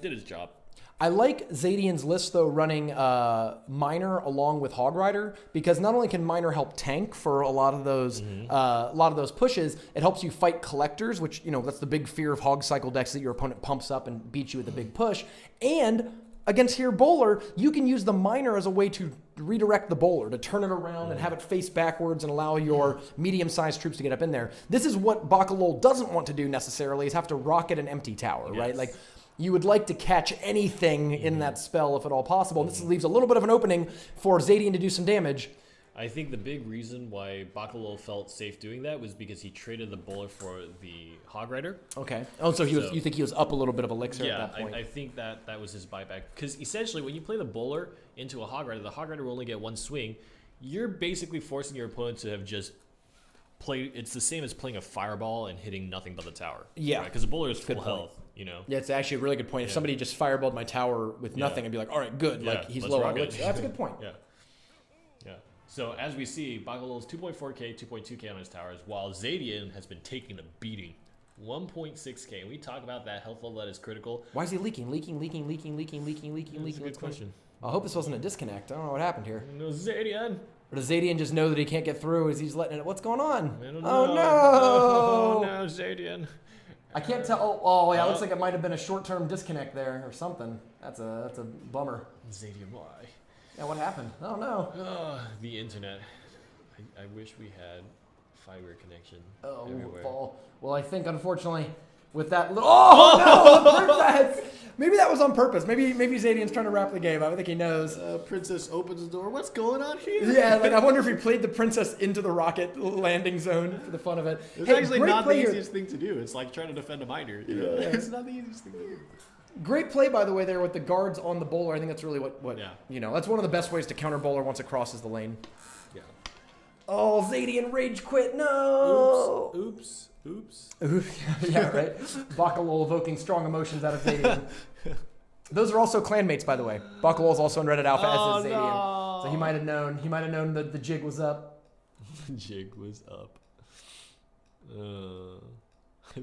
did his job. I like Zadian's list, though, running Minor along with Hog Rider, because not only can Minor help tank for a lot of those pushes, it helps you fight collectors, which, that's the big fear of Hog Cycle decks, that your opponent pumps up and beats you with a big push. And against here Bowler, you can use the Minor as a way to redirect the Bowler, to turn it around and have it face backwards and allow your medium-sized troops to get up in there. This is what Bakalo doesn't want to do necessarily, is have to rocket an empty tower, right? Like, you would like to catch anything in that spell if at all possible. This leaves a little bit of an opening for Zadian to do some damage. I think the big reason why Bakalo felt safe doing that was because he traded the Bowler for the Hog Rider. Okay. Oh, so you think he was up a little bit of Elixir at that point? I think that was his buyback. Because essentially, when you play the Bowler into a Hog Rider, the Hog Rider will only get one swing. You're basically forcing your opponent to have just played. It's the same as playing a Fireball and hitting nothing but the tower. Yeah. Because the Bowler is full health. Yeah, it's actually a really good point. If somebody just fireballed my tower with nothing, I'd be like, all right, good. Like, he's low on Elixir. That's a good point. Yeah. So as we see, Bakalo's 2.4k, 2.2k on his towers, while Zadian has been taking a beating. 1.6k. And we talk about that health level that is critical. Why is he leaking? That's a good question. I hope this wasn't a disconnect. I don't know what happened here. No, Zadian. Or does Zadian just know that he can't get through as he's letting it? What's going on? I don't know. Oh, no, Zadian. I can't tell. Oh, yeah, it looks like it might have been a short-term disconnect there or something. That's a bummer. Zadian, why? Yeah, what happened? I don't know. The internet. I wish we had fiber connection everywhere. Well, I think, unfortunately, with that little... Oh, no! Princess! Maybe that was on purpose. Maybe Zadian's trying to wrap the game. I think he knows. Princess opens the door. What's going on here? Yeah, I wonder if he played the princess into the rocket landing zone for the fun of it. It's actually not the easiest thing to do. It's like trying to defend a Minor. It's not the easiest thing to do. Great play, by the way, there with the guards on the bowler. I think that's really what Yeah. you know. That's one of the best ways to counter bowler once it crosses the lane. Yeah. Oh, Zadian rage quit. No. Oops. Yeah, right. Bakalo evoking strong emotions out of Zadian. Those are also clanmates, by the way. Bakalo is also in Reddit Alpha as is Zadian. No. So he might have known. He might have known that the jig was up. The jig was up.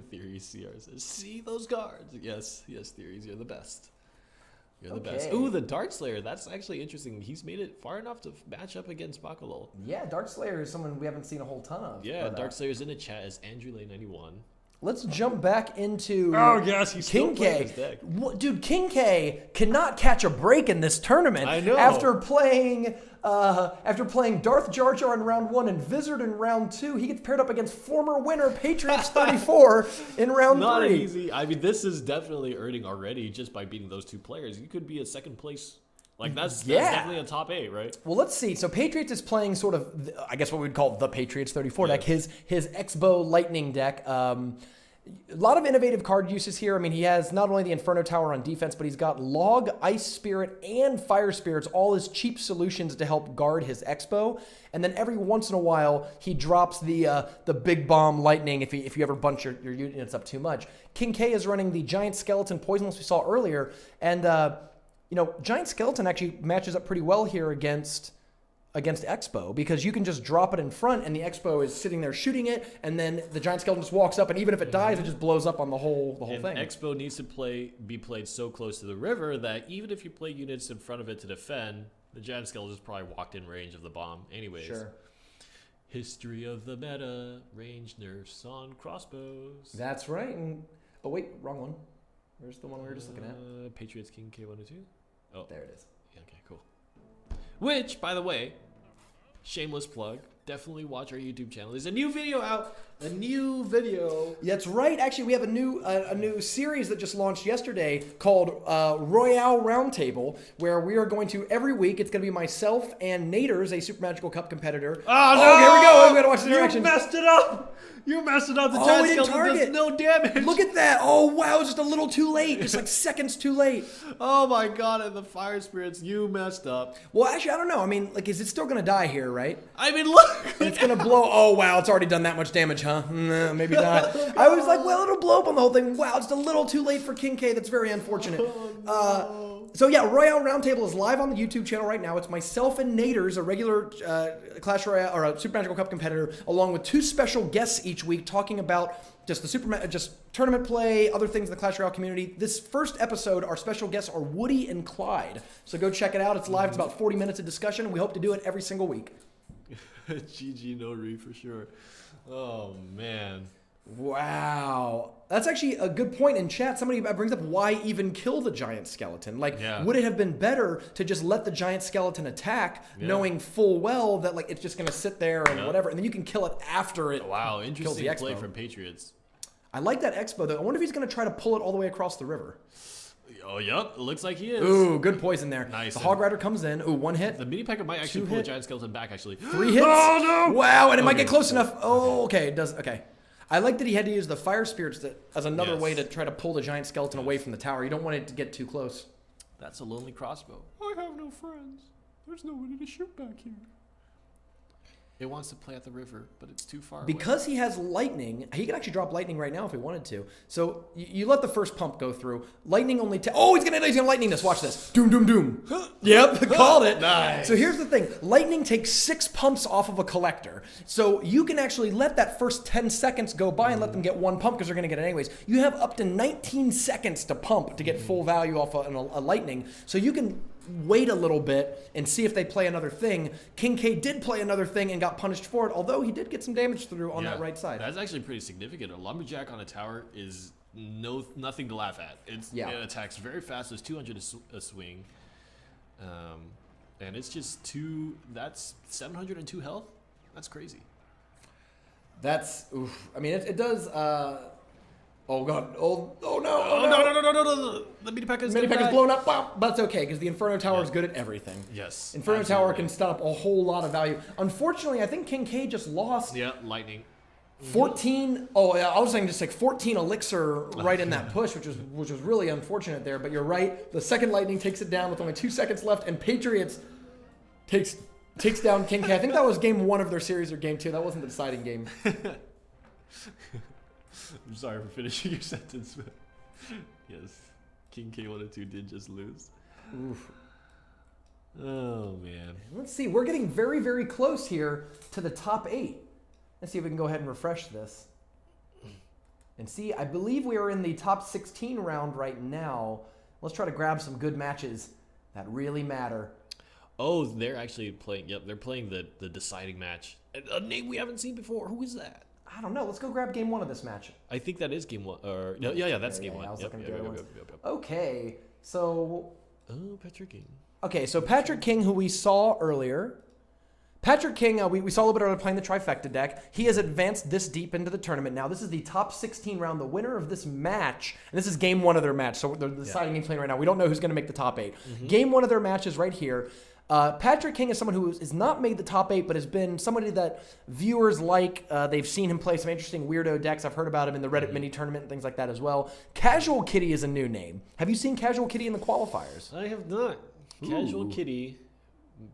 Theories CR says, see those guards. Yes, Theories, you're the best. You're the best. Ooh, the Dark Slayer. That's actually interesting. He's made it far enough to match up against Bakalo. Yeah, Dark Slayer is someone we haven't seen a whole ton of. Yeah, but, Dark Slayer's in the chat as AndrewLay91. Let's jump back into he's King still playing K. his deck. Dude, King K cannot catch a break in this tournament. I know. After playing Darth Jar Jar in round 1 and Vizard in round 2, he gets paired up against former winner Patriots 34 in round 3. Not easy. I mean, this is definitely earning already just by beating those two players. You could be a second place. Like, that's definitely a top 8, right? Well, let's see. So Patriots is playing sort of, I guess what we'd call the Patriots 34 deck, his X-Bow Lightning deck. A lot of innovative card uses here. I mean, he has not only the Inferno Tower on defense, but he's got Log, Ice Spirit, and Fire Spirits, all as cheap solutions to help guard his X-Bow. And then every once in a while, he drops the Big Bomb Lightning if you ever bunch your units up too much. King K is running the Giant Skeleton Poisonless we saw earlier, and Giant Skeleton actually matches up pretty well here against X-Bow, because you can just drop it in front and the X-Bow is sitting there shooting it, and then the Giant Skeleton just walks up, and even if it dies, it just blows up on the whole thing. X-Bow needs to be played so close to the river that even if you play units in front of it to defend, the Giant Skeleton just probably walked in range of the bomb anyways. Sure. History of the meta, range nerfs on crossbows. That's right. And oh wait, wrong one. Where's the one we were just looking at? Patriots King K102. Oh, there it is. Okay, cool. Which, by the way, shameless plug, definitely watch our YouTube channel. There's a new video out. A new video. That's right. Actually, we have a new series that just launched yesterday called Royale Roundtable, where we are going to, every week, it's going to be myself and Naders, a Super Magical Cup competitor. Oh, no! Here we go. We got to watch the directions. You messed it up. You messed it up. The Giant Skeleton does no damage. Look at that. Oh, wow. Just a little too late. Just like seconds too late. Oh, my God. And the Fire Spirits, you messed up. Well, actually, I don't know. I mean, like, is it still going to die here, right? I mean, look. It's going to blow. Oh, wow. It's already done that much damage, huh? Nah, maybe not. I was like, well, it'll blow up on the whole thing. Wow, just a little too late for King K. That's very unfortunate. So yeah, Royale Roundtable is live on the YouTube channel right now. It's myself and Naders, a regular Clash Royale or a Super Magical Cup competitor, along with 2 special guests each week, talking about just the tournament play, other things in the Clash Royale community. This first episode, our special guests are Woody and Clyde. So go check it out. It's live. It's about 40 minutes of discussion. We hope to do it every single week. GG no re for sure. Oh man. Wow. That's actually a good point in chat. Somebody brings up, why even kill the Giant Skeleton? Like, would it have been better to just let the Giant Skeleton attack, knowing full well that like it's just going to sit there and whatever, and then you can kill it after it Interesting kills the play Expo. from Patriots. I like that Expo, though. I wonder if he's going to try to pull it all the way across the river. Oh, yep. It looks like he is. Ooh, good poison there. Nice. The Hog Rider comes in. Ooh, 1 hit. The Mini Packer might actually pull the Giant Skeleton back, actually. 3 hits. Oh, no! Wow, and it might get close enough. Oh, okay. It does. Okay. I like that he had to use the Fire Spirits as another way to try to pull the Giant Skeleton away from the tower. You don't want it to get too close. That's a lonely crossbow. I have no friends. There's nobody to shoot back here. It wants to play at the river, but it's too far Because he has lightning, he could actually drop lightning right now if he wanted to. So you let the first pump go through. Lightning only... Oh, he's gonna lightning this. Watch this. Doom, doom, doom. Yep, called it. Nice. So here's the thing. Lightning takes 6 pumps off of a collector. So you can actually let that first 10 seconds go by and let them get 1 pump because they're going to get it anyways. You have up to 19 seconds to pump to get full value off a lightning. So you can wait a little bit and see if they play another thing. King K did play another thing and got punished for it, although he did get some damage through on that right side. That's actually pretty significant. A Lumberjack on a tower is nothing to laugh at. It attacks very fast. There's 200 a swing. And it's just that's 702 health. That's crazy. That's, oof. I mean, it does, oh god, no. No. The Mini Pack is blown up, but that's okay, because the Inferno Tower is good at everything. Yes. Inferno Tower can stop a whole lot of value. Unfortunately, I think King K just lost. Yeah, lightning. 14. Oh, yeah, I was saying just like 14 elixir right in that push, which was really unfortunate there. But you're right. The second lightning takes it down with only 2 seconds left, and Patriots takes down King K. I think that was game 1 of their series or game 2. That wasn't the deciding game. I'm sorry for finishing your sentence, but yes, King K102 did just lose. Oof. Oh, man. Let's see. We're getting very, very close here to the top 8. Let's see if we can go ahead and refresh this. And see, I believe we are in the top 16 round right now. Let's try to grab some good matches that really matter. Oh, they're actually playing. Yep, they're playing the deciding match. A name we haven't seen before. Who is that? I don't know. Let's go grab game 1 of this match. I think that is game 1. Or no, yeah, that's game 1. I was Yep, looking at yep, the yep, other yep, ones. yep. Okay, so... Oh, Patrick King. Okay, so Patrick King, who we saw earlier. Patrick King, we saw a little bit earlier playing the trifecta deck. He has advanced this deep into the tournament now. This is the top 16 round. The winner of this match, and this is game 1 of their match, so they're deciding game playing right now. We don't know who's going to make the top 8. Mm-hmm. Game 1 of their match is right here. Patrick King is someone who has not made the top 8, but has been somebody that viewers like. They've seen him play some interesting weirdo decks. I've heard about him in the Reddit mini tournament and things like that as well. Casual Kitty is a new name. Have you seen Casual Kitty in the qualifiers? I have not. Ooh. Casual Kitty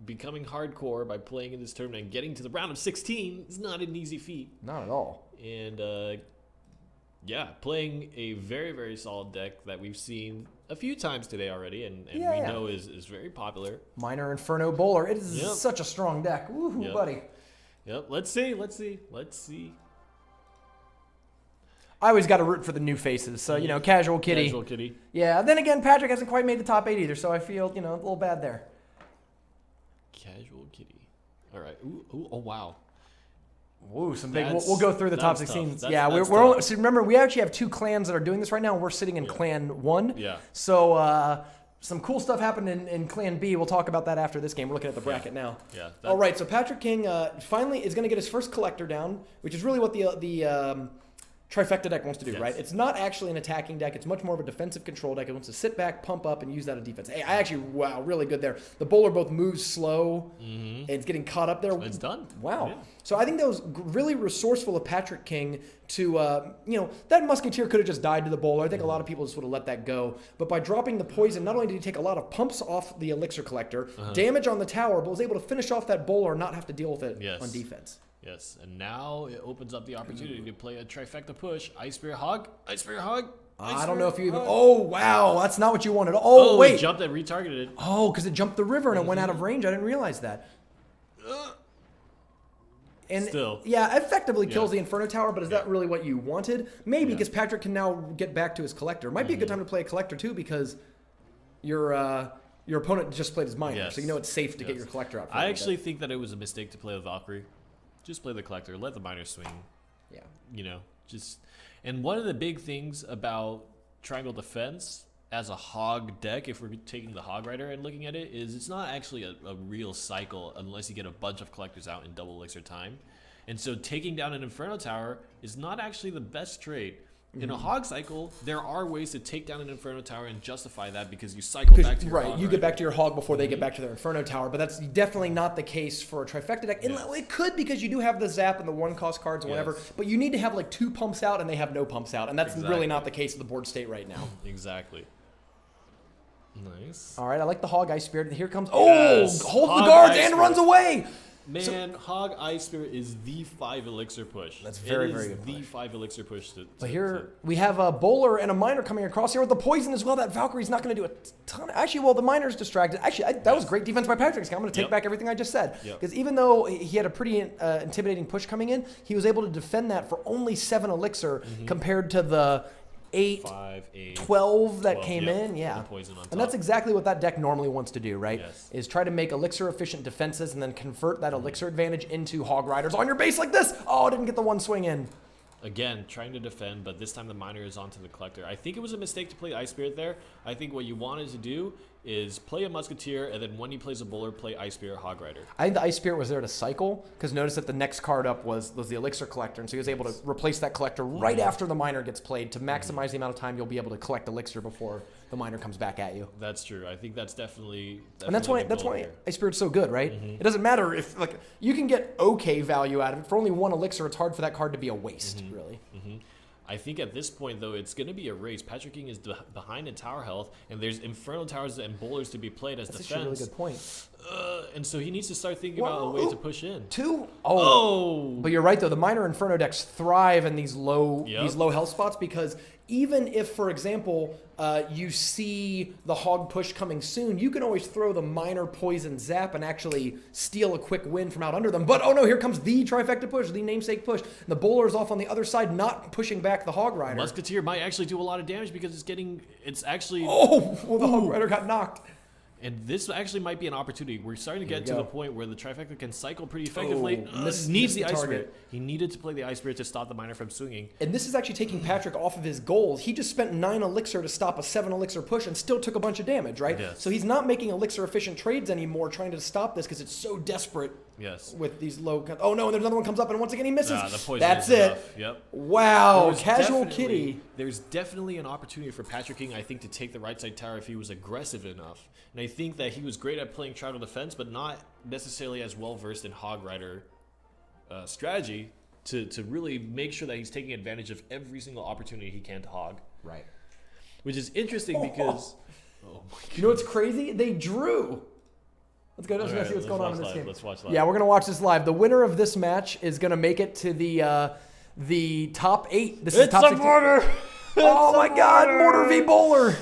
becoming hardcore by playing in this tournament and getting to the round of 16 is not an easy feat. Not at all. And playing a very, very solid deck that we've seen a few times today already, and we know is very popular. Minor Inferno Bowler. It is such a strong deck. Woohoo, buddy. Yep. Let's see. I always got to root for the new faces. So, Casual Kitty. Casual Kitty. Yeah. Then again, Patrick hasn't quite made the top 8 either, so I feel, a little bad there. Casual Kitty. All right. Ooh, oh, wow. Ooh, some big. We'll go through the top 16. That's we're only, so remember, we actually have 2 clans that are doing this right now, and we're sitting in Clan 1. Yeah. So some cool stuff happened in Clan B. We'll talk about that after this game. We're looking at the bracket now. Yeah. All right. So Patrick King finally is going to get his first collector down, which is really what the trifecta deck wants to do, right? It's not actually an attacking deck. It's much more of a defensive control deck. It wants to sit back, pump up, and use that on defense. Hey, really good there. The bowler both moves slow. Mm-hmm. And it's getting caught up there. It's done. Wow. Yeah. So I think that was really resourceful of Patrick King to, that Musketeer could have just died to the bowler. I think a lot of people just would have let that go. But by dropping the poison, not only did he take a lot of pumps off the elixir collector, damage on the tower, but was able to finish off that bowler and not have to deal with it on defense. Yes, and now it opens up the opportunity to play a trifecta push. Ice Spirit Hog. I don't know if you even... Oh, wow. That's not what you wanted. Oh, wait. It jumped and retargeted it. Oh, because it jumped the river and it went out of range. I didn't realize that. And still. Yeah, effectively kills the Inferno Tower, but is that really what you wanted? Maybe, because Patrick can now get back to his collector. Might be a good time to play a collector, too, because your opponent just played his miner, so it's safe to get your collector out. I actually think that it was a mistake to play the Valkyrie. Just play the collector. Let the miner swing. Yeah. And one of the big things about Triangle Defense as a hog deck, if we're taking the Hog Rider and looking at it, is it's not actually a real cycle unless you get a bunch of collectors out in double elixir time. And so taking down an Inferno Tower is not actually the best trade. In a hog cycle, there are ways to take down an Inferno Tower and justify that because you cycle back to your hog. You get back to your hog before they get back to their Inferno Tower, but that's definitely not the case for a trifecta deck. It could, because you do have the zap and the 1-cost cards and whatever, but you need to have like 2 pumps out and they have no pumps out, and that's really not the case of the board state right now. Exactly. Nice. All right, I like the Hog Ice Spirit. Here comes... Yes. Holds the guards and runs away! Man, Hog Ice Spirit is the 5 elixir push. That's very good. The 5 elixir push. But here we have a bowler and a miner coming across here with the poison as well. That Valkyrie's not going to do a ton. Actually, the miner's distracted. Actually, that was great defense by Patrick. I'm going to take back everything I just said. Because even though he had a pretty intimidating push coming in, he was able to defend that for only 7 elixir compared to the 8, 12 that came in. Yeah. And that's exactly what that deck normally wants to do, right? Is try to make elixir efficient defenses and then convert that elixir advantage into Hog Riders on your base like this. Oh, didn't get the 1 swing in. Again, trying to defend, but this time the miner is onto the collector. I think it was a mistake to play Ice Spirit there. I think what you wanted to do is play a Musketeer, and then when he plays a bowler, play Ice Spirit Hog Rider. I think the Ice Spirit was there to cycle, because notice that the next card up was the Elixir Collector, and so he was able to replace that collector right after the miner gets played to maximize the amount of time you'll be able to collect Elixir before the minor comes back at you. That's true. I think that's definitely And that's why Ice Spirit's so good, right? It doesn't matter if like you can get okay value out of it for only 1 elixir. It's hard for that card to be a waste, really. I think at this point, though, it's going to be a race. Patrick King is behind in tower health, and there's Inferno Towers and Bowlers to be played as That's defense. actually a really good point. And so he needs to start thinking about a way to push in. 2? Oh! But you're right, though. The minor Inferno decks thrive in these low health spots because even if, for example, you see the hog push coming soon, you can always throw the minor poison zap and actually steal a quick win from out under them. But, oh no, here comes the trifecta push, the namesake push. And the bowler is off on the other side, not pushing back the hog rider. Musketeer might actually do a lot of damage because it's actually... Oh, well, the hog rider got knocked. And this actually might be an opportunity. We're starting to get to the point where the trifecta can cycle pretty effectively. Needs the Ice Spirit. He needed to play the Ice Spirit to stop the minor from swinging. And this is actually taking Patrick off of his goals. He just spent 9 elixir to stop a 7 elixir push and still took a bunch of damage, right? Yes. So he's not making elixir efficient trades anymore trying to stop this because it's so desperate with these low... Oh no, and there's another one comes up and once again he misses. The poison That's is it. Enough. Yep. Wow, casual kitty. There's definitely an opportunity for Patrick King, I think, to take the right side tower if he was aggressive enough. And I think that he was great at playing Tribal Defense, but not necessarily as well versed in Hog Rider strategy to really make sure that he's taking advantage of every single opportunity he can to hog. Right. Which is interesting because... Oh my God. You know what's crazy? They drew. Let's go. Let's see what's going on in this game. Let's watch live. Yeah, we're gonna watch this live. The winner of this match is gonna make it to the top 8. This is top 16. Mortar. Oh my God, Mortar v Bowler.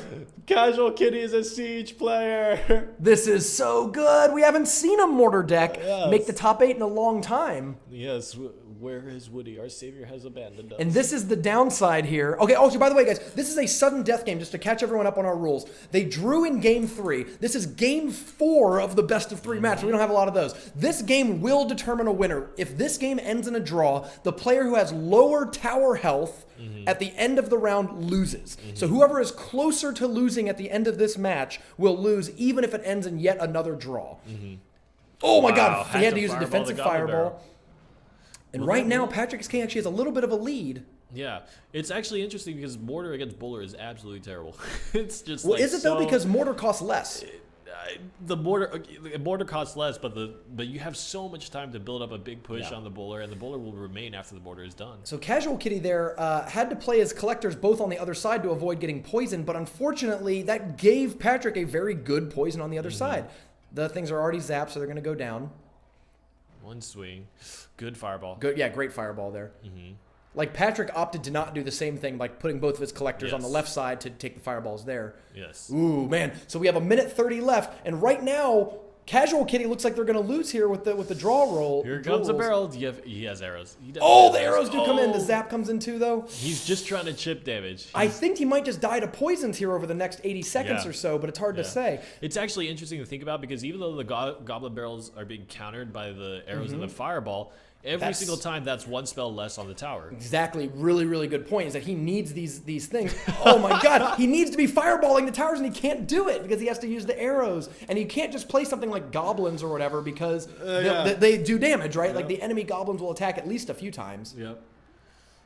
Casual Kitty is a Siege player. This is so good. We haven't seen a Mortar deck make the top 8 in a long time. Yes, where is Woody? Our savior has abandoned us. And this is the downside here. Okay, also, by the way, guys, this is a sudden death game, just to catch everyone up on our rules. They drew in game 3. This is game 4 of the best of 3 match. We don't have a lot of those. This game will determine a winner. If this game ends in a draw, the player who has lower tower health at the end of the round loses. So whoever is closer to losing at the end of this match will lose, even if it ends in yet another draw. Oh my God, he had to use a defensive fireball. And right now, Patrick King actually has a little bit of a lead. Yeah, it's actually interesting because Mortar against Bowler is absolutely terrible. It's just is it though? Because Mortar costs less. The Mortar costs less, but you have so much time to build up a big push on the Bowler, and the Bowler will remain after the Mortar is done. So Casual Kitty there had to play his collectors both on the other side to avoid getting poisoned, but unfortunately that gave Patrick a very good poison on the other side. The things are already zapped, so they're going to go down. One swing. Good fireball. Good, yeah, great fireball there. Like Patrick opted to not do the same thing, like putting both of his collectors on the left side to take the fireballs there. Yes. Ooh, man. So we have 1:30 left, and right now, Casual Kitty looks like they're going to lose here with the draw roll. Here comes a barrel. He has arrows. The arrows do come in. The zap comes in too, though. He's just trying to chip damage. I think he might just die to poisons here over the next 80 seconds or so, but it's hard to say. It's actually interesting to think about because even though the Goblin Barrels are being countered by the arrows and the fireball, every single time that's one spell less on the tower. Exactly. Really, really good point is that he needs these things. Oh my God. He needs to be fireballing the towers and he can't do it because he has to use the arrows. And he can't just play something like goblins or whatever because they do damage, right? Like the enemy goblins will attack at least a few times. Yep.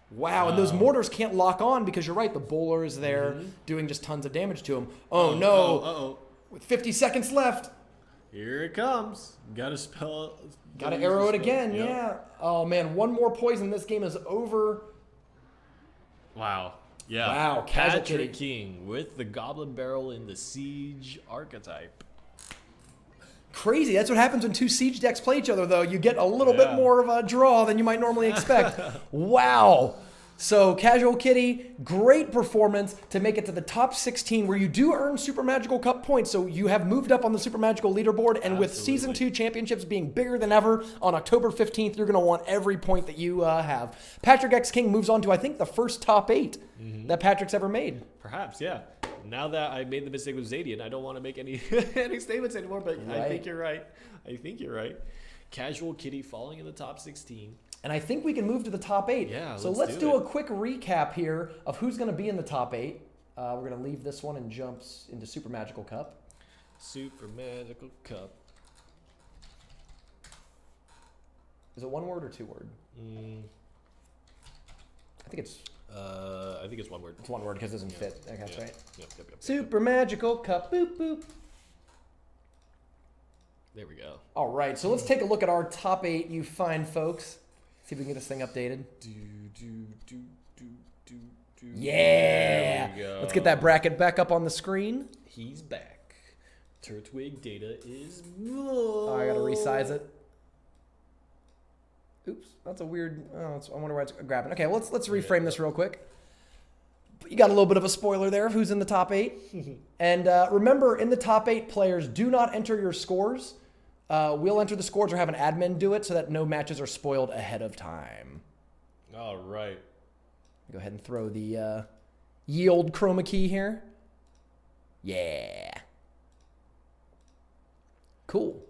Wow. And those mortars can't lock on because you're right. The bowler is there doing just tons of damage to him. Oh no. With 50 seconds left. Here it comes. Gotta arrow it again, yeah. Oh, man, one more poison. This game is over. Wow. Yeah. Wow, Patrick King with the Goblin Barrel in the Siege archetype. Crazy. That's what happens when 2 Siege decks play each other, though. You get a little bit more of a draw than you might normally expect. Wow. So Casual Kitty, great performance to make it to the top 16 where you do earn Super Magical Cup points. So you have moved up on the Super Magical leaderboard. And with Season 2 championships being bigger than ever on October 15th, you're going to want every point that you have. Patrick X King moves on to, I think, the first top 8 that Patrick's ever made. Perhaps, yeah. Now that I made the mistake with Zadian, I don't want to make any statements anymore, but I think you're right. Casual Kitty falling in the top 16. And I think we can move to the top 8. Yeah, so let's do a quick recap here of who's going to be in the top 8. We're going to leave this one and jump into Super Magical Cup. Super Magical Cup. Is it 1 word or 2 word? I think it's I think it's one word. It's one word because it doesn't fit. Okay, that's right. Yep. Super Magical Cup. Boop, boop. There we go. All right, so let's take a look at our top 8, you fine folks. See if we can get this thing updated. Yeah! There we go. Let's get that bracket back up on the screen. He's back. Turtwig data is... Oh, I got to resize it. Oops, that's a weird... Oh, I wonder why it's grabbing. Okay, well, let's reframe this real quick. You got a little bit of a spoiler there of who's in the top 8. And remember, in the top 8, players do not enter your scores. We'll enter the scores or have an admin do it so that no matches are spoiled ahead of time. All right. Go ahead and throw the ye old chroma key here. Yeah. Cool.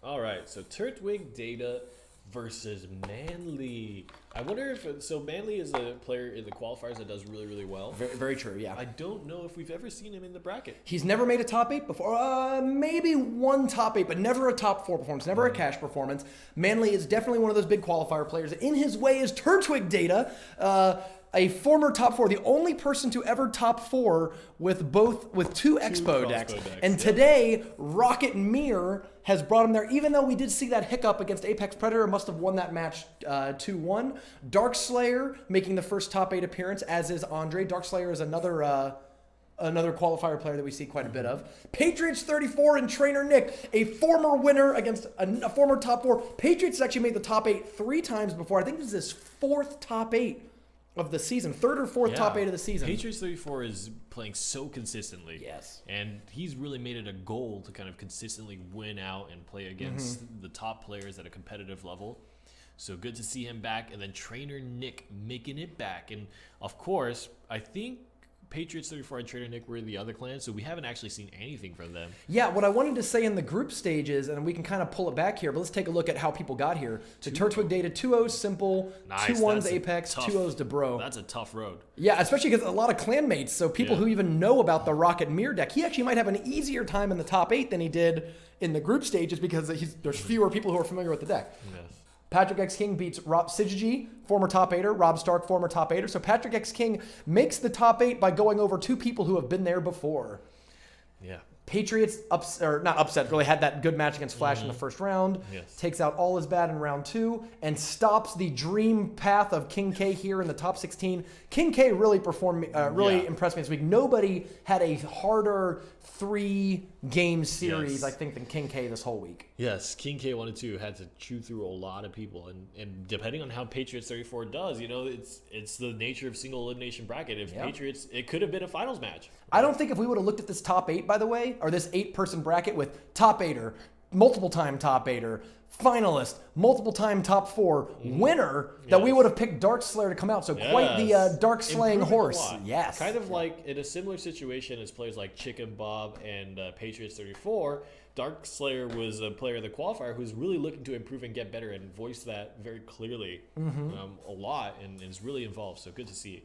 All right, so Turtwig data versus Manly. I wonder if... So Manly is a player in the qualifiers that does really, really well. Very, very true, yeah. I don't know if we've ever seen him in the bracket. He's never made a top 8 before. Maybe one top 8, but never a top 4 performance, never a cash performance. Manly is definitely one of those big qualifier players. In his way is Turtwig data, a former top 4, the only person to ever top 4 with two Expo decks. And today, Rocket Mirror has brought him there, even though we did see that hiccup against Apex Predator, must have won that match 2-1. Darkslayer making the first top 8 appearance, as is Andre. Darkslayer is another qualifier player that we see quite a bit of. Patriots 34 and Trainer Nick, a former winner against a former top 4. Patriots has actually made the top 8 3 times before. I think this is his 4th top 8 of the season, 3rd or 4th top 8 of the season. Patriots 34 is playing so consistently. Yes. And he's really made it a goal to kind of consistently win out and play against the top players at a competitive level. So good to see him back. And then Trainer Nick making it back. And of course, I think Patriots 34 and Trainer Nick were the other clans, so we haven't actually seen anything from them. Yeah, what I wanted to say in the group stages, and we can kind of pull it back here, but let's take a look at how people got here. So Turtwig data, 2-0s Simple, Nice. 2-1s Apex, 2-0s Debro. That's a tough road. Yeah, especially because a lot of clanmates, so people who even know about the Rocket Mirror deck, he actually might have an easier time in the top 8 than he did in the group stages because there's fewer people who are familiar with the deck. Yes. Patrick X King beats Sigi, former top 8er, Rob Stark, former top 8er. So Patrick X King makes the top 8 by going over 2 people who have been there before. Yeah. Patriots, not upset, really had that good match against Flash in the first round. Yes. Takes out All Is Bad in round 2 and stops the dream path of King K here in the top 16. King K really impressed me this week. Nobody had a harder 3-game series, I think, than King K this whole week. Yes, King K1 had to chew through a lot of people, and depending on how Patriots 34 does, it's the nature of single elimination bracket. If Patriots, it could have been a finals match. I don't think if we would have looked at this top 8, by the way, or this 8-person bracket with top 8er, multiple time top 8er, finalist, multiple time top 4, winner, that we would have picked Darkslayer to come out. So quite the dark slaying horse. Yes. Kind of like in a similar situation as players like Chicken Bob and Patriots 34, Darkslayer was a player of the qualifier who's really looking to improve and get better and voiced that very clearly a lot and is really involved. So good to see.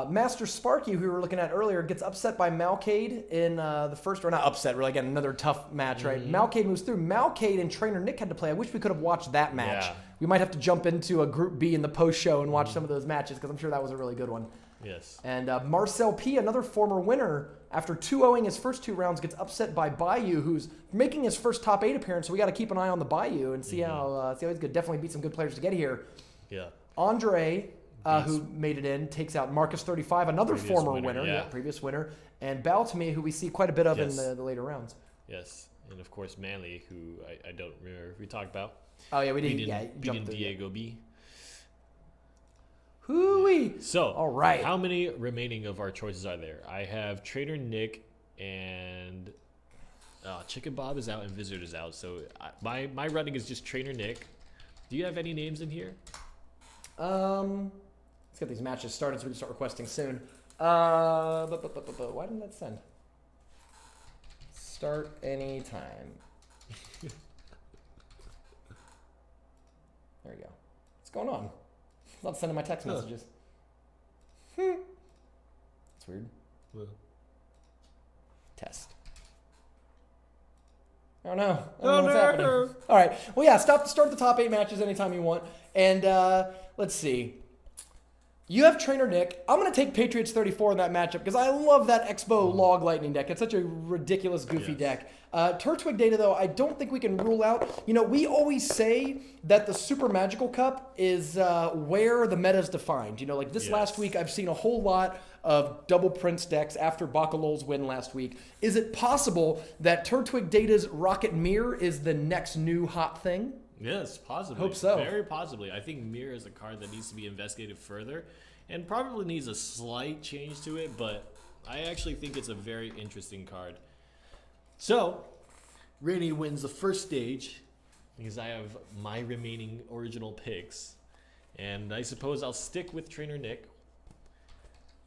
Master Sparky, who we were looking at earlier, gets upset by Malcade in the first, or not upset, really, again, another tough match, right? Malcade moves through. Malcade and Trainer Nick had to play. I wish we could have watched that match. Yeah. We might have to jump into a Group B in the post-show and watch some of those matches, because I'm sure that was a really good one. Yes. And Marcel P., another former winner, after 2-0ing his first 2 rounds, gets upset by Bayou, who's making his first top 8 appearance, so we got to keep an eye on the Bayou and see how he's good. Definitely beat some good players to get here. Yeah. Andre... who made it in, takes out Marcus 35, another former winner, previous winner, and Baltamy, who we see quite a bit of in the later rounds. Yes, and of course Manly, who I don't remember if we talked about. Oh yeah, we did. Beating Diego B. Hooey. So, all right. How many remaining of our choices are there? I have Trader Nick and Chicken Bob is out and Vizard is out. So my running is just Trainer Nick. Do you have any names in here? Let's get these matches started so we can start requesting soon. Why didn't that send? Start anytime. There we go. What's going on? It's not sending my text messages. That's weird. Well. Test. Oh no. I don't know what's happening. All right. Well, yeah, start the top 8 matches anytime you want. And let's see. You have Trainer Nick. I'm going to take Patriots 34 in that matchup because I love that Expo Log Lightning deck. It's such a ridiculous, goofy deck. Turtwig data, though, I don't think we can rule out. You know, we always say that the Super Magical Cup is where the meta is defined. You know, like this last week, I've seen a whole lot of double Prince decks after Bakalo's win last week. Is it possible that Turtwig data's Rocket Mirror is the next new hot thing? Yes, possibly. Hope so. Very possibly. I think Mirror is a card that needs to be investigated further and probably needs a slight change to it, but I actually think it's a very interesting card. So, Rainy wins the first stage because I have my remaining original picks. And I suppose I'll stick with Trainer Nick.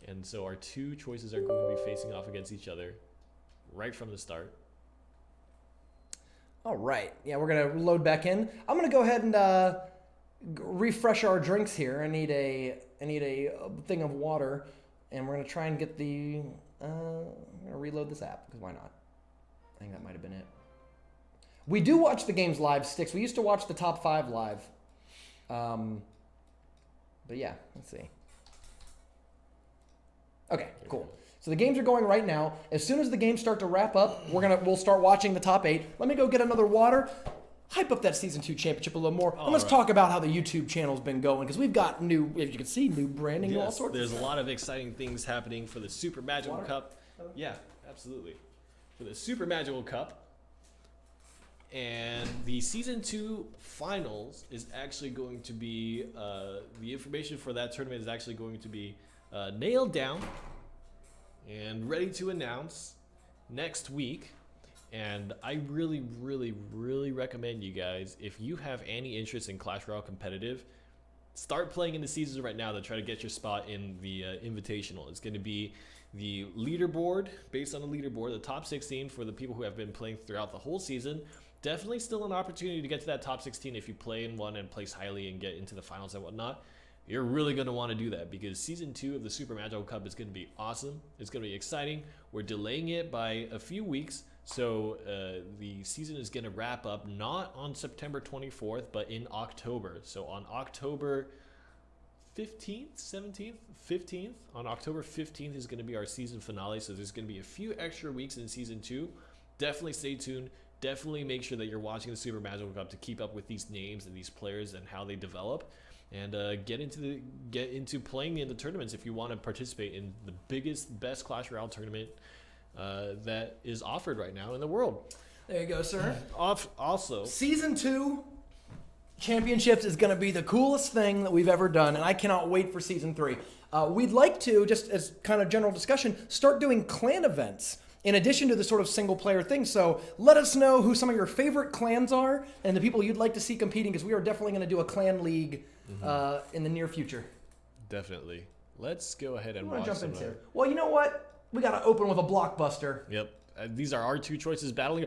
And so our two choices are going to be facing off against each other right from the start. All right. Yeah, we're going to load back in. I'm going to go ahead and refresh our drinks here. I need a thing of water, and we're going to try and get the I'm going to reload this app because why not? I think that might have been it. We do watch the games live, Sticks. We used to watch the top 5 live. But yeah, let's see. Okay, cool. So the games are going right now. As soon as the games start to wrap up, we'll start watching the top 8. Let me go get another water. Hype up that Season 2 championship a little more. And let's talk about how the YouTube channel's been going, because we've got new, as you can see, new branding and all sorts there's of a lot of exciting things happening for the Super Magical Cup. Yeah, absolutely. For the Super Magical Cup. And the Season 2 finals is actually going to be, the information for that tournament is actually going to be nailed down and ready to announce next week. And I really, really, really recommend you guys, if you have any interest in Clash Royale competitive, start playing in the seasons right now to try to get your spot in the Invitational. It's going to be the leaderboard, based on the leaderboard, the top 16 for the people who have been playing throughout the whole season. Definitely still an opportunity to get to that top 16 if you play in one and place highly and get into the finals and whatnot. You're really going to want to do that because Season 2 of the Super Magical Cup is going to be awesome. It's going to be exciting. We're delaying it by a few weeks. So the season is going to wrap up not on September 24th, but in October. So on October 15th, 17th, 15th, on October 15th is going to be our season finale. So there's going to be a few extra weeks in Season 2. Definitely stay tuned. Definitely make sure that you're watching the Super Magical Cup to keep up with these names and these players and how they develop. And get into playing in the tournaments if you want to participate in the biggest, best Clash Royale tournament that is offered right now in the world. There you go, sir. Also, Season 2 championships is going to be the coolest thing that we've ever done, and I cannot wait for Season 3. We'd like to, just as kind of general discussion, start doing clan events in addition to the sort of single-player thing. So let us know who some of your favorite clans are and the people you'd like to see competing, because we are definitely going to do a clan league in the near future. Definitely. Let's go ahead and watch jump into it. Well, you know what? We got to open with a blockbuster. Yep. These are our two choices battling.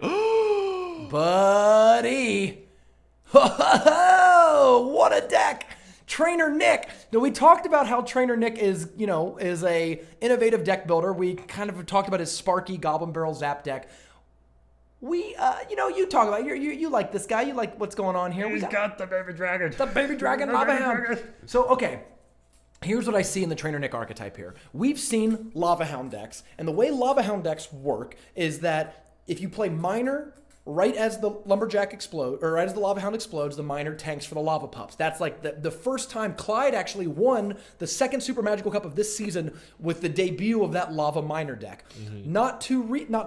Buddy! Oh, what a deck! Trainer Nick. Now, we talked about how Trainer Nick is a innovative deck builder. We kind of talked about his Sparky Goblin Barrel Zap deck. We, you talk about you like this guy. You like what's going on here. He's got the baby dragon. The baby dragon, Lava Hound. So, okay. Here's what I see in the Trainer Nick archetype here. We've seen Lava Hound decks, and the way Lava Hound decks work is that if you play Miner right as the Lumberjack explodes, or right as the Lava Hound explodes, the Miner tanks for the Lava Pups. That's like the first time Clyde actually won the second Super Magical Cup of this season with the debut of that Lava Miner deck. Mm-hmm. Not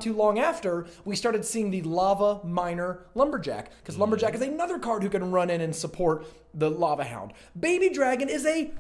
too long after, we started seeing the Lava Miner Lumberjack, because Lumberjack is another card who can run in and support the Lava Hound. Baby Dragon is a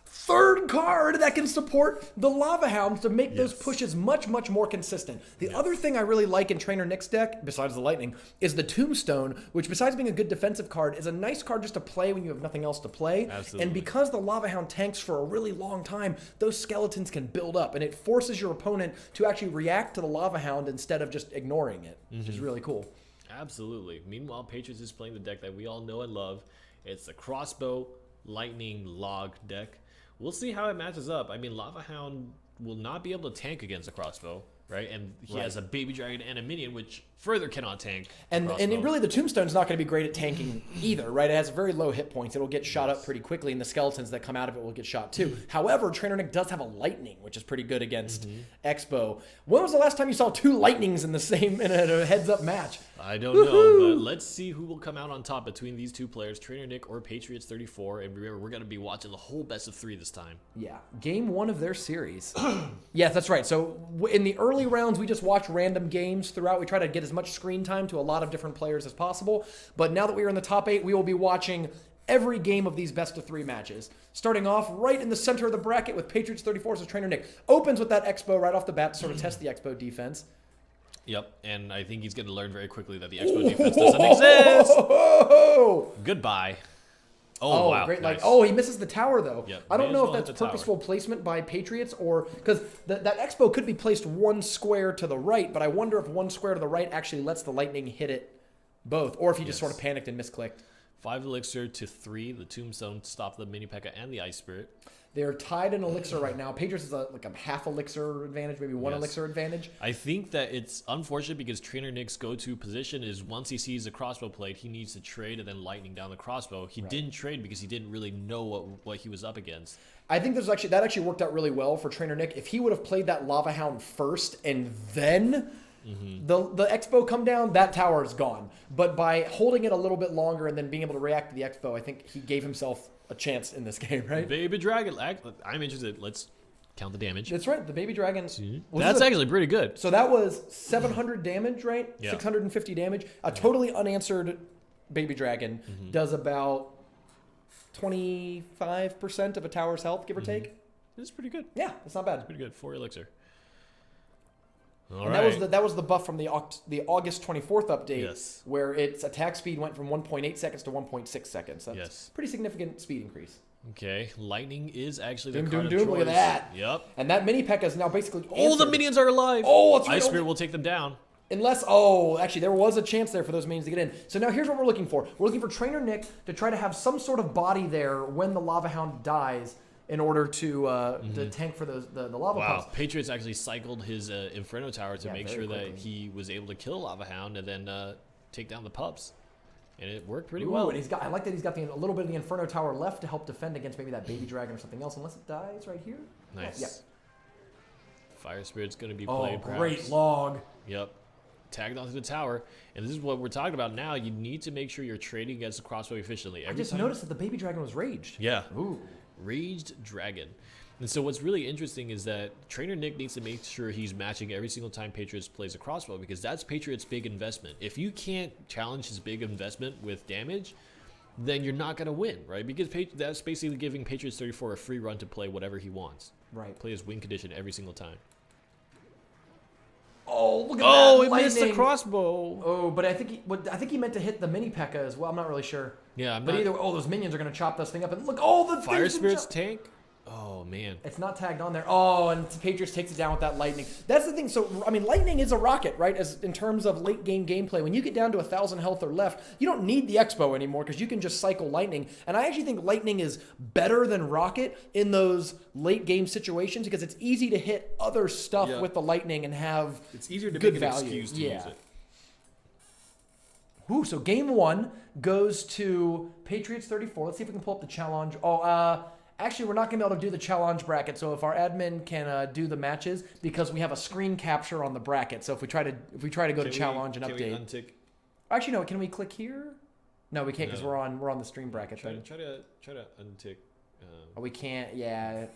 third card that can support the Lava Hounds to make those pushes much, much more consistent. The other thing I really like in Trainer Nick's deck, besides the Lightning, is the Tombstone, which besides being a good defensive card, is a nice card just to play when you have nothing else to play. Absolutely. And because the Lava Hound tanks for a really long time, those skeletons can build up, and it forces your opponent to actually react to the Lava Hound instead of just ignoring it, which is really cool. Absolutely. Meanwhile, Patriots is playing the deck that we all know and love. It's the Crossbow Lightning Log deck. We'll see how it matches up. I mean, Lava Hound will not be able to tank against a Crossbow. right? And he has a baby dragon and a minion, which further cannot tank. And really, the Tombstone's not going to be great at tanking either, right? It has very low hit points. It'll get shot up pretty quickly, and the skeletons that come out of it will get shot too. However, Trainer Nick does have a lightning, which is pretty good against Expo. When was the last time you saw 2 lightnings in a heads-up match? I don't know, but let's see who will come out on top between these two players, Trainer Nick or Patriots 34. And remember, we're going to be watching the whole best of 3 this time. Yeah, game 1 of their series. Yes, that's right. So in the early rounds, we just watch random games throughout. We try to get as much screen time to a lot of different players as possible. But now that we are in the top 8, we will be watching every game of these best of 3 matches. Starting off right in the center of the bracket with Patriots 34 as Trainer Nick. Opens with that Expo right off the bat to sort of test the Expo defense. Yep, and I think he's going to learn very quickly that the Expo defense doesn't exist. Goodbye. Oh, wow. Great. Nice. He misses the tower, though. Yep. I don't know if that's hit the purposeful placement by Patriots or... Because that Expo could be placed 1 square to the right, but I wonder if 1 square to the right actually lets the lightning hit it both, or if he just sort of panicked and misclicked. 5 elixir to 3. The Tombstone stopped the Mini P.E.K.K.A. and the Ice Spirit. They're tied in elixir right now. Patriots is a half elixir advantage, maybe 1 elixir advantage. I think that it's unfortunate because Trainer Nick's go-to position is once he sees the crossbow plate, he needs to trade and then lightning down the crossbow. He didn't trade because he didn't really know what he was up against. I think that actually worked out really well for Trainer Nick. If he would have played that Lava Hound first and then the Expo come down, that tower is gone. But by holding it a little bit longer and then being able to react to the Expo, I think he gave himself a chance in this game, right? Baby Dragon. I'm interested. Let's count the damage. That's right. The Baby Dragon. That's actually pretty good. So that was 700 damage, right? Yeah. 650 damage. A totally unanswered Baby Dragon does about 25% of a tower's health, give or take. It's pretty good. Yeah, it's not bad. Pretty good. 4 elixir. All right. That was the buff from the August 24th update, where its attack speed went from 1.8 seconds to 1.6 seconds. That's pretty significant speed increase. Okay, lightning is actually the card of choice. choice. Look at that. Yep. And that mini P.E.K.K.A. is now basically answered. The minions are alive. Oh, that's right. Ice Spirit will take them down. Unless, actually, there was a chance there for those minions to get in. So now here's what we're looking for. We're looking for Trainer Nick to try to have some sort of body there when the Lava Hound dies in order to tank for the lava pumps. Wow, Patriots actually cycled his Inferno Tower to make sure that he was able to kill Lava Hound and then take down the pups. And it worked pretty well. And I like that he's got a little bit of the Inferno Tower left to help defend against maybe that Baby Dragon or something else, unless it dies right here. Nice. Yep. Fire Spirit's going to be played, perhaps. Great log. Yep. Tagged onto the tower. And this is what we're talking about now. You need to make sure you're trading against the crossbow efficiently. I just noticed that the Baby Dragon was raged. Yeah. Ooh. Raged Dragon. And so what's really interesting is that Trainer Nick needs to make sure he's matching every single time Patriots plays a crossbow, because that's Patriots' big investment. If you can't challenge his big investment with damage, then you're not going to win, right? Because that's basically giving Patriots 34 a free run to play whatever he wants. Right. Play his win condition every single time. Oh, look at that! Oh, it missed the crossbow. Oh, but I think he meant to hit the mini P.E.K.K.A. as well. I'm not really sure. Yeah, but either those minions are going to chop this thing up, and look, the Fire Spirit's tank. Oh, man. It's not tagged on there. Oh, and Patriots takes it down with that lightning. That's the thing. So, I mean, lightning is a rocket, right? As in terms of late game gameplay, when you get down to 1,000 health or left, you don't need the Expo anymore because you can just cycle lightning. And I actually think lightning is better than rocket in those late game situations because it's easy to hit other stuff with the lightning and have it's easier to good make an value. Excuse to use it. Ooh, so game 1 goes to Patriots 34. Let's see if we can pull up the challenge. Actually, we're not going to be able to do the challenge bracket. So if our admin can do the matches, because we have a screen capture on the bracket. So if we try to go to challenge and update. Untick? Actually, no. Can we click here? No, we can't because we're on the stream bracket. Try to untick. We can't. Yeah.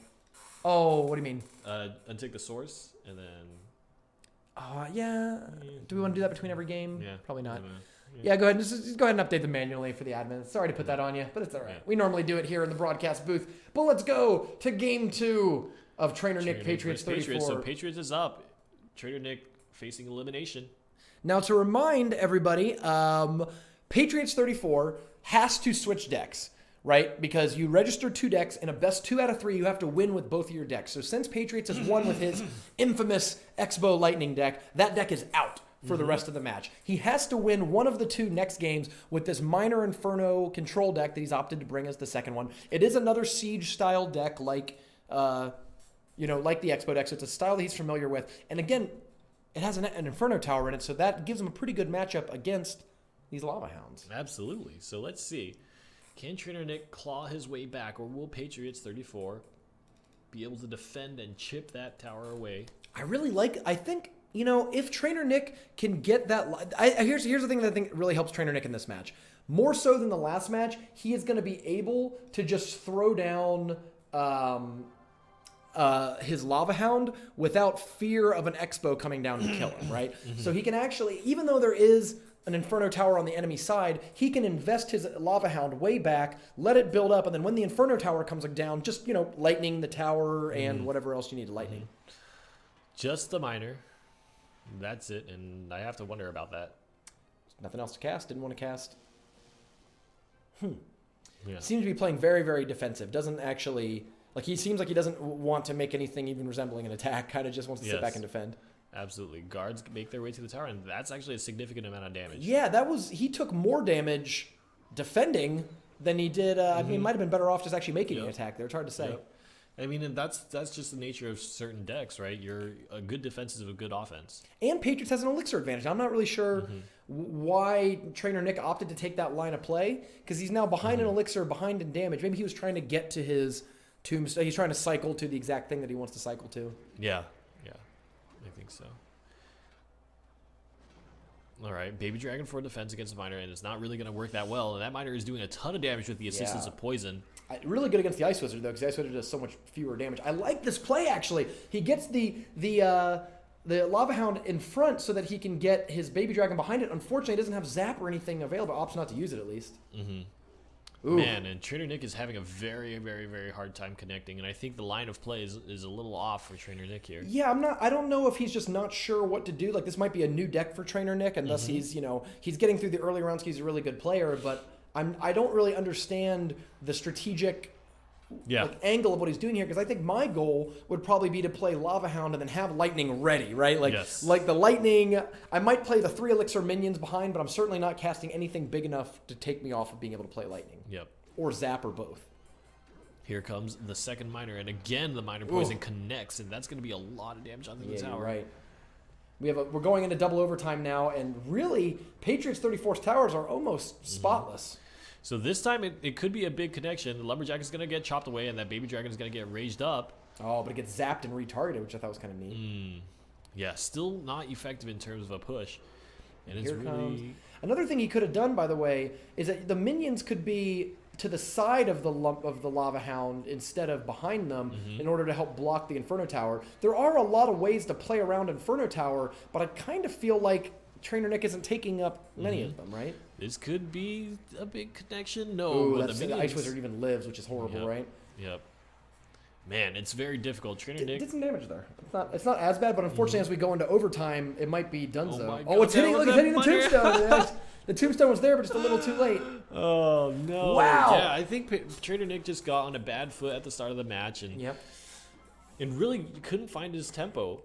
Oh, what do you mean? Untick the source and then. Yeah. Do we want to do that between every game? Yeah. Probably not. Yeah, go ahead. Just go ahead and update them manually for the admin. Sorry to put that on you, but it's all right. We normally do it here in the broadcast booth. But let's go to game 2 of Trainer Nick Patriots 34. So Patriots is up. Trainer Nick facing elimination. Now, to remind everybody, Patriots 34 has to switch decks, right? Because you register 2 decks, and a best 2 out of 3, you have to win with both of your decks. So since Patriots has won with his infamous Expo Lightning deck, that deck is out for the rest of the match. He has to win one of the 2 next games with this Minor Inferno control deck that he's opted to bring as the second one. It is another Siege style deck like the Expo deck, so it's a style that he's familiar with. And again, it has an Inferno Tower in it, so that gives him a pretty good matchup against these Lava Hounds. Absolutely. So let's see. Can Trainer Nick claw his way back, or will Patriots 34 be able to defend and chip that tower away? I think, if Trainer Nick can get that... Here's the thing that I think really helps Trainer Nick in this match. More so than the last match, he is going to be able to just throw down his Lava Hound without fear of an Expo coming down to kill him, right? So he can actually, even though there is an Inferno Tower on the enemy side, he can invest his Lava Hound way back, let it build up, and then when the Inferno Tower comes down, just, lightning the tower and whatever else you need to lightning. Just the miner. That's it, and I have to wonder about that. Nothing else to cast. Didn't want to cast. Yeah. Seems to be playing very, very defensive. Doesn't actually... he seems like he doesn't want to make anything even resembling an attack. Kind of just wants to sit back and defend. Absolutely. Guards make their way to the tower, and that's actually a significant amount of damage. Yeah, he took more damage defending than he did... I mean, he might have been better off just actually making an attack there. It's hard to say. Yep. I mean, and that's just the nature of certain decks, right? A good defense is a good offense. And Patriots has an elixir advantage. I'm not really sure why Trainer Nick opted to take that line of play, because he's now behind an elixir, behind in damage. Maybe he was trying to get to his tombstone. He's trying to cycle to the exact thing that he wants to cycle to. Yeah, I think so. All right, Baby Dragon for defense against the Miner, and it's not really going to work that well. And that Miner is doing a ton of damage with the assistance of Poison. Really good against the Ice Wizard, though, because the Ice Wizard does so much fewer damage. I like this play, actually. He gets the Lava Hound in front so that he can get his Baby Dragon behind it. Unfortunately, he doesn't have Zap or anything available. Opts not to use it, at least. Man, and Trainer Nick is having a very, very, very hard time connecting, and I think the line of play is a little off for Trainer Nick here. Yeah, I don't know if he's just not sure what to do. This might be a new deck for Trainer Nick, and thus he's getting through the early rounds because he's a really good player, but I don't really understand the strategic angle of what he's doing here, because I think my goal would probably be to play Lava Hound and then have Lightning ready, right? Like the Lightning, I might play the 3 Elixir minions behind, but I'm certainly not casting anything big enough to take me off of being able to play Lightning. Yep. Or Zap or both. Here comes the second Miner, and again the Miner Poison connects, and that's going to be a lot of damage on the tower. Right. We're going into double overtime now, and really, Patriots 34's towers are almost spotless. So this time it could be a big connection. The Lumberjack is going to get chopped away, and that Baby Dragon is going to get raged up. Oh, but it gets zapped and retargeted, which I thought was kind of neat. Yeah, still not effective in terms of a push. And it's really... comes. Another thing he could have done, by the way, is that the minions could be to the side of the Lava Hound instead of behind them in order to help block the Inferno Tower. There are a lot of ways to play around Inferno Tower, but I kind of feel like Trainer Nick isn't taking up many of them, right? This could be a big connection. No, ooh, but the Ice Wizard even lives, which is horrible, right? Yep. Man, it's very difficult. Trainer Nick did some damage there. It's not as bad, but unfortunately, as we go into overtime, it might be Dunzo. Oh, it's hitting! Look, it's hitting the tombstone. The tombstone was there, but just a little too late. Oh no! Wow! Yeah, I think Trainer Nick just got on a bad foot at the start of the match, and really couldn't find his tempo.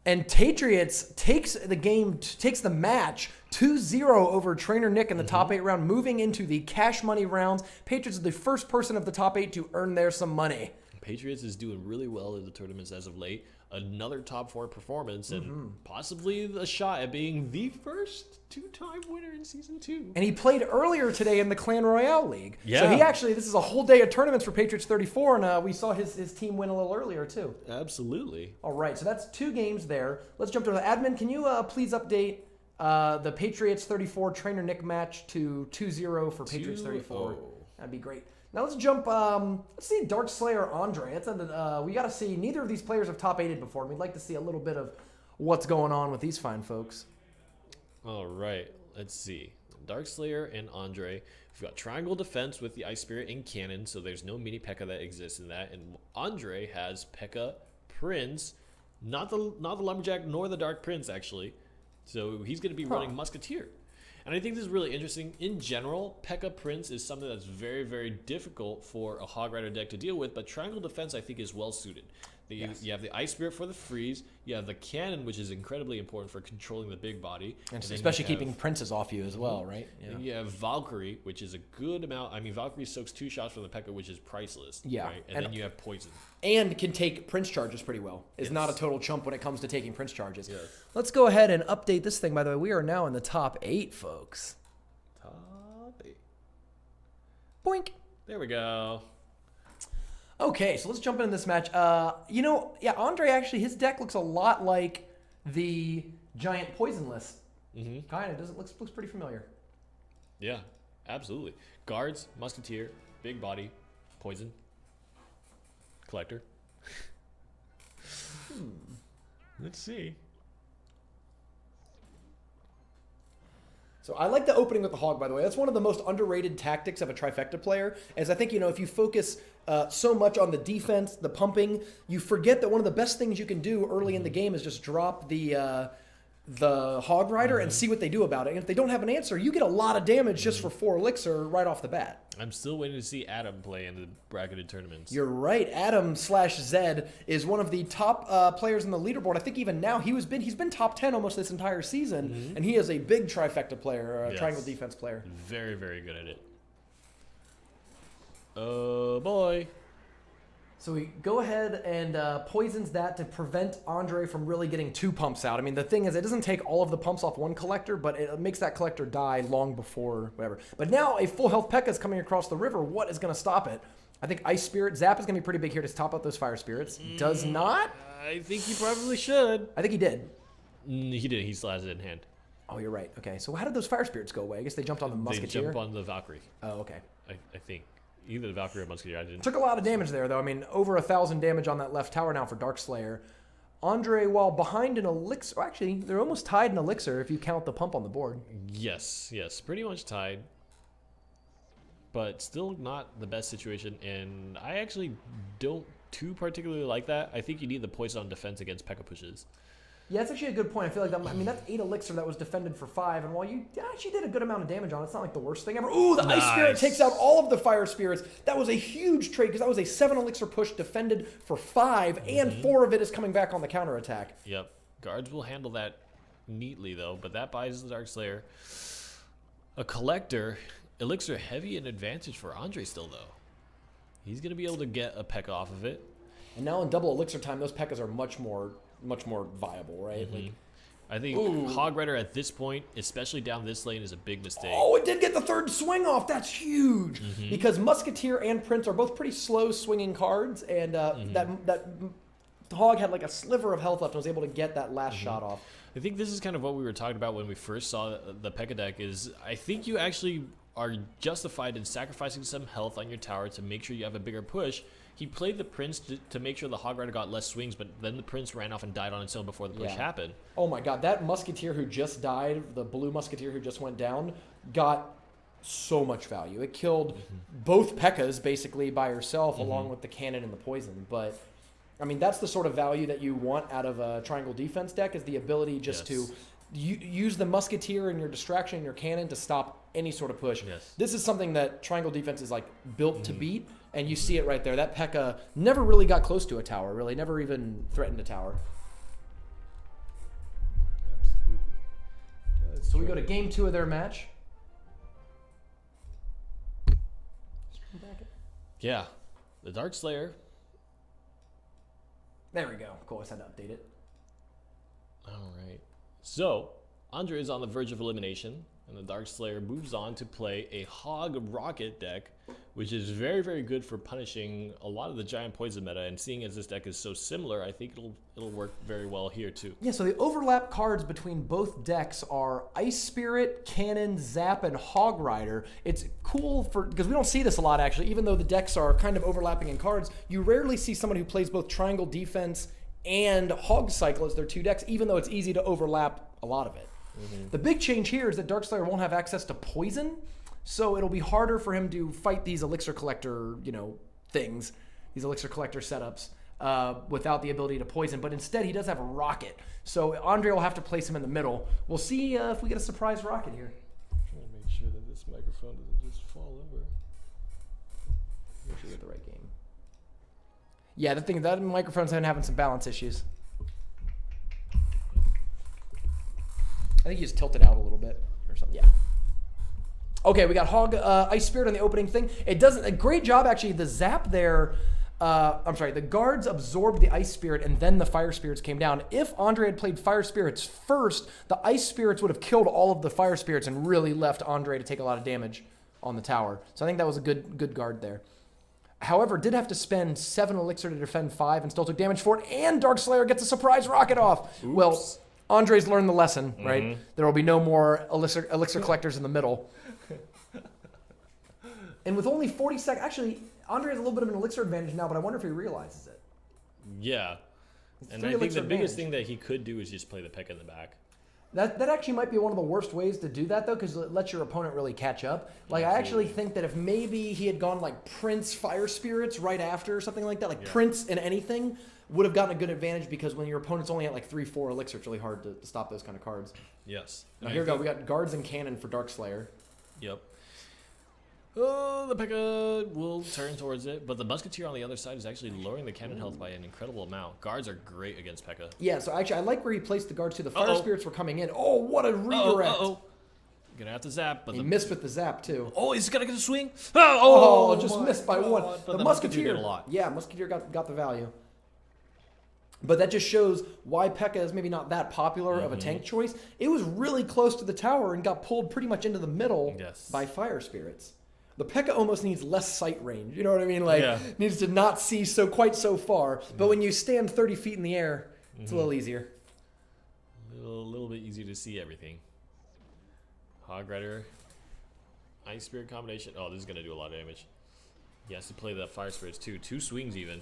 And Patriots takes the match 2-0 over Trainer Nick in the top 8 round, moving into the cash money rounds. Patriots are the first person of the top 8 to earn there some money. Patriots is doing really well in the tournaments as of late. Another top 4 performance and possibly a shot at being the first 2-time winner in Season 2. And he played earlier today in the Clan Royale League. Yeah. So this is a whole day of tournaments for Patriots 34, and we saw his team win a little earlier too. Absolutely. All right, so that's 2 games there. Let's jump to the admin. Can you please update the Patriots 34 Trainer Nick match to 2-0 for Patriots 34? That'd be great. Now let's jump. Let's see Dark Slayer Andre. We got to see. Neither of these players have top 8'd before, and we'd like to see a little bit of what's going on with these fine folks. All right, let's see. Dark Slayer and Andre. We've got Triangle Defense with the Ice Spirit and Cannon, so there's no mini P.E.K.K.A. that exists in that. And Andre has P.E.K.K.A. Prince, not the Lumberjack nor the Dark Prince actually. So he's going to be running Musketeer. And I think this is really interesting. In general, P.E.K.K.A. Prince is something that's very, very difficult for a Hog Rider deck to deal with, but Triangle Defense, I think, is well suited. You have the Ice Spirit for the freeze. You have the Cannon, which is incredibly important for controlling the big body. And especially keeping princes off you as well, right? Yeah. And you have Valkyrie, which is a good amount. I mean, Valkyrie soaks 2 shots from the P.E.K.K.A, which is priceless. Yeah. Right? And then you have Poison. And can take prince charges pretty well. Is not a total chump when it comes to taking prince charges. Yes. Let's go ahead and update this thing. By the way, we are now in the top 8, folks. Top 8. Boink. There we go. Okay, so let's jump into this match. Andre actually, his deck looks a lot like the giant poison list. Kind of doesn't looks pretty familiar. Yeah, absolutely. Guards, Musketeer, big body, poison, collector. Let's see. So I like the opening with the hog, by the way. That's one of the most underrated tactics of a trifecta player, as I think, if you focus so much on the defense, the pumping, you forget that one of the best things you can do early in the game is just drop the hog rider and see what they do about it. And if they don't have an answer, you get a lot of damage just for 4 elixir right off the bat. I'm still waiting to see Adam play in the bracketed tournaments. You're right. Adam/Zed is one of the top players in the leaderboard. I think even now he's been top 10 almost this entire season, and he is a big trifecta player, triangle defense player. Very, very good at it. Oh boy. So we go ahead and poisons that to prevent Andre from really getting 2 pumps out. I mean, the thing is, it doesn't take all of the pumps off one collector, but it makes that collector die long before whatever. But now a full health P.E.K.K.A is coming across the river. What is going to stop it? I think Ice Spirit Zap is going to be pretty big here to top out those Fire Spirits. Does not? I think he probably should. I think he did. He did. He still has it in hand. Oh, you're right. Okay, so how did those Fire Spirits go away? I guess they jumped on the Musketeer. They jump on the Valkyrie. Oh, okay. I think. Either the Valkyrie or Musketeer. I didn't. Took a lot of damage there, though. I mean, over 1,000 damage on that left tower now for Darkslayer. Andre, while behind in elixir, actually, they're almost tied in elixir if you count the pump on the board. Yes, pretty much tied. But still not the best situation, and I actually don't too particularly like that. I think you need the poison on defense against P.E.K.K.A pushes. Yeah, that's actually a good point. I feel like that's 8 elixir that was defended for 5, and while you actually did a good amount of damage on it, it's not like the worst thing ever. Ooh, the Ice Spirit takes out all of the Fire Spirits. That was a huge trade because that was a 7 elixir push defended for 5, and 4 of it is coming back on the counterattack. Yep. Guards will handle that neatly, though, but that buys the Darkslayer. A collector, elixir heavy and advantage for Andre still, though. He's going to be able to get a P.E.K.K.A off of it. And now in double elixir time, those P.E.K.K.As are much more viable, right? I think Hog Rider at this point, especially down this lane, is a big mistake. Oh, it did get the 3rd swing off. That's huge. Because Musketeer and Prince are both pretty slow swinging cards, and that Hog had like a sliver of health left and was able to get that last shot off. I think this is kind of what we were talking about when we first saw the P.E.K.K.A deck, is I think you actually are justified in sacrificing some health on your tower to make sure you have a bigger push. He played the Prince to make sure the Hog Rider got less swings, but then the Prince ran off and died on its own before the push happened. Oh my god, that Musketeer who just died, the blue Musketeer who just went down, got so much value. It killed both P.E.K.K.As basically by herself, along with the cannon and the poison. But, I mean, that's the sort of value that you want out of a triangle defense deck, is the ability just to use the Musketeer and your distraction and your cannon to stop any sort of push. This is something that triangle defense is like built to beat. And you see it right there. That P.E.K.K.A never really got close to a tower, really. Never even threatened a tower. Absolutely. So we go to game 2 of their match. Yeah. The Darkslayer. There we go. Cool. I just had to update it. All right. So, Andre is on the verge of elimination, and the Darkslayer moves on to play a Hog Rocket deck, which is very, very good for punishing a lot of the giant poison meta. And seeing as this deck is so similar, I think it'll work very well here too. Yeah, so the overlap cards between both decks are Ice Spirit, Cannon, Zap, and Hog Rider. It's cool because we don't see this a lot actually. Even though the decks are kind of overlapping in cards, you rarely see someone who plays both Triangle Defense and Hog Cycle as their 2 decks, even though it's easy to overlap a lot of it. The big change here is that Darkslayer won't have access to poison, so it'll be harder for him to fight these elixir collector, things, these elixir collector setups, without the ability to poison. But instead, he does have a rocket, so Andre will have to place him in the middle. We'll see if we get a surprise rocket here. I'm trying to make sure that this microphone doesn't just fall over. Make sure you get the right game. Yeah, that microphone's been having some balance issues. I think you just tilted out a little bit or something. Yeah. Okay, we got Hog Ice Spirit on the opening thing. It does a great job, actually. The zap there, the guards absorbed the Ice Spirit and then the Fire Spirits came down. If Andre had played Fire Spirits first, the Ice Spirits would have killed all of the Fire Spirits and really left Andre to take a lot of damage on the tower. So I think that was a good guard there. However, did have to spend 7 elixir to defend 5 and still took damage for it, and Darkslayer gets a surprise rocket off. Oops. Well, Andre's learned the lesson, right? There will be no more elixir collectors in the middle. And with only 40 seconds, actually, Andre has a little bit of an elixir advantage now, but I wonder if he realizes it. Yeah. And I think the biggest thing that he could do is just play the P.E.K.K.A in the back. That actually might be one of the worst ways to do that, though, because it lets your opponent really catch up. Like, I actually think that if maybe he had gone, like, Prince Fire Spirits right after or something like that, like Prince in anything, would have gotten a good advantage, because when your opponent's only at, like, 3-4 elixir, it's really hard to stop those kind of cards. Yes. Now, here we go. We got Guards and Cannon for Darkslayer. Yep. Oh, the P.E.K.K.A will turn towards it, but the Musketeer on the other side is actually lowering the cannon health by an incredible amount. Guards are great against P.E.K.K.A. Yeah, so actually, I like where he placed the guards too. The Fire Spirits were coming in. Oh, what a redirect. Gonna have to zap, but he missed with the zap too. Oh, he's gonna get a swing. Just missed by one. But the Musketeer did a lot. Yeah, Musketeer got the value. But that just shows why P.E.K.K.A is maybe not that popular of a tank choice. It was really close to the tower and got pulled pretty much into the middle by Fire Spirits. The P.E.K.K.A almost needs less sight range. You know what I mean? Like, needs to not see quite so far. But when you stand 30 feet in the air, it's a little easier. A little bit easier to see everything. Hog Rider, Ice Spirit combination. Oh, this is going to do a lot of damage. He has to play the Fire Spirits too. 2 swings even.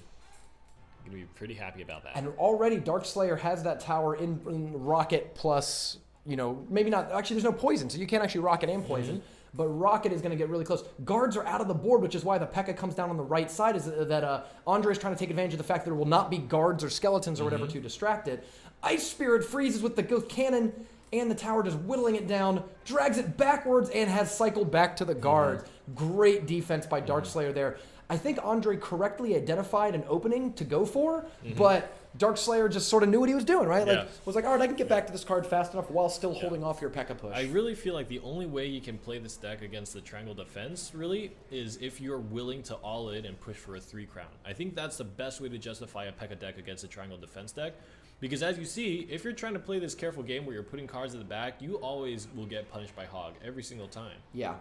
I'm going to be pretty happy about that. And already Darkslayer has that tower in Rocket plus, maybe not. Actually, there's no poison, so you can't actually Rocket and poison. But Rocket is going to get really close. Guards are out of the board, which is why the P.E.K.K.A comes down on the right side, is that Andre is trying to take advantage of the fact that there will not be guards or skeletons or whatever to distract it. Ice Spirit freezes with the cannon, and the tower just whittling it down, drags it backwards, and has cycled back to the guards. Great defense by Darkslayer there. I think Andre correctly identified an opening to go for, but Darkslayer just sort of knew what he was doing, right? Like, was like, all right, I can get back to this card fast enough while still holding off your P.E.K.K.A push. I really feel like the only way you can play this deck against the Triangle Defense, really, is if you're willing to all in and push for a 3-crown. I think that's the best way to justify a P.E.K.K.A deck against a Triangle Defense deck. Because as you see, if you're trying to play this careful game where you're putting cards in the back, you always will get punished by Hog every single time. Yeah.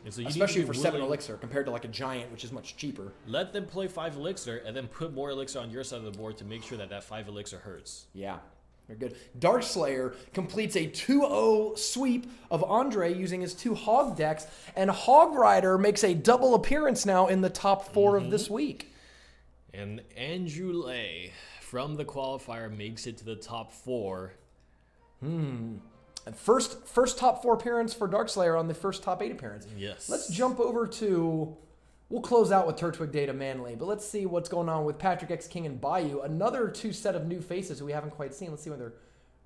And so especially for 7 elixir compared to like a giant, which is much cheaper. Let them play 5 elixir and then put more elixir on your side of the board to make sure that 5 elixir hurts. Yeah, they're good. Darkslayer completes a 2-0 sweep of Andre using his 2 Hog decks, and Hog Rider makes a double appearance now in the top 4 of this week. And Andrew Lay from the qualifier makes it to the top 4. And first top 4 appearance for Darkslayer on the first top 8 appearance. Yes. Let's jump over to, we'll close out with Turtwig Data Manly, but let's see what's going on with Patrick X King and Bayou. Another 2 set of new faces who we haven't quite seen. Let's see when their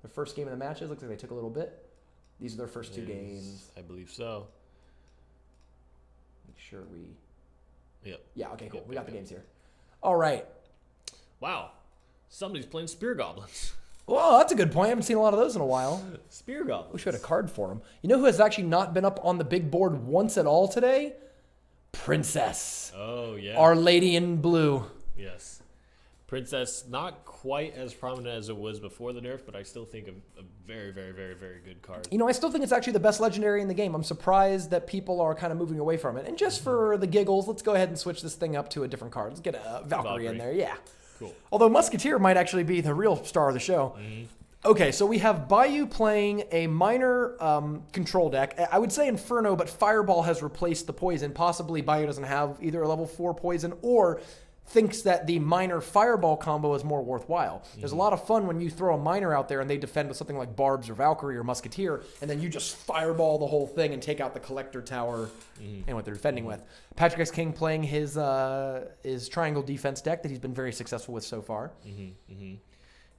first game of the match is. Looks like they took a little bit. These are their first 2 games. I believe so. Make sure we... Yep. Yeah, okay, cool. We got the games here. All right. Wow. Somebody's playing Spear Goblins. Well, that's a good point. I haven't seen a lot of those in a while. Spear Goblins. Wish we had a card for him. You know who has actually not been up on the big board once at all today? Princess. Oh, yeah. Our Lady in Blue. Yes. Princess, not quite as prominent as it was before the nerf, but I still think a very, very, very, very good card. I still think it's actually the best legendary in the game. I'm surprised that people are kind of moving away from it. And just for the giggles, let's go ahead and switch this thing up to a different card. Let's get a Valkyrie in there. Yeah. Cool. Although Musketeer might actually be the real star of the show. Okay, so we have Bayou playing a minor control deck. I would say Inferno, but Fireball has replaced the poison. Possibly Bayou doesn't have either a level 4 poison or thinks that the minor Fireball combo is more worthwhile. There's a lot of fun when you throw a minor out there and they defend with something like Barbs or Valkyrie or Musketeer, and then you just Fireball the whole thing and take out the Collector Tower and what they're defending with. Patrick X King playing his Triangle Defense deck that he's been very successful with so far.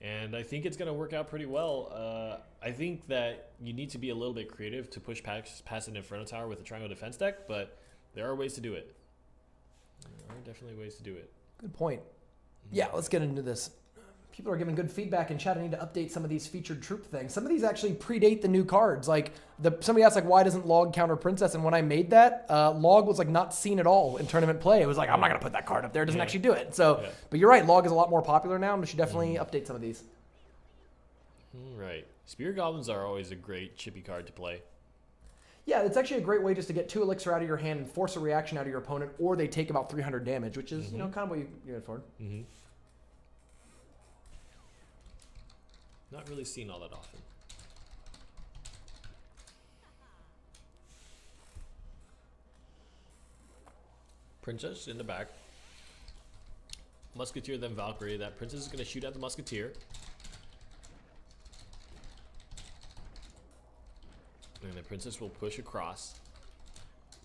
And I think it's going to work out pretty well. I think that you need to be a little bit creative to push past an Inferno Tower with a Triangle Defense deck, but there are ways to do it. There are definitely ways to do it. Good point. Yeah, let's get into this. People are giving good feedback in chat. I need to update some of these featured troop things. Some of these actually predate the new cards. Like somebody asked, like, why doesn't Log counter Princess? And when I made that, Log was like not seen at all in tournament play. It was like, I'm not gonna put that card up there. It doesn't actually do it. So, but you're right. Log is a lot more popular now, and we should definitely update some of these. Right. Spear Goblins are always a great chippy card to play. Yeah, it's actually a great way just to get 2 elixir out of your hand and force a reaction out of your opponent, or they take about 300 damage, which is kind of what you're good for. Not really seen all that often. Princess in the back. Musketeer, then Valkyrie. That Princess is going to shoot at the Musketeer. And the Princess will push across.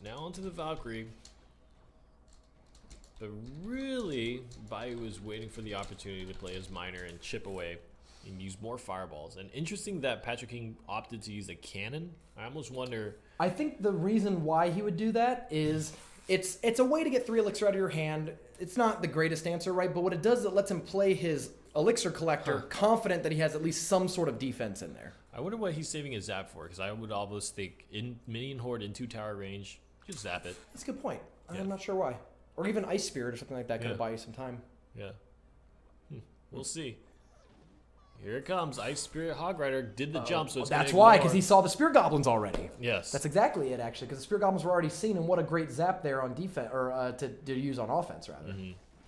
Now onto the Valkyrie. But really, Bayou is waiting for the opportunity to play his Miner and chip away and use more fireballs. And interesting that Patrick King opted to use a cannon. I almost wonder... I think the reason why he would do that is it's a way to get 3 elixir out of your hand. It's not the greatest answer, right? But what it does is it lets him play his elixir collector confident that he has at least some sort of defense in there. I wonder what he's saving his zap for, because I would almost think in Minion Horde in 2-tower range, just zap it. That's a good point. I'm not sure why. Or even Ice Spirit or something like that could buy you some time. Yeah. We'll see. Here it comes. Ice Spirit Hog Rider did the jump, so it's that's why, because he saw the Spear Goblins already. Yes. That's exactly it, actually, because the Spear Goblins were already seen, and what a great zap there on defense, or to use on offense, rather.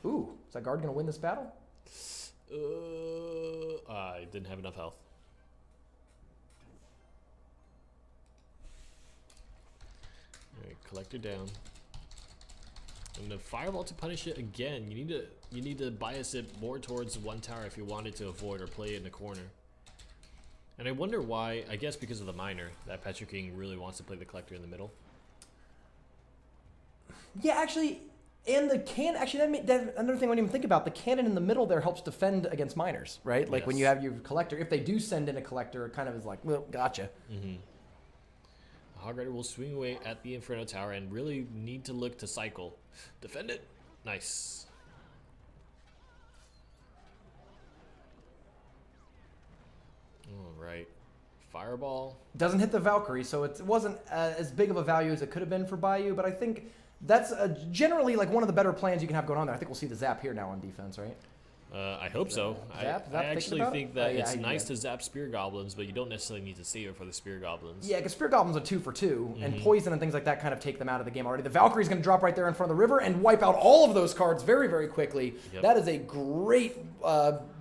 Ooh, is that guard going to win this battle? I didn't have enough health. Alright, Collector down. And the Fireball to punish it again. You need to bias it more towards 1 tower if you wanted to avoid or play it in the corner. And I wonder why, I guess because of the Miner, that Patrick King really wants to play the Collector in the middle. Yeah, actually, and the cannon, actually, that another thing I didn't even think about, the cannon in the middle there helps defend against Miners, right? Like when you have your Collector, if they do send in a Collector, it kind of is like, well, gotcha. The Hog Rider will swing away at the Inferno Tower and really need to look to cycle. Defend it. Nice. All right. Fireball. Doesn't hit the Valkyrie, so it wasn't as big of a value as it could have been for Bayou, but I think that's generally like one of the better plans you can have going on there. I think we'll see the zap here now on defense, right? I hope so. Zap, I actually think that it's nice to to zap Spear Goblins, but you don't necessarily need to save it for the Spear Goblins. Yeah, because Spear Goblins are 2 for 2, and poison and things like that kind of take them out of the game already. The Valkyrie's going to drop right there in front of the river and wipe out all of those cards very, very quickly. That is a great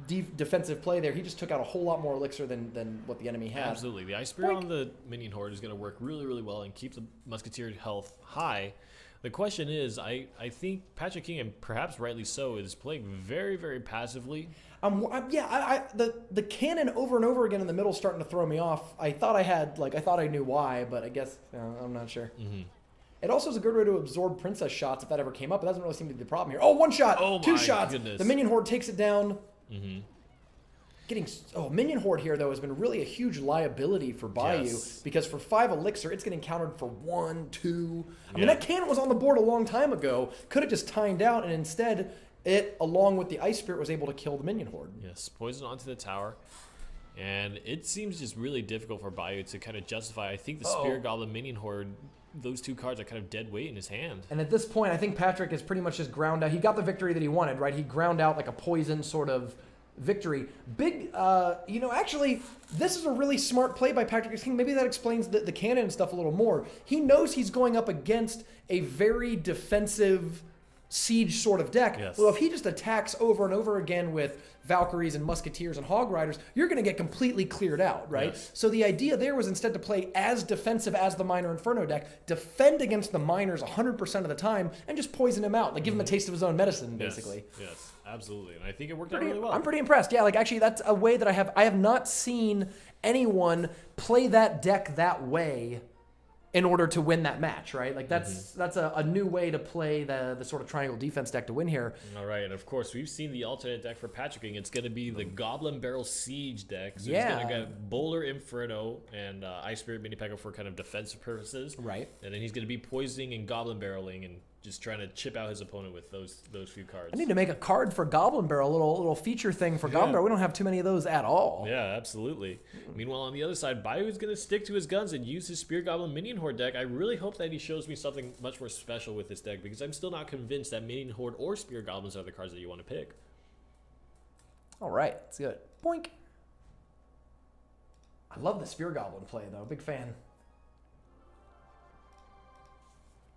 defensive play there. He just took out a whole lot more elixir than what the enemy had. Absolutely. The Ice Spear on the Minion Horde is going to work really, really well and keep the Musketeer health high. The question is, I think Patrick King, and perhaps rightly so, is playing very, very passively. The cannon over and over again in the middle is starting to throw me off. I thought I knew why, but I guess I'm not sure. It also is a good way to absorb Princess shots if that ever came up. It doesn't really seem to be the problem here. Oh, 1 shot, 2 shots. Goodness. The Minion Horde takes it down. Minion Horde here, though, has been really a huge liability for Bayou because for 5 elixir, it's getting countered for 1, 2. I mean, that cannon was on the board a long time ago. Could have just timed out, and instead, it, along with the Ice Spirit, was able to kill the Minion Horde. Yes, poison onto the tower. And it seems just really difficult for Bayou to kind of justify. I think the Spear Goblin Minion Horde, those 2 cards are kind of dead weight in his hand. And at this point, I think Patrick is pretty much just ground out. He got the victory that he wanted, right? He ground out like a poison sort of victory. Actually, this is a really smart play by Patrick King. Maybe that explains the cannon and stuff a little more. He knows he's going up against a very defensive siege sort of deck. Well, if he just attacks over and over again with Valkyries and Musketeers and Hog Riders, you're going to get completely cleared out, right? So the idea there was instead to play as defensive as the Miner Inferno deck, defend against the Miners 100% of the time, and just poison him out. Like, give him a taste of his own medicine, basically. Yes, absolutely. And I think it worked out really well. I'm pretty impressed. Yeah, like, actually, that's a way that I have not seen anyone play that deck that way in order to win that match, right? Like that's a new way to play the sort of triangle defense deck to win here. All right, and of course we've seen the alternate deck for Patrick King. It's going to be the Goblin Barrel Siege deck. So he's going to get Bowler Inferno and Ice Spirit Mini Pekka for kind of defensive purposes. Right. And then he's going to be poisoning and Goblin Barreling and just trying to chip out his opponent with those few cards. I need to make a card for Goblin Barrel, a little feature thing for Goblin Barrel. We don't have too many of those at all. Yeah, absolutely. Meanwhile, on the other side, Bayou is going to stick to his guns and use his Spear Goblin Minion Horde deck. I really hope that he shows me something much more special with this deck because I'm still not convinced that Minion Horde or Spear Goblins are the cards that you want to pick. All right, let's do it. Boink. I love the Spear Goblin play, though. Big fan.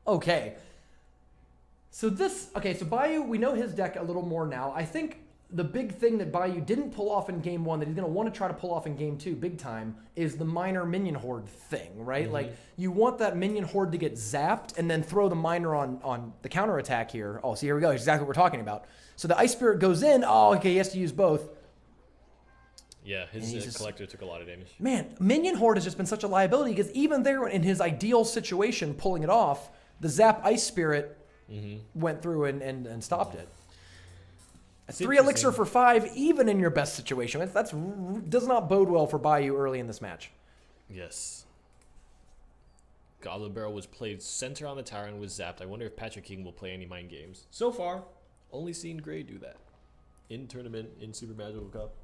Okay. So Bayou, we know his deck a little more now. I think the big thing that Bayou didn't pull off in game 1 that he's going to want to try to pull off in game 2 big time is the Miner Minion Horde thing, right? Mm-hmm. Like, you want that Minion Horde to get zapped and then throw the Miner on the counterattack here. Oh, so here we go. Exactly what we're talking about. So the Ice Spirit goes in. Oh, okay, he has to use both. Yeah, his collector took a lot of damage. Man, Minion Horde has just been such a liability because even there in his ideal situation, pulling it off, the Zap Ice Spirit went through and stopped it. That's 3 elixir for 5, even in your best situation. That's does not bode well for Bayou early in this match. Yes. Goblin Barrel was played center on the tower and was zapped. I wonder if Patrick King will play any mind games. So far, only seen Gray do that. In tournament, in Super Magical Cup.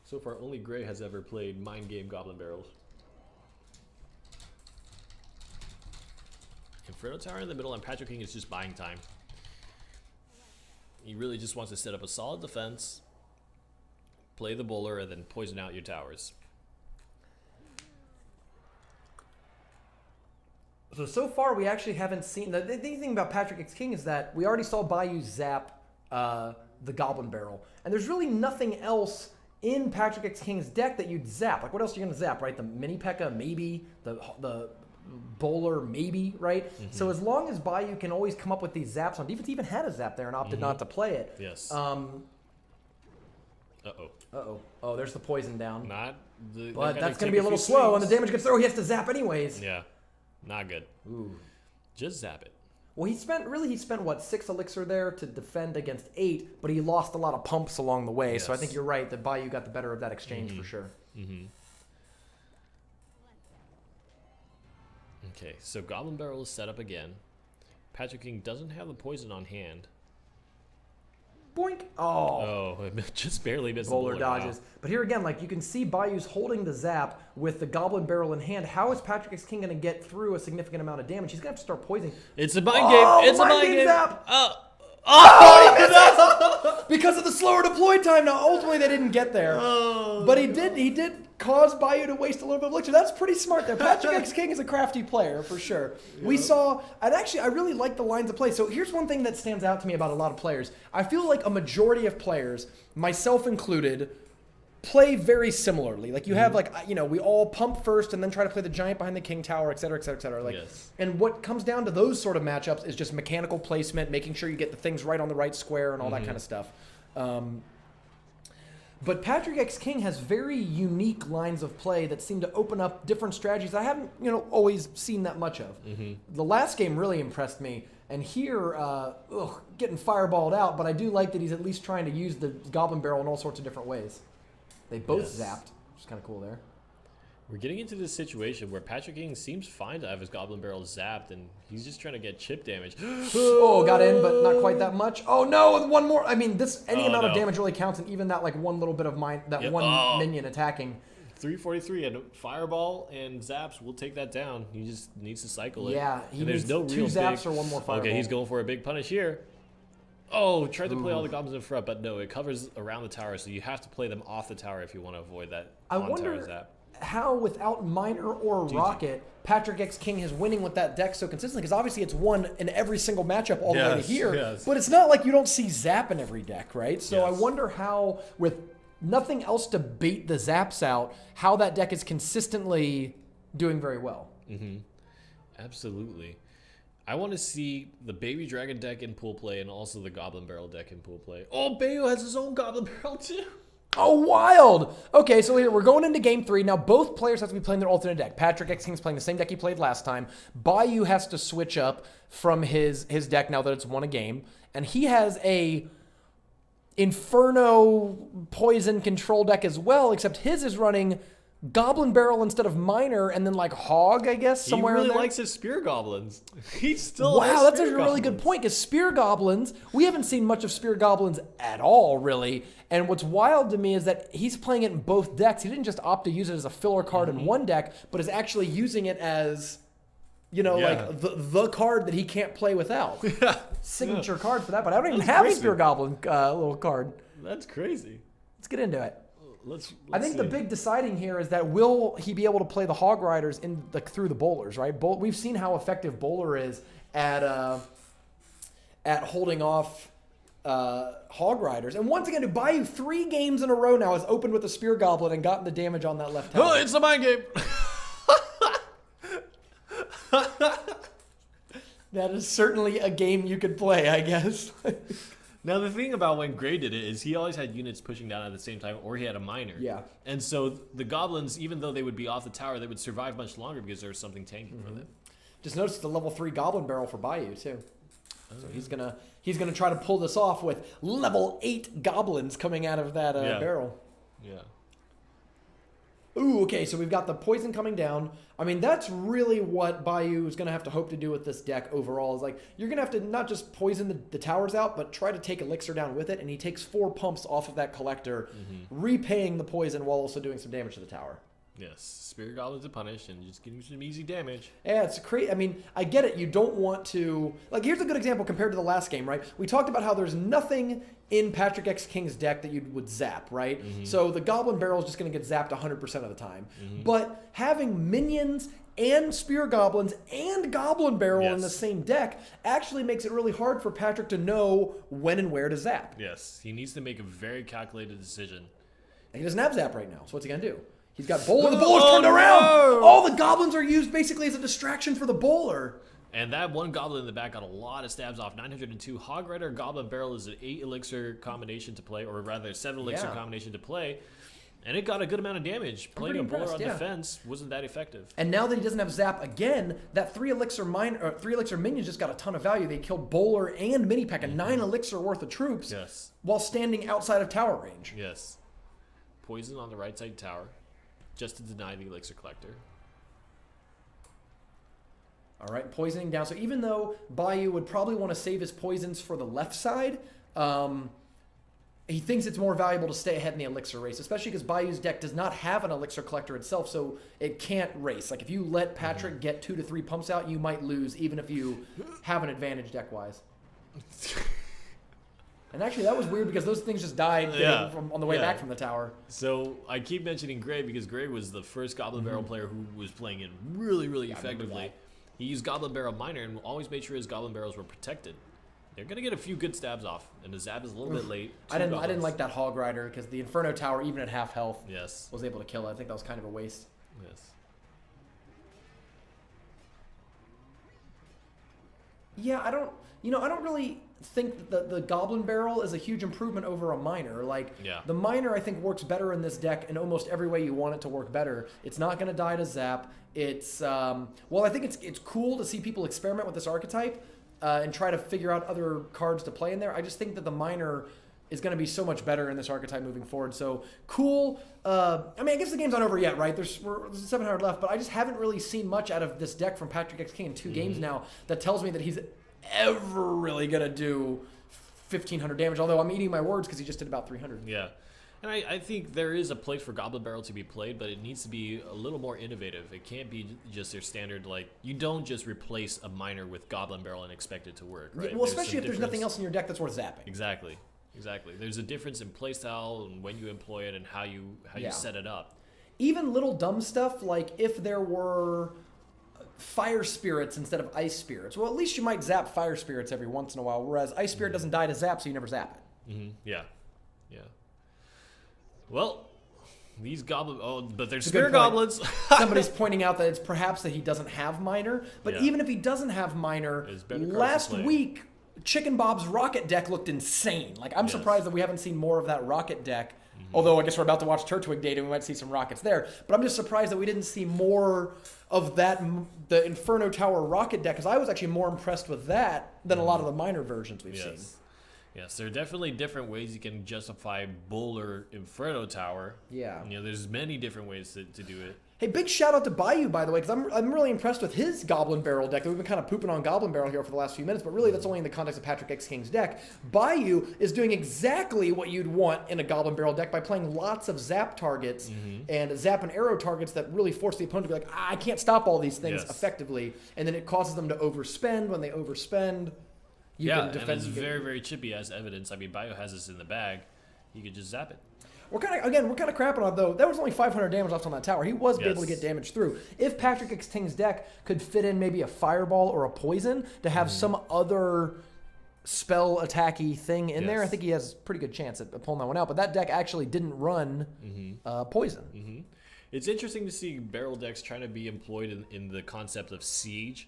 So far, only Gray has ever played mind game Goblin Barrels. Inferno Tower in the middle, and Patrick King is just buying time. He really just wants to set up a solid defense, play the bowler, and then poison out your towers. So far, we actually haven't seen... The thing about Patrick X King is that we already saw Bayou zap the Goblin Barrel. And there's really nothing else in Patrick X King's deck that you'd zap. Like, what else are you going to zap, right? The Mini P.E.K.K.A, maybe. The bowler, maybe, right? So as long as Bayou can always come up with these zaps on defense, he even had a zap there and opted not to play it. Yes. Uh-oh. Oh, there's the poison down. But that's going to be a little slow, and the damage gets through. He has to zap anyways. Yeah. Not good. Ooh. Just zap it. Well, he spent what, 6 elixir there to defend against 8, but he lost a lot of pumps along the way. Yes. So I think you're right that Bayou got the better of that exchange for sure. Okay, so Goblin Barrel is set up again. Patrick King doesn't have the poison on hand. Boink! Oh, just barely missed bowler the dodges. Wow. But here again, like you can see Bayou's holding the zap with the Goblin Barrel in hand. How is Patrick X King going to get through a significant amount of damage? He's going to have to start poisoning. It's a mind game. It's a mind game. Zap. Oh, because of the slower deploy time. Now, ultimately, they didn't get there. But he did cause Bayou to waste a little bit of elixir. That's pretty smart there. Patrick X King is a crafty player, for sure. Yep. We saw, and actually, I really like the lines of play. So here's one thing that stands out to me about a lot of players. I feel like a majority of players, myself included, play very similarly. Like you have we all pump first and then try to play the giant behind the king tower, et cetera, et cetera, et cetera. And what comes down to those sort of matchups is just mechanical placement, making sure you get the things right on the right square and all that kind of stuff. But Patrick X King has very unique lines of play that seem to open up different strategies I haven't, always seen that much of. The last game really impressed me, and here, getting fireballed out, but I do like that he's at least trying to use the Goblin Barrel in all sorts of different ways. They both zapped, which is kind of cool there. We're getting into this situation where Patrick King seems fine to have his Goblin Barrel zapped, and he's just trying to get chip damage. Got in, but not quite that much. Oh no, one more. I mean, any amount of damage really counts, and even that one little bit of one minion attacking. 343 and Fireball and Zaps will take that down. He just needs to cycle it. Yeah, he needs no 2 Zaps or 1 more Fireball. Okay, he's going for a big punish here. Oh, tried to play all the goblins in front, but no, it covers around the tower, so you have to play them off the tower if you want to avoid that on-tower zap. How, without Miner or Rocket, Patrick X King is winning with that deck so consistently, because obviously it's won in every single matchup all the way to here, but it's not like you don't see Zap in every deck, right? So I wonder how, with nothing else to bait the Zaps out, how that deck is consistently doing very well. Absolutely. I want to see the Baby Dragon deck in pool play and also the Goblin Barrel deck in pool play. Oh, Bayou has his own Goblin Barrel too. Oh, wild! Okay, so we're going into game 3. Now, both players have to be playing their alternate deck. Patrick X King's playing the same deck he played last time. Bayou has to switch up from his deck now that it's won a game. And he has a Inferno Poison control deck as well, except his is running Goblin Barrel instead of Miner, and then like Hog, I guess, somewhere He in really there. likes his Spear Goblins. He still has Wow, that's a Spear really good Goblins. point, because Spear Goblins, we haven't seen much of Spear Goblins at all, really. And what's wild to me is that he's playing it in both decks. He didn't just opt to use it as a filler card in one deck, but is actually using it as, like the card that he can't play without. Signature card for that, but I don't even have a Spear Goblin little card. That's crazy. Let's get into it. Let's I think see. the big deciding here is that will he be able to play the Hog Riders through the bowlers, right? We've seen how effective Bowler is at holding off Hog Riders. And once again, Bayou 3 games in a row now has opened with a Spear Goblin and gotten the damage on that left tower. Oh, it's a mind game. That is certainly a game you could play, I guess. Now, the thing about when Gray did it is he always had units pushing down at the same time, or he had a miner. Yeah. And so the goblins, even though they would be off the tower, they would survive much longer because there was something tanking for them. Just notice the level 3 Goblin Barrel for Bayou, too. So he's gonna try to pull this off with level 8 goblins coming out of that barrel. Yeah. Ooh, okay, so we've got the poison coming down. I mean, that's really what Bayou is going to have to hope to do with this deck overall. Is like, you're going to have to not just poison the towers out, but try to take Elixir down with it, and he takes 4 pumps off of that collector, repaying the poison while also doing some damage to the tower. Yes. Spirit Goblins to punish and just getting some easy damage. Yeah, it's crazy. I mean, I get it. You don't want to... Like, here's a good example compared to the last game, right? We talked about how there's nothing in Patrick X King's deck that you would zap, right? So the Goblin Barrel is just going to get zapped 100% of the time. But having minions and Spear Goblins and Goblin Barrel in the same deck actually makes it really hard for Patrick to know when and where to zap. Yes. He needs to make a very calculated decision. And he doesn't have zap right now, so what's he going to do? He's got Bowler. The Bowler's turned around. No! All the Goblins are used basically as a distraction for the Bowler. And that one goblin in the back got a lot of stabs off. 902. Hog Rider Goblin Barrel is an 8 elixir combination to play, or rather 7 elixir combination to play. And it got a good amount of damage. Playing a bowler on defense wasn't that effective. And now that he doesn't have zap again, that 3 elixir minions just got a ton of value. They killed Bowler and Mini Pack, a 9 elixir worth of troops, while standing outside of tower range. Yes. Poison on the right side tower, just to deny the elixir collector. All right, poisoning down. So even though Bayou would probably want to save his poisons for the left side, he thinks it's more valuable to stay ahead in the elixir race, especially because Bayou's deck does not have an elixir collector itself, so it can't race. Like, if you let Patrick get 2 to 3 pumps out, you might lose, even if you have an advantage deck-wise. And actually, that was weird because those things just died on the way back from the tower. So I keep mentioning Gray because Gray was the first Goblin Barrel player who was playing it really, really effectively. He used Goblin Barrel Miner and always made sure his Goblin Barrels were protected. They're going to get a few good stabs off, and the zap is a little bit late. I didn't like that Hog Rider because the Inferno Tower, even at half health, yes, was able to kill it. I think that was kind of a waste. Yes. Yeah, I don't really think that the Goblin Barrel is a huge improvement over a Miner. Like, the Miner, I think, works better in this deck in almost every way you want it to work better. It's not going to die to zap. It's, well, I think it's cool to see people experiment with this archetype and try to figure out other cards to play in there. I just think that the Miner is going to be so much better in this archetype moving forward. So, cool. I mean, I guess the game's not over yet, right? There's 700 left, but I just haven't really seen much out of this deck from Patrick X King in 2 games now that tells me that he's ever really going to do 1,500 damage, although I'm eating my words because he just did about 300. Yeah. And I think there is a place for Goblin Barrel to be played, but it needs to be a little more innovative. It can't be just their standard, like, you don't just replace a Miner with Goblin Barrel and expect it to work, right? Yeah, well, especially if there's nothing else in your deck that's worth zapping. Exactly. There's a difference in playstyle and when you employ it and how you set it up. Even little dumb stuff, like if there were Fire Spirits instead of Ice Spirits. Well, at least you might zap Fire Spirits every once in a while, whereas Ice Spirit doesn't die to zap, so you never zap it. Yeah. Well, these goblins... Oh, but they're Spirit Goblins. Somebody's pointing out that it's perhaps that he doesn't have Miner, but even if he doesn't have Miner, last week, Chicken Bob's Rocket deck looked insane. Like, I'm surprised that we haven't seen more of that Rocket deck. Although I guess we're about to watch Turtwig data, and we might see some Rockets there. But I'm just surprised that we didn't see more of that, the Inferno Tower Rocket deck, because I was actually more impressed with that than a lot of the Miner versions we've seen. Yes, there are definitely different ways you can justify Bowler Inferno Tower. Yeah. There's many different ways to do it. Hey, big shout out to Bayou, by the way, because I'm really impressed with his Goblin Barrel deck. We've been kind of pooping on Goblin Barrel here for the last few minutes, but really that's only in the context of Patrick X King's deck. Bayou is doing exactly what you'd want in a Goblin Barrel deck by playing lots of zap targets and zap and arrow targets that really force the opponent to be like, I can't stop all these things effectively, and then it causes them to overspend. When they overspend, you can defend. And it's very, very chippy as evidence. I mean, Bayou has this in the bag. You could just zap it. We're kind of crapping on it, though. There was only 500 damage left on that tower. He was able to get damage through. If Patrick X King's deck could fit in maybe a fireball or a poison to have some other spell attacky thing in there, I think he has a pretty good chance at pulling that one out. But that deck actually didn't run poison. It's interesting to see barrel decks trying to be employed in the concept of siege,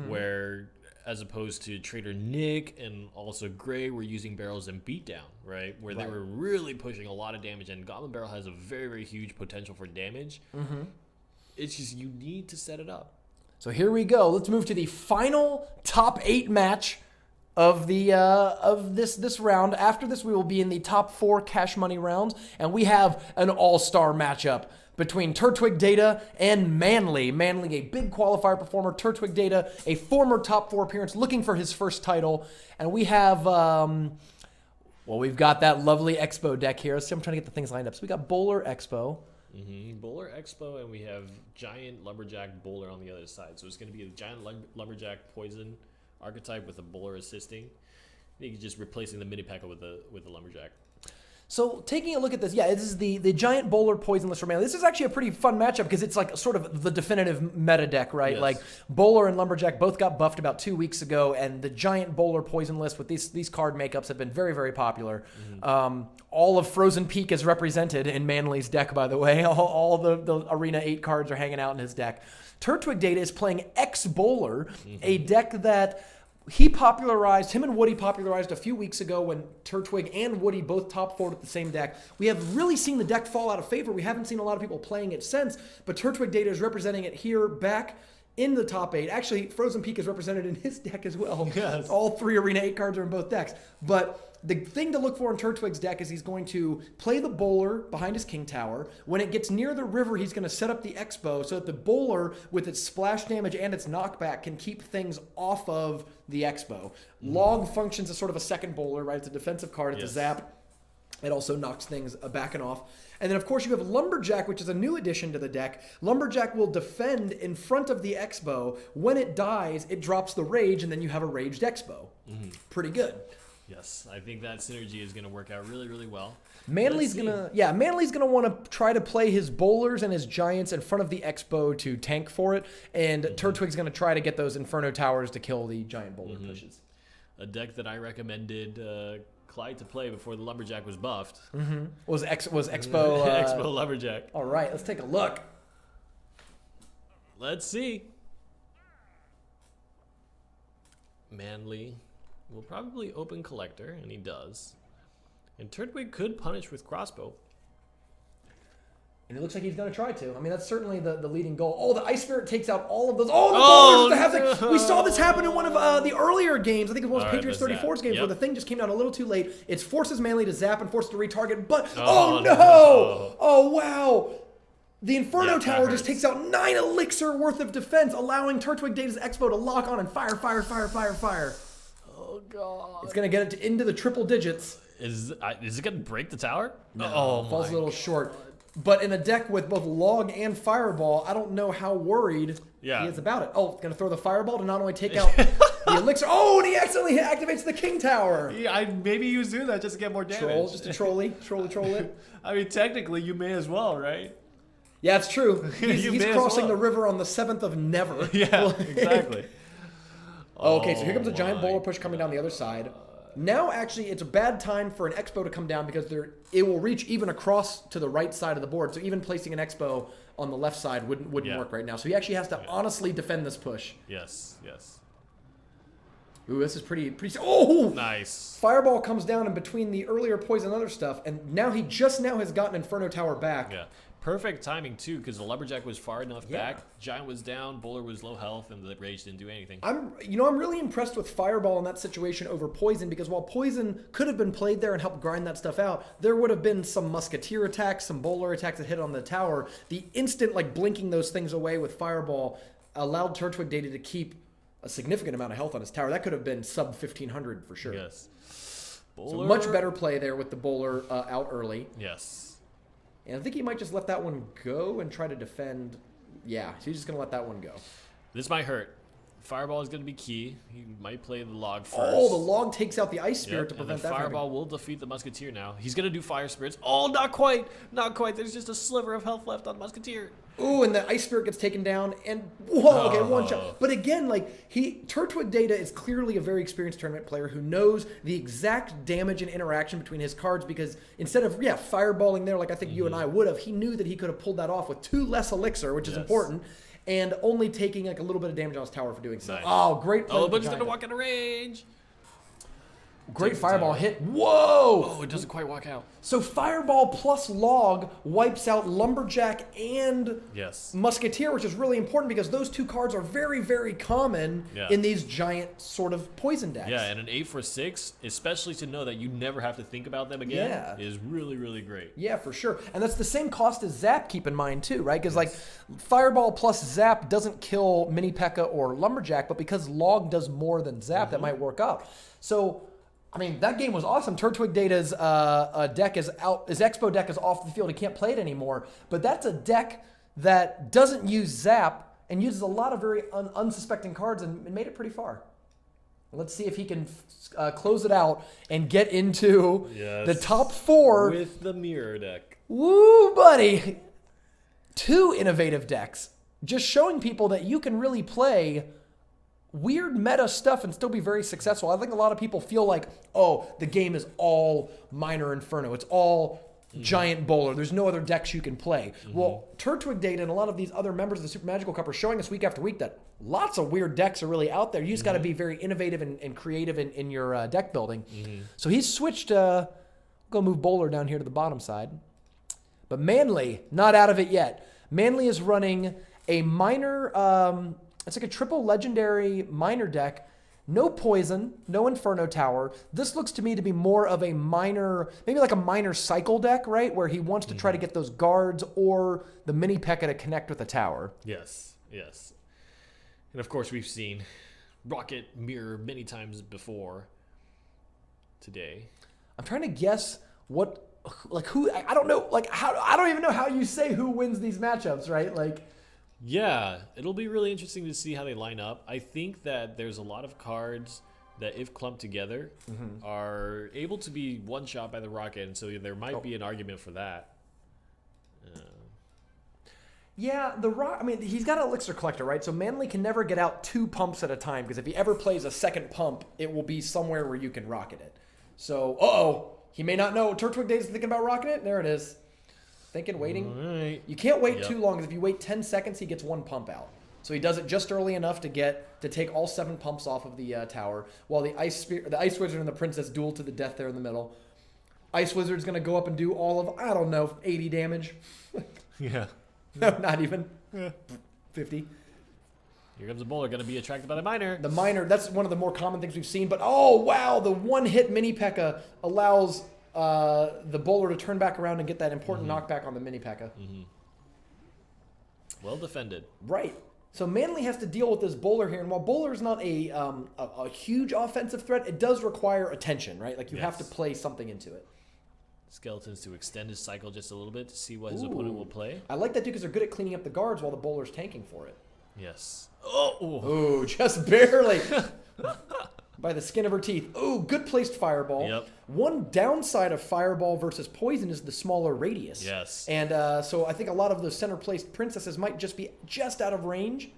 where as opposed to Trader Nick and also Gray were using barrels in beatdown, right? Where they were really pushing a lot of damage, and Goblin Barrel has a very, very huge potential for damage. It's just you need to set it up. So here we go. Let's move to the final top 8 match of the this round. After this, we will be in the top 4 cash money rounds, and we have an all-star matchup between Turtwig Data and Manly. Manly, a big qualifier performer. Turtwig Data, a former top 4 appearance, looking for his first title. And we have, we've got that lovely Expo deck here. Let's see, I'm trying to get the things lined up. So we got Bowler Expo. Bowler Expo, and we have Giant Lumberjack Bowler on the other side. So it's going to be a Giant Lumberjack Poison archetype with a Bowler assisting. You can just replacing the mini packer with the Lumberjack. So taking a look at this, this is the Giant Bowler Poison list for Manly. This is actually a pretty fun matchup because it's like sort of the definitive meta deck, right? Yes. Like Bowler and Lumberjack both got buffed about 2 weeks ago, and the Giant Bowler Poison list with these card makeups have been very, very popular. All of Frozen Peak is represented in Manly's deck, by the way. All the Arena 8 cards are hanging out in his deck. Turtwig Data is playing X-Bowler, a deck that him and Woody popularized a few weeks ago when Turtwig and Woody both top 4'd with the same deck. We have really seen the deck fall out of favor. We haven't seen a lot of people playing it since, but Turtwig Data is representing it here back in the top 8. Actually, Frozen Peak is represented in his deck as well. Yes. All 3 Arena 8 cards are in both decks. But the thing to look for in Turtwig's deck is he's going to play the Bowler behind his King Tower. When it gets near the river, he's going to set up the Expo so that the Bowler, with its splash damage and its knockback, can keep things off of the Expo. Log functions as sort of a second Bowler, right? It's a defensive card. It's a zap. It also knocks things back and off. And then, of course, you have Lumberjack, which is a new addition to the deck. Lumberjack will defend in front of the Expo. When it dies, it drops the Rage, and then you have a Raged Expo. Pretty good. Yes, I think that synergy is going to work out really, really well. Manly's gonna want to try to play his Bowlers and his Giants in front of the Expo to tank for it, and Turtwig's gonna try to get those Inferno Towers to kill the Giant Bowler pushes. A deck that I recommended Clyde to play before the Lumberjack was buffed. Was Expo Expo Lumberjack. All right, let's take a look. Let's see. Manly will probably open Collector, and he does. And Turtwig could punish with Crossbow. And it looks like he's going to try to. I mean, that's certainly the leading goal. Oh, the Ice Spirit takes out all of those. Oh, the Bowlers! We saw this happen in one of the earlier games. I think it was Patriots 34's games where the thing just came down a little too late. It forces Manly to zap and forces to retarget, but oh no! Oh, wow! The Inferno Tower just takes out 9 elixir worth of defense, allowing Turtwig Data's Expo to lock on and fire. Oh, God. It's going to get it into the triple digits. Is it going to break the tower? No, falls a little short. But in a deck with both Log and Fireball, I don't know how worried he is about it. Oh, going to throw the Fireball to not only take out the elixir. Oh, and he accidentally activates the King Tower. Yeah, maybe he was doing that just to get more damage. Just to troll it. I mean, technically, you may as well, right? Yeah, it's true. He's crossing the river on the 7th of never. Yeah, exactly. Okay, so here comes a Giant Bowler push coming down the other side. Now, actually, it's a bad time for an Expo to come down because it will reach even across to the right side of the board. So even placing an Expo on the left side wouldn't work right now. So he actually has to honestly defend this push. Yes. Ooh, this is pretty. Oh! Nice. Fireball comes down in between the earlier poison and other stuff, and now he just has gotten Inferno Tower back. Yeah. Perfect timing, too, because the Lumberjack was far enough back. Giant was down, Bowler was low health, and the Rage didn't do anything. I'm really impressed with Fireball in that situation over Poison, because while Poison could have been played there and helped grind that stuff out, there would have been some Musketeer attacks, some Bowler attacks that hit on the tower. The instant, like, blinking those things away with Fireball allowed Turtwig Data to keep a significant amount of health on his tower. That could have been sub 1500 for sure. Yes. So much better play there with the Bowler out early. Yes. And I think he might just let that one go and try to defend. Yeah, so he's just going to let that one go. This might hurt. Fireball is going to be key. He might play the log first. Oh, the log takes out the Ice Spirit to prevent that. Fireball will defeat the Musketeer now. He's going to do Fire Spirits. Oh, not quite. Not quite. There's just a sliver of health left on Musketeer. Ooh, and the Ice Spirit gets taken down, and whoa, okay, one shot. But again, like, Turtwig Data is clearly a very experienced tournament player who knows the exact damage and interaction between his cards, because instead of, fireballing there like I think you and I would have, he knew that he could have pulled that off with 2 less elixir, which is important, and only taking like a little bit of damage on his tower for doing so. Nice. Oh, great play. Oh, but he's going to walk out of range. Great Fireball hit. Whoa! Oh, it doesn't quite walk out. So Fireball plus Log wipes out Lumberjack and Musketeer, which is really important because those 2 cards are very, very common in these giant sort of poison decks. Yeah, and an 8 for 6, especially to know that you never have to think about them again, is really, really great. Yeah, for sure. And that's the same cost as Zap, keep in mind, too, right? Because, like, Fireball plus Zap doesn't kill Mini P.E.K.K.A. or Lumberjack, but because Log does more than Zap, that might work out. So, I mean, that game was awesome. Turtwig Data's deck is out. His Expo deck is off the field. He can't play it anymore. But that's a deck that doesn't use Zap and uses a lot of very unsuspecting cards and made it pretty far. Let's see if he can close it out and get into the top 4. With the Mirror deck. Woo, buddy. 2 innovative decks. Just showing people that you can really play weird meta stuff and still be very successful. I think a lot of people feel like, oh, the game is all Minor Inferno. It's all Giant Bowler. There's no other decks you can play. Well, Turtwig Data and a lot of these other members of the Super Magical Cup are showing us week after week that lots of weird decks are really out there. You just got to be very innovative and creative in your deck building. So he's switched. Go move Bowler down here to the bottom side. But Manly, not out of it yet. Manly is running a minor... it's like a triple legendary minor deck. No poison, no Inferno Tower. This looks to me to be more of a minor, maybe like a minor cycle deck, right? Where he wants to try to get those guards or the Mini P.E.K.K.A. to connect with the tower. Yes. And of course, we've seen Rocket Mirror many times before today. I'm trying to guess who, I don't know, I don't even know how you say who wins these matchups, right? Yeah, it'll be really interesting to see how they line up. I think that there's a lot of cards that, if clumped together, are able to be one-shot by the Rocket, and so there might be an argument for that. Yeah, I mean, he's got an Elixir Collector, right? So Manly can never get out 2 pumps at a time, because if he ever plays a second pump, it will be somewhere where you can rocket it. So, he may not know. Turtwig Data's thinking about rocking it. There it is. Thinking, waiting. All right. You can't wait too long, because if you wait 10 seconds, he gets 1 pump out. So he does it just early enough to take all 7 pumps off of the tower, while the Ice Wizard and the Princess duel to the death there in the middle. Ice Wizard's going to go up and do all of, I don't know, 80 damage. Yeah. No, not even. 50. Here comes the Bowler, going to be attracted by the Minor. The Minor, that's one of the more common things we've seen. But, oh, wow, the one-hit Mini P.E.K.K.A. allows the Bowler to turn back around and get that important knockback on the Mini P.E.K.K.A. Well defended. Right. So Manly has to deal with this Bowler here. And while Bowler is not a huge offensive threat, it does require attention, right? Like, you have to play something into it. Skeletons to extend his cycle just a little bit to see what his opponent will play. I like that, too, because they're good at cleaning up the guards while the Bowler's tanking for it. Yes. Oh, just barely. By the skin of her teeth. Oh, good placed Fireball. Yep. One downside of Fireball versus Poison is the smaller radius. Yes. And so I think a lot of those center placed princesses might just be just out of range.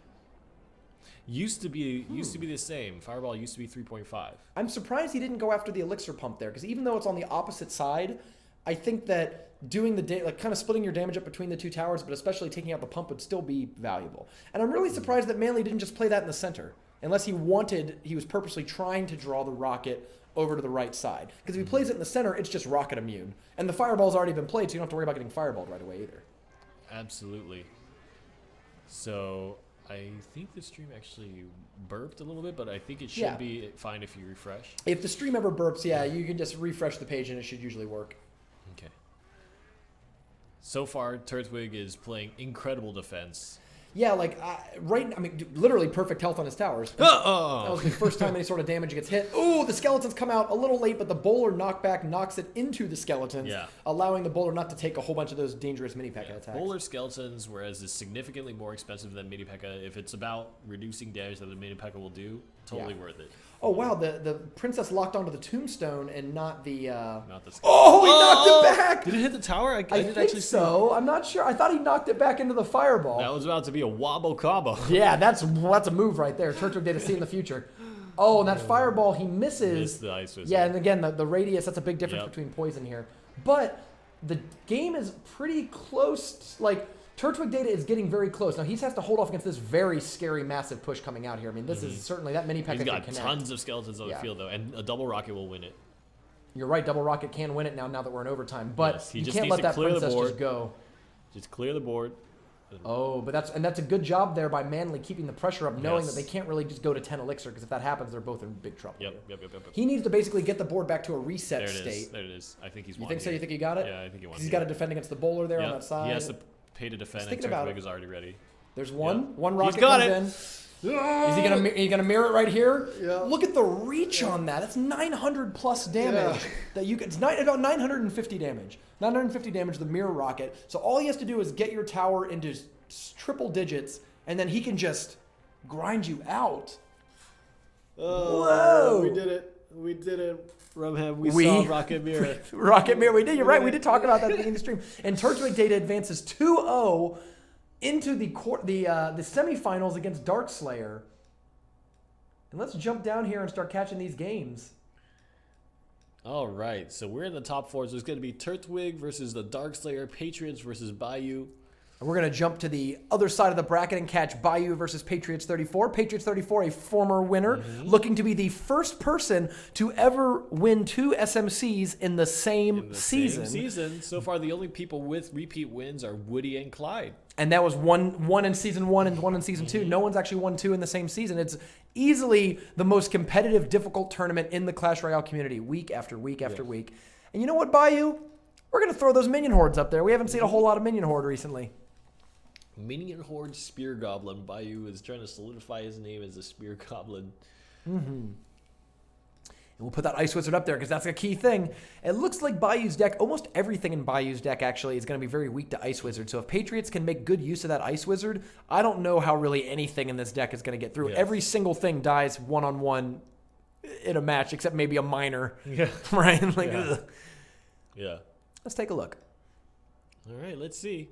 Used to be the same. Fireball used to be 3.5. I'm surprised he didn't go after the elixir pump there, because even though it's on the opposite side, I think that doing kind of splitting your damage up between the 2 towers, but especially taking out the pump, would still be valuable. And I'm really surprised that Manly didn't just play that in the center, unless he was purposely trying to draw the Rocket over to the right side. Because if he plays it in the center, it's just Rocket immune. And the Fireball's already been played, so you don't have to worry about getting Fireballed right away either. Absolutely. So I think the stream actually burped a little bit, but I think it should be fine if you refresh. If the stream ever burps, you can just refresh the page and it should usually work. Okay. So far, Turtwig is playing incredible defense. Yeah, like, literally perfect health on his towers. That was the first time any sort of damage gets hit. Ooh, the skeletons come out a little late, but the bowler knockback knocks it into the skeletons, allowing the bowler not to take a whole bunch of those dangerous mini P.E.K.K.A. attacks. Bowler skeletons, whereas is significantly more expensive than mini P.E.K.K.A. If it's about reducing damage that the mini P.E.K.K.A. will do, totally worth it. Oh, wow, the princess locked onto the tombstone and not the... Not the oh, he knocked it back! Did it hit the tower? I didn't think actually so. I'm not sure. I thought he knocked it back into the fireball. That was about to be a wobble cobble. Yeah, that's a move right there. Turtwig did a see in the future. Oh, and that fireball, he misses. Missed the ice wizard. Yeah, and again, the radius, that's a big difference between poison here. But the game is pretty close. Like, Turtwig data is getting very close. Now, he has to hold off against this very scary, massive push coming out here. I mean, this is certainly that mini P.E.K.K.A. He's can got connect. tons of skeletons on the field, though, and a double rocket will win it. You're right, double rocket can win it now that we're in overtime. But He you just can't needs let to that clear the princess board. just go. Just clear the board. Oh, but that's a good job there by Manly keeping the pressure up, knowing that they can't really just go to 10 elixir, because if that happens, they're both in big trouble. Yep. He needs to basically get the board back to a reset state. There it is. I think he's won. You think so? You think he got it? Yeah, I think he won. Because he's got to defend against the bowler there on that side. He has to pay to defend, and Turtwig is already ready. There's one. One rocket He's got comes in. Is he gonna mirror it right here? Yeah. Look at the reach on that. That's 900 plus damage. It's about 950 damage. 950 damage, the mirror rocket. So all he has to do is get your tower into triple digits, and then he can just grind you out. Oh, whoa! We did it. Rumham, we saw Rocket Mirror. Rocket Mirror, we did. You're right. We did talk about that at the beginning of the stream. And Turtwig data advances 2-0 into the semifinals against Darkslayer. And let's jump down here and start catching these games. All right, so we're in the top four. So it's going to be Turtwig versus the Darkslayer, Patriots versus Bayou. And we're going to jump to the other side of the bracket and catch Bayou versus Patriots 34. Patriots 34, a former winner, looking to be the first person to ever win 2 SMCs in the same season. So far, the only people with repeat wins are Woody and Clyde. And that was one in season 1 and one in season 2. No one's actually won 2 in the same season. It's easily the most competitive, difficult tournament in the Clash Royale community, week after week after week. And you know what, Bayou? We're going to throw those minion hordes up there. We haven't seen a whole lot of minion horde recently. Minion Horde Spear Goblin. Bayou is trying to solidify his name as a Spear Goblin. And we'll put that Ice Wizard up there because that's a key thing. It looks like Bayou's deck, almost everything in Bayou's deck actually is going to be very weak to Ice Wizard. So if Patriots can make good use of that Ice Wizard, I don't know how really anything in this deck is going to get through. Every single thing dies one-on-one in a match except maybe a minor. Right? Like, Let's take a look. All right, let's see.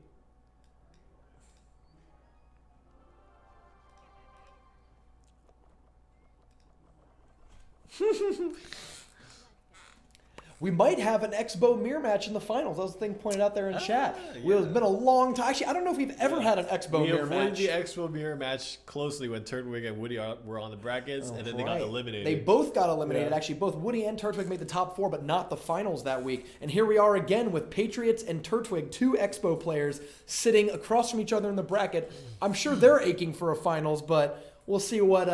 We might have an Expo mirror match in the finals. That was the thing pointed out there in chat. It's been a long time. Actually, I don't know if we've ever had an Expo mirror match. We avoided the Expo mirror match closely when Turtwig and Woody were on the brackets, and then they got eliminated. They both got eliminated. Actually, both Woody and Turtwig made the top 4, but not the finals that week. And here we are again with Patriots and Turtwig, 2 Expo players, sitting across from each other in the bracket. I'm sure they're aching for a finals, but we'll see what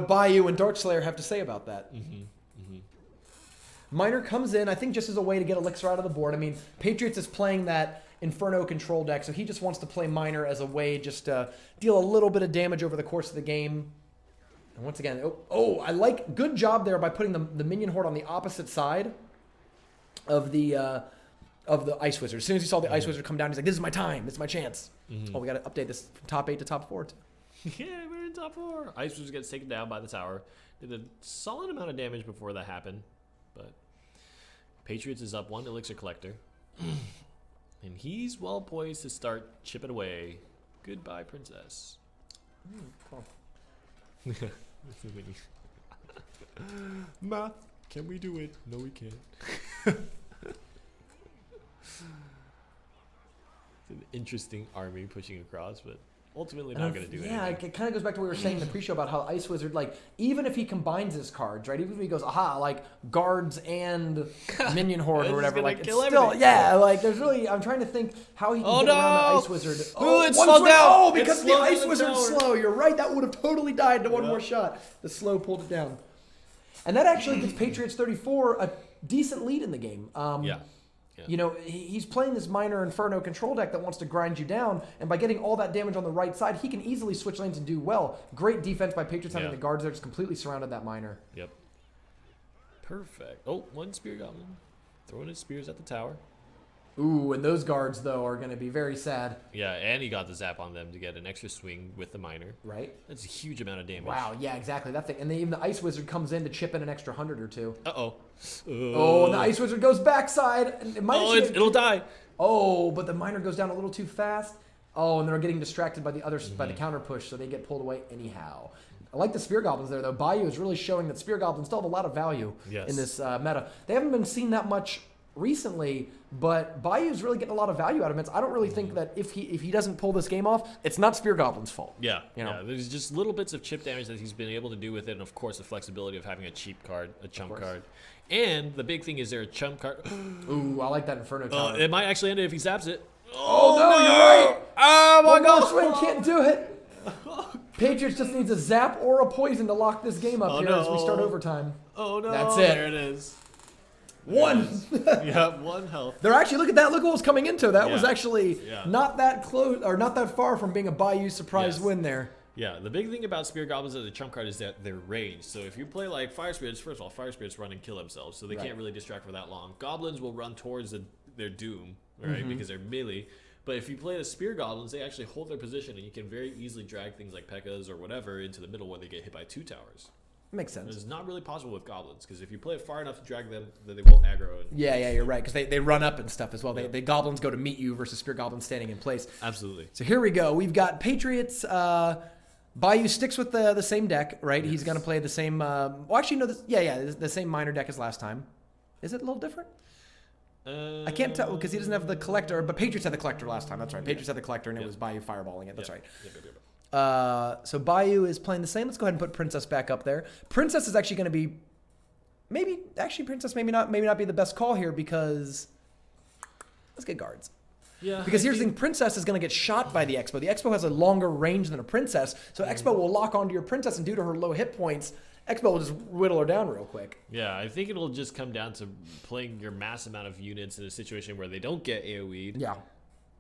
Bayou and Darkslayer have to say about that. Miner comes in, I think, just as a way to get Elixir out of the board. I mean, Patriots is playing that Inferno control deck, so he just wants to play Miner as a way just to deal a little bit of damage over the course of the game. And once again, I like, good job there by putting the Minion Horde on the opposite side of the Ice Wizard. As soon as he saw the Ice Wizard come down, he's like, this is my time, this is my chance. Oh, we got to update this from top 8 to top 4. Yeah, we're in top 4. Ice Wizard gets taken down by the tower. Did a solid amount of damage before that happened, but Patriots is up 1 Elixir Collector. And he's well poised to start chipping away. Goodbye, Princess. Cool. Math, can we do it? No, we can't. It's an interesting army pushing across, but ultimately not going to do anything. Yeah, it kind of goes back to what we were saying in the pre-show about how Ice Wizard, like, even if he combines his cards, right? Even if he goes, aha, like, guards and minion horde or whatever, like, it's still, yeah, like, there's really, I'm trying to think how he can get around that Ice Wizard. Oh, it slowed down. Oh, because the Ice Wizard's slow. You're right, that would have totally died to one more shot. The slow pulled it down. And that actually gives Patriots 34 a decent lead in the game. Yeah. You know, he's playing this Minor Inferno control deck that wants to grind you down, and by getting all that damage on the right side, he can easily switch lanes and do well. Great defense by Patriots having the guards there, just completely surrounded that Minor. Yep. Perfect. Oh, one Spear Goblin. Throwing his spears at the tower. Ooh, and those guards, though, are going to be very sad. Yeah, and he got the zap on them to get an extra swing with the Minor. Right. That's a huge amount of damage. Wow, yeah, exactly. That thing. And then even the Ice Wizard comes in to chip in an extra 100 or 2. Uh-oh. Oh, and the Ice Wizard goes backside. And it'll die. Oh, but the Minor goes down a little too fast. Oh, and they're getting distracted by the other by the counter push, so they get pulled away anyhow. I like the Spear Goblins there, though. Bayou is really showing that Spear Goblins still have a lot of value in this meta. They haven't been seen that much recently, but Bayou's really getting a lot of value out of it. I don't really think that if he doesn't pull this game off, it's not Spear Goblin's fault. Yeah, you know? Yeah. There's just little bits of chip damage that he's been able to do with it, and of course the flexibility of having a cheap card, a chump card. And the big thing is there a chump card. Ooh, I like that Inferno Tower. It might actually end it if he zaps it. Oh no, you're right! Oh my god! Swing can't do it. Patriots just needs a zap or a poison to lock this game up as we start overtime. Oh no! That's it. There it is. One. Yeah, 1 health. They're actually, look at that. Look what was coming into. That was actually not that close or not that far from being a Bayou surprise win there. Yeah, the big thing about Spear Goblins as a trump card is that they're ranged. So if you play like Fire Spirits, first of all, Fire Spirits run and kill themselves, so they can't really distract for that long. Goblins will run towards their doom, right, because they're melee. But if you play the Spear Goblins, they actually hold their position, and you can very easily drag things like P.E.K.K.A.s or whatever into the middle where they get hit by 2 towers. Makes sense. It's not really possible with Goblins, because if you play it far enough to drag them, then they won't aggro. Yeah, you're right, because they run up and stuff as well. They Goblins go to meet you versus Spear Goblins standing in place. Absolutely. So here we go. We've got Patriots. Bayou sticks with the same deck, right? Yes. He's going to play the same. Well, actually, no. The same Minor deck as last time. Is it a little different? I can't tell because he doesn't have the Collector, but Patriots had the Collector last time. That's right. Patriots had the Collector, and it was Bayou fireballing it. That's right. So Bayou is playing the same. Let's go ahead and put Princess back up there. Princess is actually going to be Princess maybe not be the best call here because let's get guards. Yeah. Because here's the thing, Princess is going to get shot by the Expo. The Expo has a longer range than a Princess, so Expo will lock onto your Princess, and due to her low hit points, Expo will just whittle her down real quick. Yeah, I think it'll just come down to playing your mass amount of units in a situation where they don't get AoE'd. Yeah.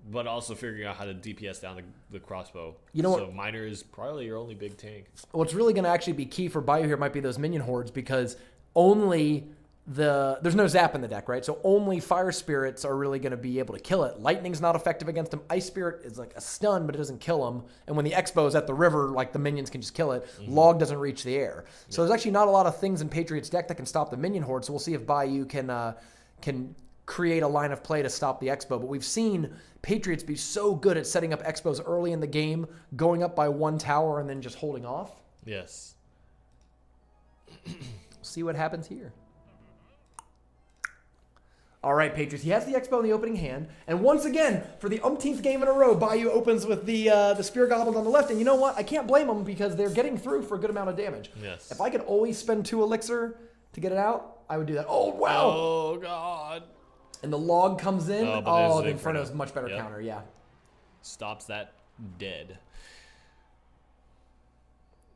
But also figuring out how to DPS down the crossbow. You know what? So Minor is probably your only big tank. What's really going to actually be key for Bayou here might be those minion hordes because only there's no zap in the deck, right? So only Fire Spirits are really going to be able to kill it. Lightning's not effective against him. Ice Spirit is like a stun, but it doesn't kill him. And when the Expo is at the river, like the minions can just kill it. Log doesn't reach the air. So there's actually not a lot of things in Patriots deck that can stop the minion horde. So we'll see if Bayou can create a line of play to stop the Expo. But we've seen Patriots be so good at setting up Expos early in the game, going up by 1 tower and then just holding off. Yes. We'll see what happens here. All right, Patriots. He has the Expo in the opening hand. And once again, for the umpteenth game in a row, Bayou opens with the Spear Goblins on the left. And you know what? I can't blame them because they're getting through for a good amount of damage. Yes. If I could always spend 2 elixir to get it out, I would do that. Oh, wow. Oh, God. And the log comes in. Oh, the Inferno's a much better counter, yeah. Stops that dead.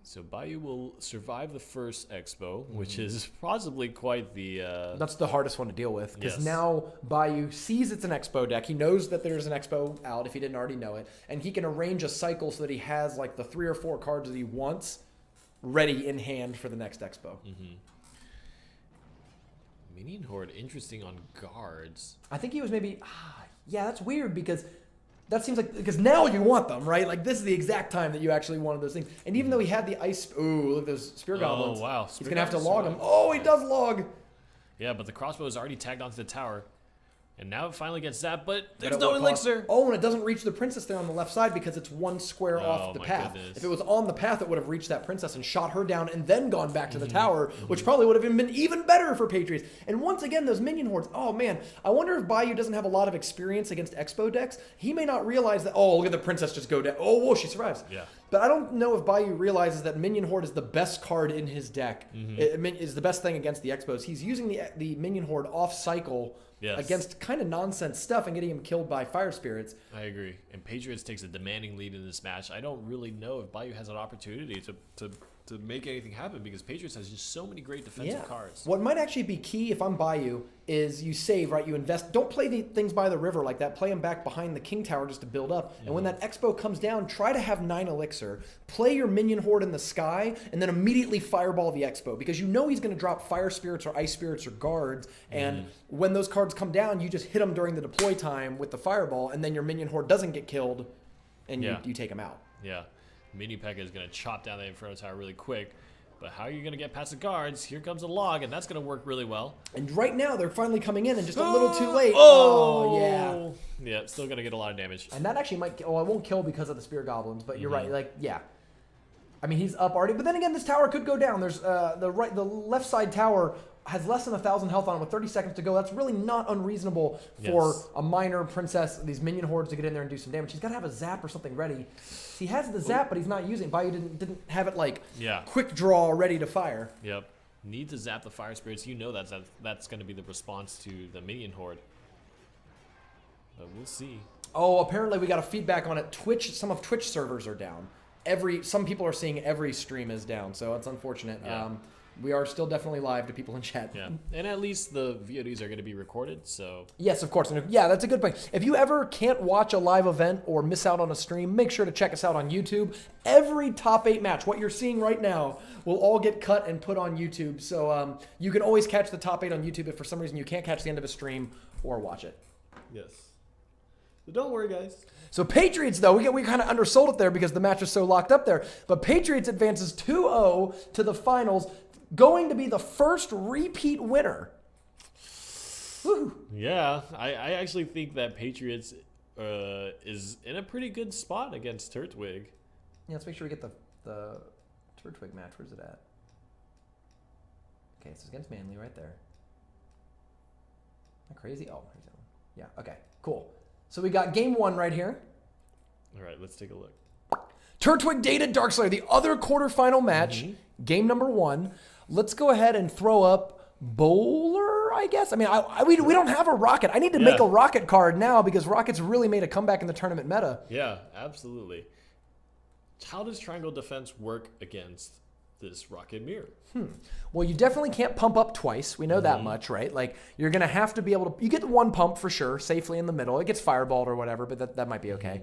So Bayou will survive the first Expo, which is possibly quite the... That's the hardest one to deal with, because now Bayou sees it's an Expo deck. He knows that there's an Expo out, if he didn't already know it, and he can arrange a cycle so that he has like the 3 or 4 cards that he wants ready in hand for the next Expo. Minion Horde, interesting on guards. I think he was maybe... yeah, that's weird, because... That seems like, because now you want them, right? Like, this is the exact time that you actually wanted those things. And even though he had the ice, ooh, look at those Spear Goblins. Oh, wow. He's going to have to log them. Oh, he does log. Yeah, but the crossbow is already tagged onto the tower. And now it finally gets zapped, but there's But at no what cost? elixir. Oh, and it doesn't reach the princess there on the left side because it's one square off the my path. goodness. If it was on the path, it would have reached that princess and shot her down and then gone back to the tower, which probably would have been even better for Patriots. And once again, those minion hordes. Oh, man. I wonder if Bayou doesn't have a lot of experience against Expo decks. He may not realize that, oh, look at the princess just go down. Oh, whoa, she survives. Yeah. But I don't know if Bayou realizes that Minion Horde is the best card in his deck. It is the best thing against the Expos. He's using the Minion Horde off cycle against kind of nonsense stuff and getting him killed by Fire Spirits. I agree. And Patriots takes a demanding lead in this match. I don't really know if Bayou has an opportunity to make anything happen because Patriots has just so many great defensive cards. What might actually be key if I'm Bayou is you save, right? You invest. Don't play the things by the river like that. Play them back behind the King Tower just to build up. And when that Expo comes down, try to have 9 elixir. Play your Minion Horde in the sky and then immediately fireball the Expo because you know he's going to drop Fire Spirits or Ice Spirits or Guards. And when those cards come down, you just hit them during the deploy time with the fireball and then your Minion Horde doesn't get killed and you take them out. Yeah. Mini P.E.K.K.A is going to chop down that Inferno Tower really quick. But how are you going to get past the guards? Here comes a log, and that's going to work really well. And right now, they're finally coming in and just a little too late. Oh, yeah. Yeah, still going to get a lot of damage. And that actually might... Oh, I won't kill because of the Spear Goblins, but you're right. Like, yeah. I mean, he's up already. But then again, this tower could go down. There's the left side tower has less than 1,000 health on it with 30 seconds to go. That's really not unreasonable for a minor princess, these minion hordes to get in there and do some damage. He's got to have a zap or something ready. He has the zap, but he's not using it. Bayou didn't have it like quick draw ready to fire. Yep. Need to zap the Fire Spirits. You know that's going to be the response to the minion horde. But we'll see. Oh, apparently we got a feedback on it. Some of Twitch servers are down. Some people are seeing every stream is down, so it's unfortunate. Yeah. We are still definitely live to people in chat. Yeah, and at least the VODs are going to be recorded, so... Yes, of course. And yeah, that's a good point. If you ever can't watch a live event or miss out on a stream, make sure to check us out on YouTube. Every top 8 match, what you're seeing right now, will all get cut and put on YouTube. So you can always catch the top 8 on YouTube if for some reason you can't catch the end of a stream or watch it. Yes. But don't worry, guys. So Patriots, though, we kind of undersold it there because the match was so locked up there. But Patriots advances 2-0 to the finals, going to be the first repeat winner. Woo. Yeah, I actually think that Patriots is in a pretty good spot against Turtwig. Yeah, let's make sure we get the Turtwig match. Where's it at? Okay, it's against Manly right there. Isn't that crazy? Oh, here's that one. Yeah, okay, cool. So we got game 1 right here. All right, let's take a look. Turtwig dated Darkslayer, the other quarterfinal match, game number 1. Let's go ahead and throw up Bowler, I guess. I mean, we don't have a Rocket. I need to make a Rocket card now because Rocket's really made a comeback in the tournament meta. Yeah, absolutely. How does Triangle Defense work against this Rocket Mirror? Well, you definitely can't pump up twice. We know that much, right? Like, you're going to have to be able to... You get one pump for sure, safely in the middle. It gets fireballed or whatever, but that might be okay.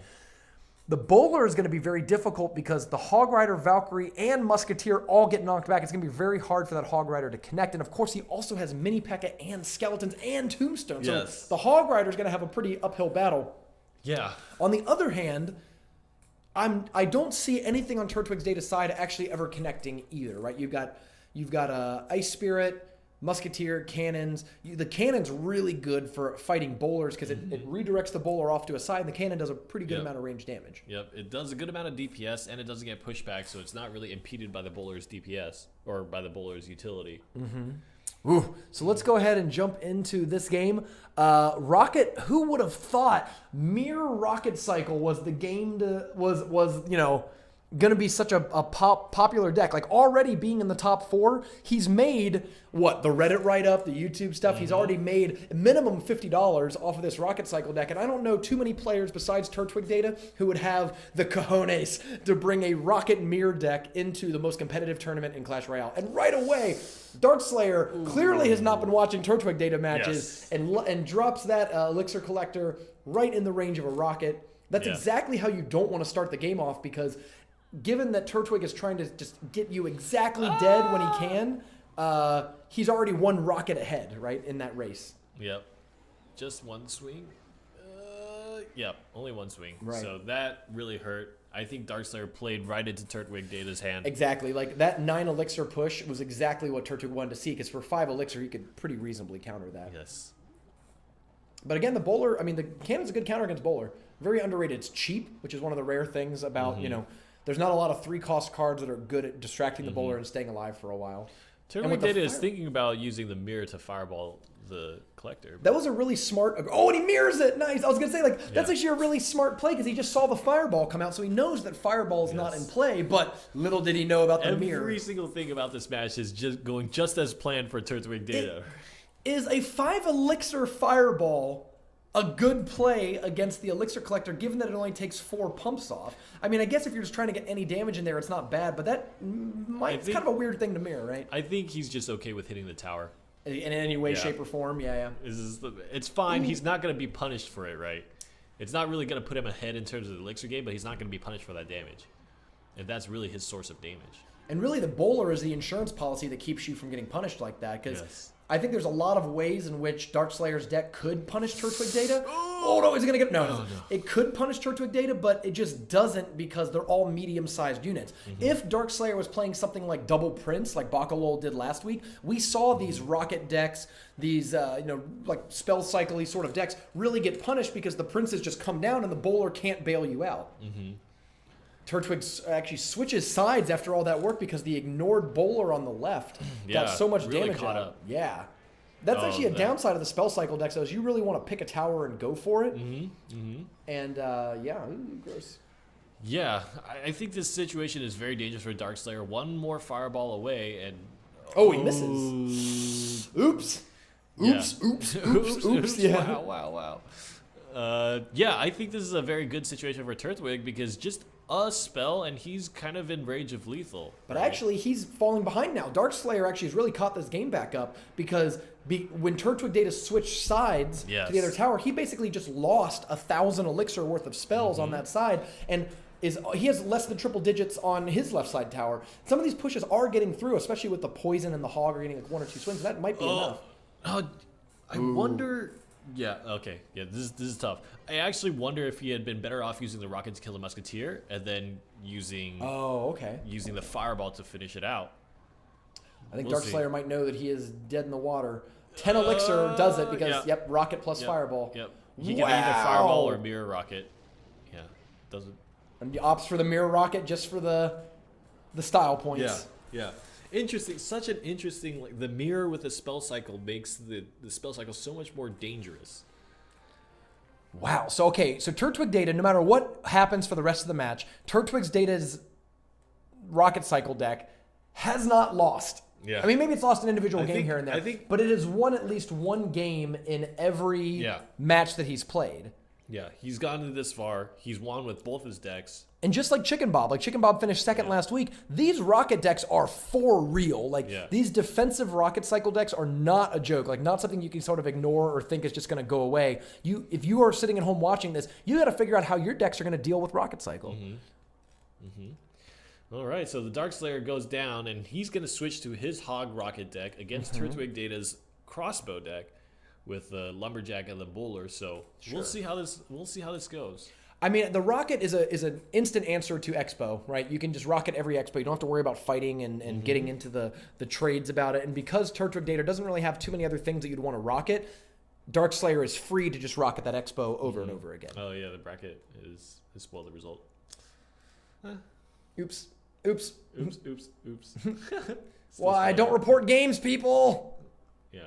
The Bowler is going to be very difficult because the Hog Rider, Valkyrie, and Musketeer all get knocked back. It's going to be very hard for that Hog Rider to connect. And, of course, he also has Mini P.E.K.K.A and Skeletons and Tombstone. So the Hog Rider is going to have a pretty uphill battle. Yeah. On the other hand, I don't see anything on Turtwig's data side actually ever connecting either, right? You've got Ice Spirit, Musketeer, Cannons. The Cannon's really good for fighting Bowlers because it redirects the Bowler off to a side. And the Cannon does a pretty good amount of range damage. Yep, it does a good amount of DPS, and it doesn't get pushed back, so it's not really impeded by the Bowler's DPS or by the Bowler's utility. Ooh. So let's go ahead and jump into this game. Rocket, who would have thought Mirror Rocket Cycle was the game was going to be such a popular deck. Like, already being in the top 4, he's made, the Reddit write-up, the YouTube stuff. He's already made minimum $50 off of this Rocket Cycle deck. And I don't know too many players besides Turtwig Data who would have the cojones to bring a Rocket Mirror deck into the most competitive tournament in Clash Royale. And right away, Darkslayer clearly has not been watching Turtwig Data matches and drops that Elixir Collector right in the range of a Rocket. That's exactly how you don't want to start the game off because... Given that Turtwig is trying to just get you exactly dead when he can, he's already one rocket ahead, right, in that race. Yep. Just one swing? Yep, only one swing. Right. So that really hurt. I think Darkslayer played right into Turtwig Data's hand. Exactly. Like, that 9 elixir push was exactly what Turtwig wanted to see, because for 5 elixir, he could pretty reasonably counter that. Yes. But again, the bowler, I mean, the cannon's a good counter against bowler. Very underrated. It's cheap, which is one of the rare things about, you know, there's not a lot of 3-cost cards that are good at distracting the bowler and staying alive for a while. Turtwig Data is thinking about using the mirror to fireball the collector. That was a really smart... Oh, and he mirrors it! Nice! I was going to say, like, that's actually a really smart play because he just saw the fireball come out, so he knows that fireball is not in play, but little did he know about the mirror. Every single thing about this match is just going just as planned for Turtwig Data. Is a 5 elixir fireball a good play against the elixir collector, given that it only takes 4 pumps off? I mean, I guess if you're just trying to get any damage in there, it's not bad, but it's kind of a weird thing to mirror, right? I think he's just okay with hitting the tower. In any way, shape, or form, It's fine. He's not going to be punished for it, right? It's not really going to put him ahead in terms of the elixir game, but he's not going to be punished for that damage. And that's really his source of damage. And really, the bowler is the insurance policy that keeps you from getting punished like that, because I think there's a lot of ways in which Darkslayer's deck could punish Turtwig Data. Oh no, is it going to get... No. It could punish Turtwig Data, but it just doesn't because they're all medium-sized units. If Darkslayer was playing something like Double Prince, like Bakalo did last week, we saw these rocket decks, these like spell cycle-y sort of decks, really get punished because the princes just come down and the bowler can't bail you out. Turtwig actually switches sides after all that work because the ignored bowler on the left got so much really damage caught out. up. Yeah. That's actually a downside of the spell cycle decks, though, is you really want to pick a tower and go for it. And, gross. Yeah, I think this situation is very dangerous for Darkslayer. One more fireball away, and... Oh, he misses. Oops. Oops. Yeah. Wow. Yeah, I think this is a very good situation for Turtwig because just a spell and he's kind of in range of lethal. But actually, he's falling behind now. Darkslayer actually has really caught this game back up because when Turtwig Data switched sides to the other tower, he basically just lost 1,000 elixir worth of spells on that side, and he has less than triple digits on his left side tower. Some of these pushes are getting through, especially with the poison and the hog are getting like 1 or 2 swings. That might be enough. I wonder... Yeah, okay. Yeah, this is tough. I actually wonder if he had been better off using the rocket to kill the musketeer and then using using the fireball to finish it out. I think Darkslayer might know that he is dead in the water. 10 elixir does it because rocket plus fireball. He can either fireball or mirror rocket. Yeah, doesn't. And he opts for the mirror rocket just for the style points. Yeah. Interesting. Such an interesting... Like, the mirror with the spell cycle makes the spell cycle so much more dangerous. Wow. So Turtwig Data, no matter what happens for the rest of the match, Turtwig's Data's rocket cycle deck has not lost. Yeah. I mean, maybe it's lost an individual game here and there, but it has won at least one game in every match that he's played. Yeah, he's gotten this far. He's won with both his decks. And just like Chicken Bob finished second last week, these rocket decks are for real. These defensive rocket cycle decks are not a joke. Like, not something you can sort of ignore or think is just going to go away. If you are sitting at home watching this, you got to figure out how your decks are going to deal with rocket cycle. All right, so the Darkslayer goes down, and he's going to switch to his Hog Rocket deck against Turtwig Data's Crossbow deck with the Lumberjack and the Bowler. So we'll see how this goes. I mean, the Rocket is an instant answer to Expo, right? You can just Rocket every Expo. You don't have to worry about fighting and getting into the trades about it. And because Turtwig Data doesn't really have too many other things that you'd want to Rocket, Darkslayer is free to just Rocket that Expo over and over again. Oh, yeah, the bracket has spoiled the result. Oops. Why? Don't report games, people! Yeah,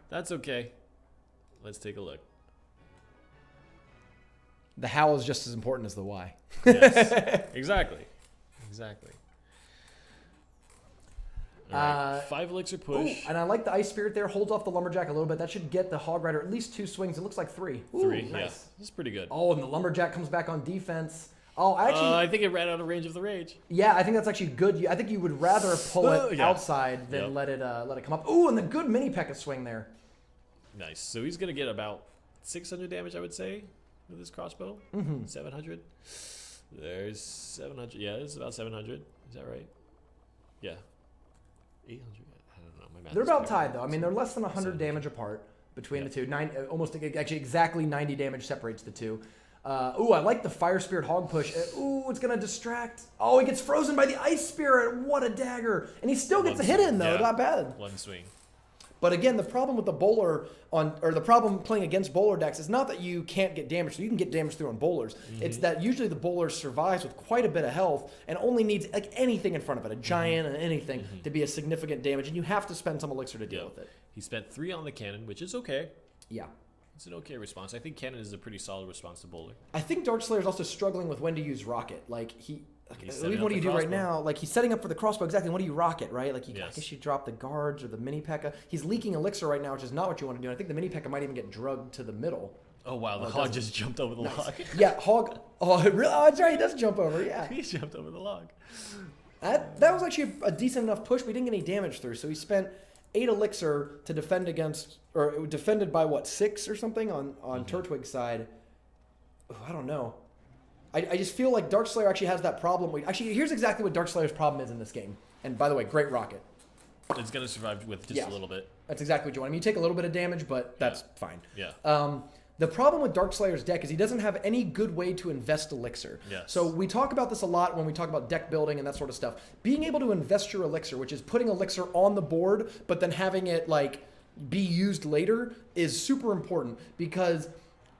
that's okay. Let's take a look. The how is just as important as the why. Yes, exactly. All right, 5 elixir push. Ooh, and I like the Ice Spirit there. Holds off the Lumberjack a little bit. That should get the Hog Rider at least 2 swings. It looks like 3. Ooh, 3, nice. Yeah. That's pretty good. Oh, and the Lumberjack comes back on defense. Oh, I think it ran out of range of the rage. Yeah, I think that's actually good. I think you would rather pull it outside than let it come up. Ooh, and the good mini P.E.K.K.A swing there. Nice. So he's gonna get about 600 damage, I would say, with his crossbow. 700. There's 700. Yeah, it's about 700. Is that right? Yeah. 800. I don't know. My math. They're about tied though. I mean, they're less than 100 damage apart between the two. Almost actually exactly 90 damage separates the two. Ooh, I like the Fire Spirit Hog push. Ooh, it's going to distract. Oh, he gets frozen by the Ice Spirit. What a dagger. And he still gets a hit in, though. Yeah. Not bad. 1 swing. But again, the problem with the the problem playing against bowler decks is not that you can't get damage. So you can get damage through on bowlers. It's that usually the bowler survives with quite a bit of health and only needs like anything in front of it, a giant and anything, to be a significant damage. And you have to spend some elixir to deal with it. He spent 3 on the cannon, which is okay. Yeah. It's an okay response. I think cannon is a pretty solid response to bowler. I think Darkslayer is also struggling with when to use rocket. Like setting what do up you the do right crossbow. now? Like he's setting up for the crossbow exactly. What do you rocket, right? Like I Yes. guess you drop the guards or the mini P.E.K.K.A. He's leaking elixir right now, which is not what you want to do. And I think the mini P.E.K.K.A. might even get drugged to the middle. Oh wow, the hog just jumped over the log. Yeah, hog. Oh, really? Oh, that's right. He does jump over. Yeah. He jumped over the log. That was actually a decent enough push. We didn't get any damage through, so he spent 8 elixir to defend against, or defended by what, 6 or something on Turtwig's side. Oh, I don't know. I just feel like Darkslayer actually has that problem. Actually, here's exactly what Darkslayer's problem is in this game. And by the way, great rocket. It's gonna survive with just a little bit. That's exactly what you want. I mean, you take a little bit of damage, but that's fine. Yeah. The problem with Darkslayer's deck is he doesn't have any good way to invest elixir. Yes. So we talk about this a lot when we talk about deck building and that sort of stuff. Being able to invest your elixir, which is putting elixir on the board, but then having it like be used later, is super important because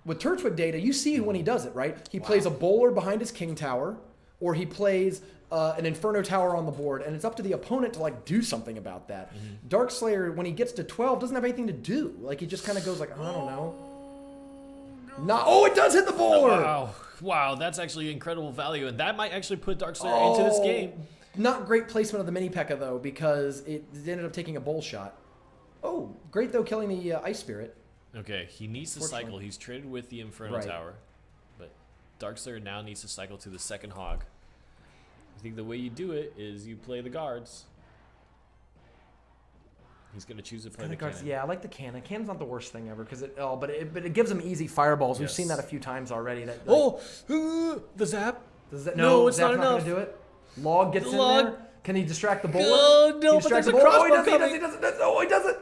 with Turtwig data, you see when he does it, right? He plays a bowler behind his king tower, or he plays an Inferno tower on the board, and it's up to the opponent to like do something about that. Darkslayer, when he gets to 12, doesn't have anything to do. Like he just kind of goes like, I don't know. It does hit the bowler. Wow, that's actually incredible value, and that might actually put Darkslayer into this game. Not great placement of the mini P.E.K.K.A. though, because it ended up taking a bowl shot. Oh, great though, killing the Ice Spirit. Okay, he needs to cycle. He's traded with the Inferno Tower, but Darkslayer now needs to cycle to the second hog. I think the way you do it is you play the guards. He's gonna choose to play the cannon. Yeah, I like the cannon. Cannon's not the worst thing ever because but it gives him easy fireballs. We've seen that a few times already. That the zap. No, it's not enough. Not gonna do it. Log gets in log. there. Can he distract the bowler? Oh no, but there's a crossbow coming. He doesn't.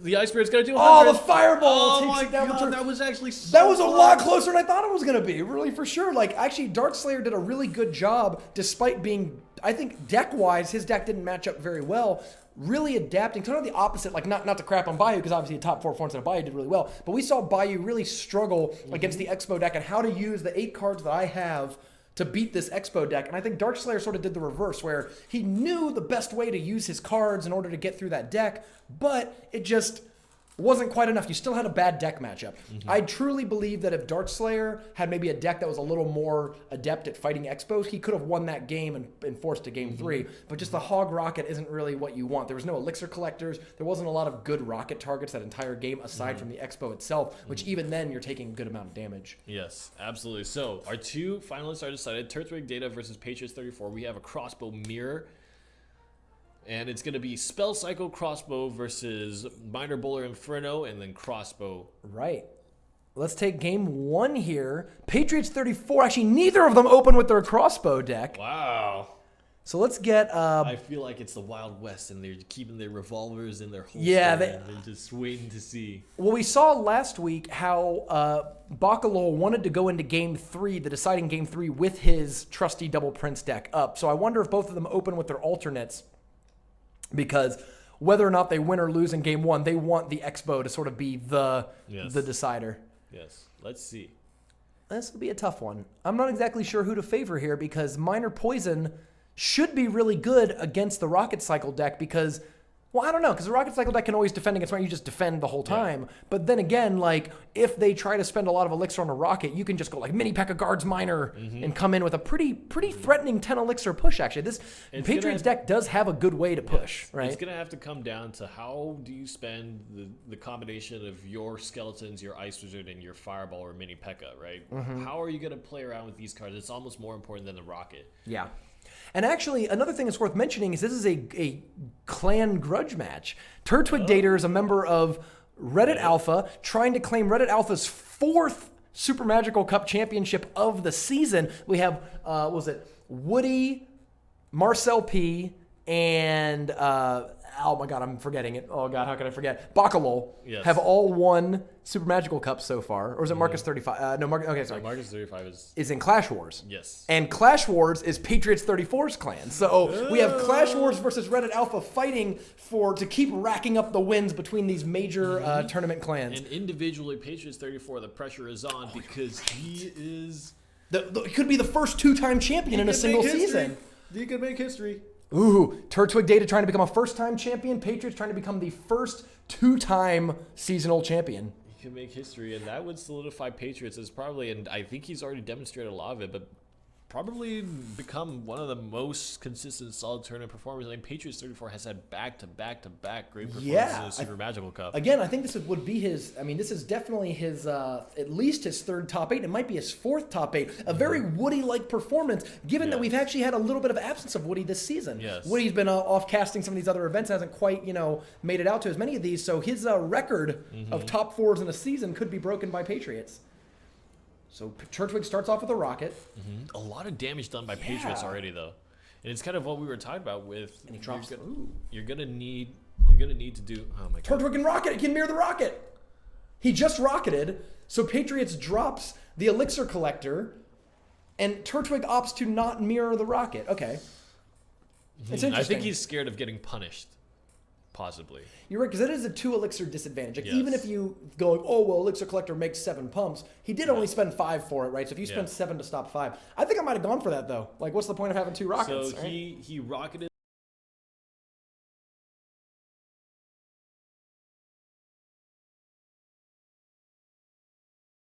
The Ice Spirit's gonna do 100. The fireball takes it down the turn. that was actually so That was a close. lot closer than I thought it was gonna be. Really, for sure. Like actually, Darkslayer did a really good job, despite being. I think deck-wise, his deck didn't match up very well. Really adapting, kind of the opposite. Like not to crap on Bayou because obviously the top 4 forms of Bayou did really well, but we saw Bayou really struggle against the Expo deck and how to use the 8 cards that I have to beat this Expo deck. And I think Darkslayer sort of did the reverse, where he knew the best way to use his cards in order to get through that deck, but it just wasn't quite enough. You still had a bad deck matchup. I truly believe that if Darkslayer had maybe a deck that was a little more adept at fighting Expos, he could have won that game and forced to game 3. But just the Hog Rocket isn't really what you want. There was no Elixir Collectors. There wasn't a lot of good rocket targets that entire game aside from the Expo itself, which even then you're taking a good amount of damage. Yes, absolutely. So our 2 finalists are decided. Turtwig Data versus Patriots 34. We have a crossbow mirror. And it's going to be Spell Cycle Crossbow versus Minor Bowler Inferno and then Crossbow. Right. Let's take game 1 here. Patriots 34. Actually, neither of them open with their crossbow deck. Wow. So let's get... I feel like it's the Wild West and they're keeping their revolvers in their holster. Yeah, and they're just waiting to see. Well, we saw last week how Bakalo wanted to go into game 3, the deciding game 3, with his trusty Double Prince deck up. So I wonder if both of them open with their alternates. Because whether or not they win or lose in game 1, they want the Expo to sort of be the decider. Yes, let's see. This will be a tough one. I'm not exactly sure who to favor here because Minor Poison should be really good against the Rocket Cycle deck because, well, I don't know, because the Rocket Cycle deck can always defend against Minor. You just defend the whole time. But then again, like, if they try to spend a lot of elixir on a Rocket, you can just go like mini P.E.K.K.A. guards Minor and come in with a pretty threatening 10 elixir push, actually. This Patriots deck does have a good way to push, right? It's going to have to come down to how do you spend the combination of your skeletons, your Ice Wizard, and your Fireball or mini P.E.K.K.A., right? How are you going to play around with these cards? It's almost more important than the Rocket. Yeah. And actually, another thing that's worth mentioning is this is a clan grudge match. Turtwig Dater is a member of Reddit Alpha, trying to claim Reddit Alpha's 4th Super Magical Cup championship of the season. We have, what was it, Woody, Marcel P, and oh my God, I'm forgetting it. Oh God, how can I forget? Bakalo Yes. have all won Super Magical Cup so far. Or is it Marcus 35? No, okay, sorry. So Marcus 35 is in Clash Wars. Yes. And Clash Wars is Patriots 34's clan. So we have Clash Wars versus Reddit Alpha fighting to keep racking up the wins between these major tournament clans. And individually, Patriots 34, the pressure is on because he is... It could be the first 2-time champion in a single season. He could make history. Ooh, Turtwig Data trying to become a first-time champion. Patriots trying to become the first 2-time seasonal champion. He can make history, and that would solidify Patriots as probably, and I think he's already demonstrated a lot of it, but probably become one of the most consistent, solid tournament performers. I mean, Patriots 34 has had back-to-back great performances in the Super Magical Cup. Again, I think this would be his. I mean, this is definitely his. At least his 3rd top 8. It might be his 4th top 8. A very Woody-like performance, given that we've actually had a little bit of absence of Woody this season. Yes. Woody's been off casting some of these other events, hasn't quite made it out to as many of these. So his record of top 4s in a season could be broken by Patriots. So Turtwig starts off with a rocket. A lot of damage done by Patriots already, though, and it's kind of what we were talking about with. And he drops. You're gonna need to do. Oh my God! Turtwig can rocket. He can mirror the rocket. He just rocketed. So Patriots drops the elixir collector, and Turtwig opts to not mirror the rocket. Okay. It's interesting. I think he's scared of getting punished. Possibly. You're right, because that is a 2 elixir disadvantage. Like, even if you go, oh, well, elixir collector makes 7 pumps, he did only spend 5 for it, right? So if you spend 7 to stop 5, I think I might have gone for that, though. Like, what's the point of having 2 rockets? So he rocketed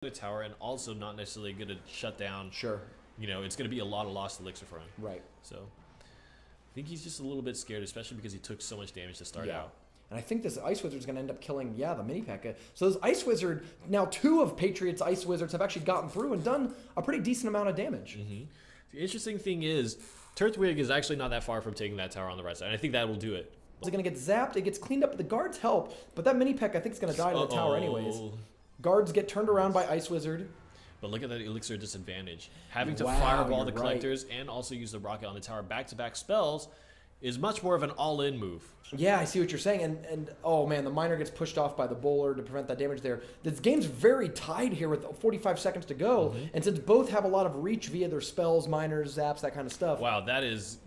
the tower, and also not necessarily going to shut down. Sure. It's going to be a lot of lost elixir for him. Right. So I think he's just a little bit scared, especially because he took so much damage to start out. And I think this Ice Wizard is going to end up killing, the mini P.E.K.K.A. So this Ice Wizard, now 2 of Patriots' Ice Wizards have actually gotten through and done a pretty decent amount of damage. The interesting thing is, Turtwig is actually not that far from taking that tower on the right side, and I think that will do it. It's going to get zapped, it gets cleaned up, the guards help, but that mini P.E.K.K.A. I think is going to die to the tower anyways. Guards get turned around by Ice Wizard. But look at that elixir disadvantage. Having to fireball the collectors and also use the rocket on the tower back-to-back spells is much more of an all-in move. Yeah, I see what you're saying. And oh man, the miner gets pushed off by the bowler to prevent that damage there. This game's very tied here with 45 seconds to go. And since both have a lot of reach via their spells, miners, zaps, that kind of stuff. Wow, that is,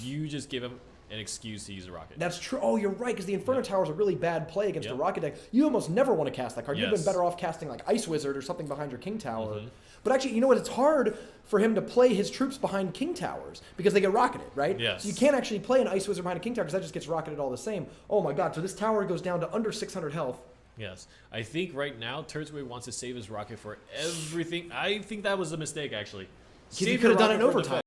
you just give him an excuse to use a rocket. That's true. Oh, you're right, because the Inferno Tower is a really bad play against a rocket deck. You almost never want to cast that card. You've been better off casting like Ice Wizard or something behind your King Tower. But actually, you know what? It's hard for him to play his troops behind King Towers because they get rocketed, right? Yes. So you can't actually play an Ice Wizard behind a King Tower because that just gets rocketed all the same. Oh my God, so this tower goes down to under 600 health. Yes. I think right now, Turtwig wants to save his rocket for everything. I think that was a mistake, actually. He could have done it in overtime.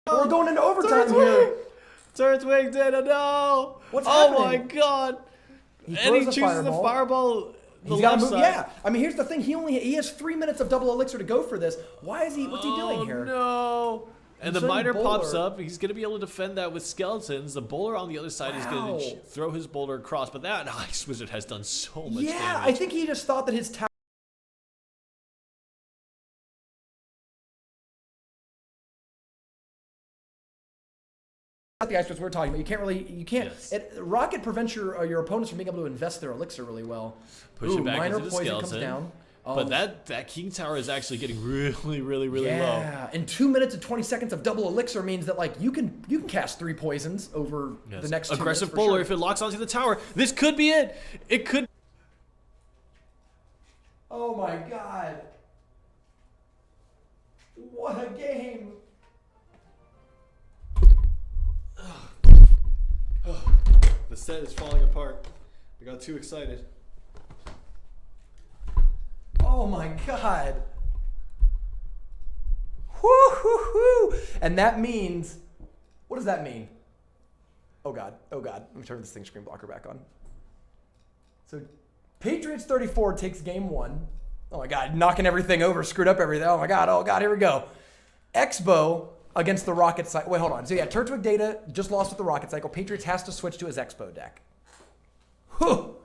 We're going into overtime here. Turtwig did it, no! What's happening? happening? My God! He chooses the fireball. He's got to move. Yeah, I mean, here's the thing. He has 3 minutes of double elixir to go for this. What's he doing here? No! And the miner pops up. He's going to be able to defend that with skeletons. The bowler on the other side is going to throw his boulder across. But that Ice Wizard has done so much damage. Yeah, I think he just thought that his tower. The Ice Wizard we're talking about. You can't. Yes. Rocket prevents your opponents from being able to invest their elixir really well. Push it back minor into the poison skeleton. comes down. But that King Tower is actually getting really low. Yeah, and 2 minutes and 20 seconds of double elixir means that like you can cast 3 poisons over the next 2 aggressive minutes bowler. sure. If it locks onto the tower, this could be it. It could. Oh my God! What a game! The set is falling apart. I got too excited. Oh my God! Woo-hoo-hoo! And that means, what does that mean? Oh God! Oh God! Let me turn this thing screen blocker back on. So, Patriots 34 takes game 1. Oh my God! Knocking everything over, screwed up everything. Oh my God! Oh God! Here we go. Expo against the Rocket Cycle. Wait, hold on. So yeah, Turtwig Data just lost with the Rocket Cycle. Patriots has to switch to his Expo deck. Whew.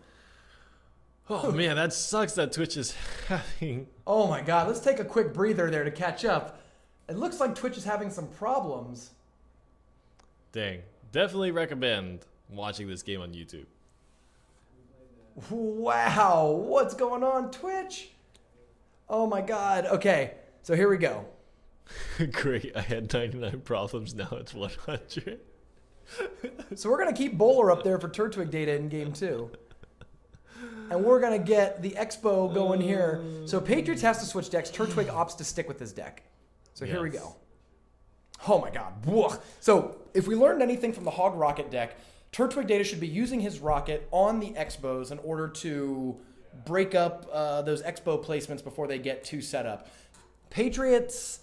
Oh man, that sucks that Twitch is having. Oh my God, let's take a quick breather there to catch up. It looks like Twitch is having some problems. Dang. Definitely recommend watching this game on YouTube. Wow, what's going on, Twitch? Oh my God. Okay, so here we go. Great, I had 99 problems, now it's 100. So we're going to keep Bowler up there for Turtwig data in game 2. And we're going to get the Expo going here. So Patriots has to switch decks. Turtwig opts to stick with his deck. So here we go. Oh my God. Whoa. So if we learned anything from the Hog Rocket deck, Turtwig data should be using his rocket on the Expos in order to break up those Expo placements before they get too set up. Patriots...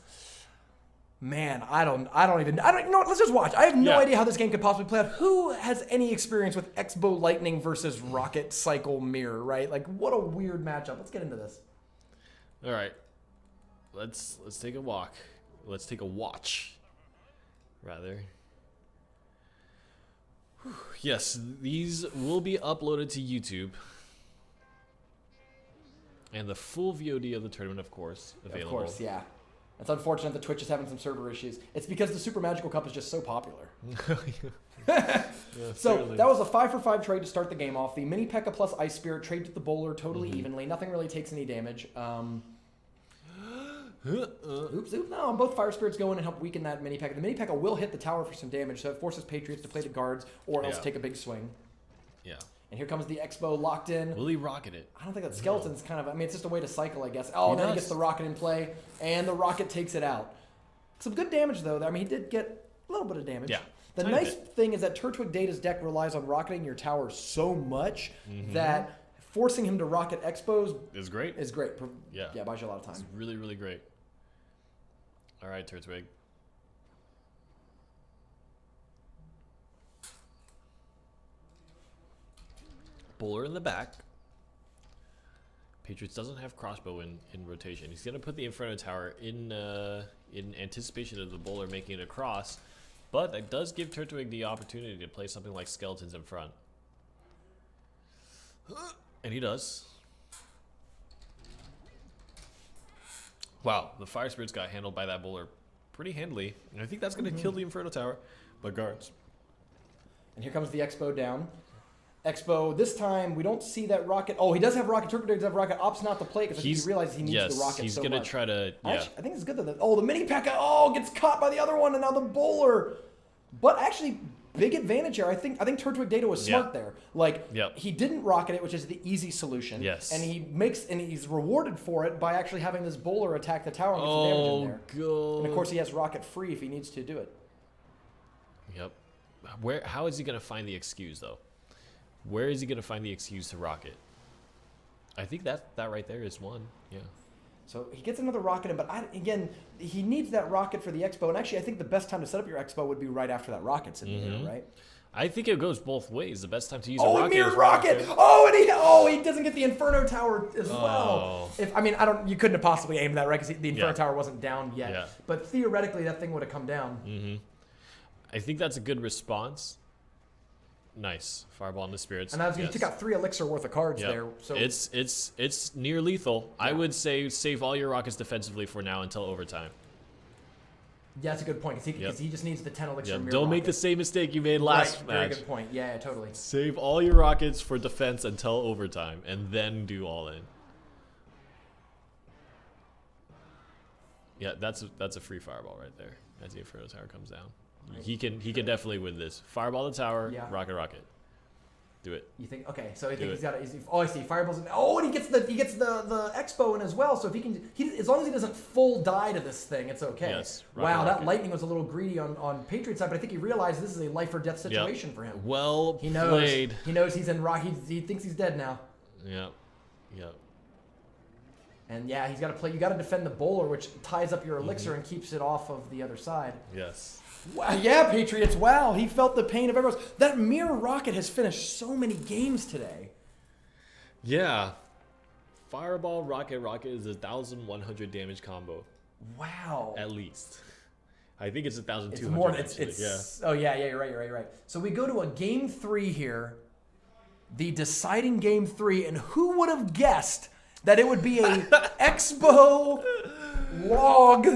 Man, I don't even, you know what, let's just watch. I have no idea how this game could possibly play out. Who has any experience with Expo Lightning versus Rocket Cycle Mirror, right? Like, what a weird matchup. Let's get into this. All right. Let's take a walk. Let's take a watch, rather. Whew. Yes, these will be uploaded to YouTube. And the full VOD of the tournament, of course, available. Of course, yeah. It's unfortunate that Twitch is having some server issues. It's because the SuperMagicalCup is just so popular. So that was a 5-for-5 trade to start the game off. The Mini P.E.K.K.A plus Ice Spirit trade to the Bowler totally evenly. Nothing really takes any damage. Oops. No, both Fire Spirits go in and help weaken that Mini P.E.K.K.A. The Mini P.E.K.K.A will hit the tower for some damage, so it forces Patriots to play the guards or else take a big swing. Yeah. And here comes the Expo locked in. Will he rocket it? I don't think that skeleton's kind of... I mean, it's just a way to cycle, I guess. Oh, then he gets the rocket in play, and the rocket takes it out. Some good damage, though. I mean, he did get a little bit of damage. Yeah. The nice thing is that Turtwig Data's deck relies on rocketing your tower so much that forcing him to rocket Expos... Is great. Yeah. Yeah, buys you a lot of time. It's really, really great. All right, Turtwig. Bowler in the back. Patriots doesn't have crossbow in rotation. He's gonna put the Inferno Tower in anticipation of the bowler making it across, but that does give Turtwig the opportunity to play something like skeletons in front, and he does. Wow, the Fire Spirits got handled by that bowler pretty handily, and I think that's gonna kill the Inferno Tower, but guards. And here comes the Expo down. Expo, this time we don't see that rocket. Oh, he does have rocket. Turtwig does have rocket. Opts not to play because he realizes he needs the rocket so much. He's going to try to, Actually, I think it's good that the Mini P.E.K.K.A. Gets caught by the other one, and now the bowler. But actually, big advantage here. I think Turtwig Data was smart there. Like, he didn't rocket it, which is the easy solution. Yes. And he's rewarded for it by actually having this bowler attack the tower and get some damage in there. God. And of course, he has rocket free if he needs to do it. Yep. How is he going to find the excuse, though? Where is he going to find the excuse to rocket? I think that right there is one. Yeah. So he gets another rocket in, but again, he needs that rocket for the Expo. And actually, I think the best time to set up your Expo would be right after that rocket's in the air, right? I think it goes both ways. The best time to use a rocket mirrored is rocket. And he doesn't get the Inferno Tower as well. You couldn't have possibly aimed that, right? Because the Inferno Tower wasn't down yet. Yeah. But theoretically, that thing would have come down. I think that's a good response. Nice. Fireball in the spirits. And you took out 3 elixir worth of cards there. So it's near lethal. Yeah. I would say save all your rockets defensively for now until overtime. Yeah, that's a good point. Because he just needs the 10 elixir mirror Don't make the same mistake you made last match. Very good point. Yeah, totally. Save all your rockets for defense until overtime, and then do all in. Yeah, that's a free fireball right there as the Inferno Tower comes down. He can definitely win this. Fireball the tower, rocket. Do it. You think? Okay, so I think he's got. I see. Fireballs. And he gets the Expo in as well. So if he can, as long as he doesn't full die to this thing, it's okay. Yes. Wow, that lightning was a little greedy on Patriots side, but I think he realized this is a life or death situation for him. Well played. He knows he's in rock. He thinks he's dead now. Yep. And he's got to play. You got to defend the bowler, which ties up your elixir and keeps it off of the other side. Yes. Wow, yeah, Patriots. Wow, he felt the pain of everyone else. That mirror rocket has finished so many games today. Yeah. Fireball, rocket is 1,100 damage combo. Wow. At least. I think it's 1,200. It's more. Oh yeah. You're right. So we go to a game 3 here. the deciding game 3, and who would have guessed that it would be a Expo log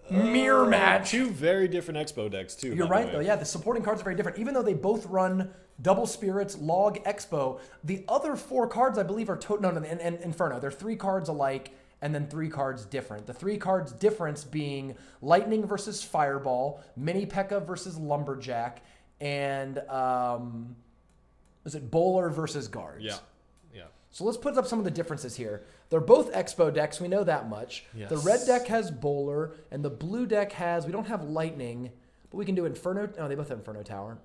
mirror match? Two very different Expo decks, too. You're right, though. Yeah, the supporting cards are very different. Even though they both run Double Spirits, Log, Expo, the other 4 cards, I believe, are and Inferno. They're 3 cards alike, and then 3 cards different. The 3 cards difference being Lightning versus Fireball, Mini P.E.K.K.A versus Lumberjack, and is it Bowler versus Guards? Yeah. So let's put up some of the differences here. They're both Expo decks. We know that much. Yes. The red deck has Bowler, and the blue deck has, we don't have Lightning, but we can do Inferno. Oh, they both have Inferno Tower.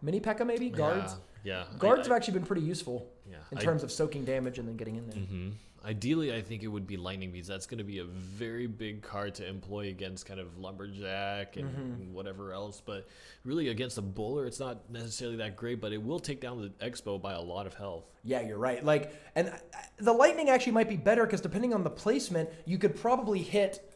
Mini P.E.K.K.A maybe? Guards? Yeah. Guards have actually been pretty useful Yeah. in terms of soaking damage and then getting in there. Mm-hmm. Ideally, I think it would be Lightning because that's going to be a very big card to employ against kind of Lumberjack and whatever else. But really, against a Bowler, it's not necessarily that great, but it will take down the Expo by a lot of health. Yeah, you're right. And the Lightning actually might be better because depending on the placement, you could probably hit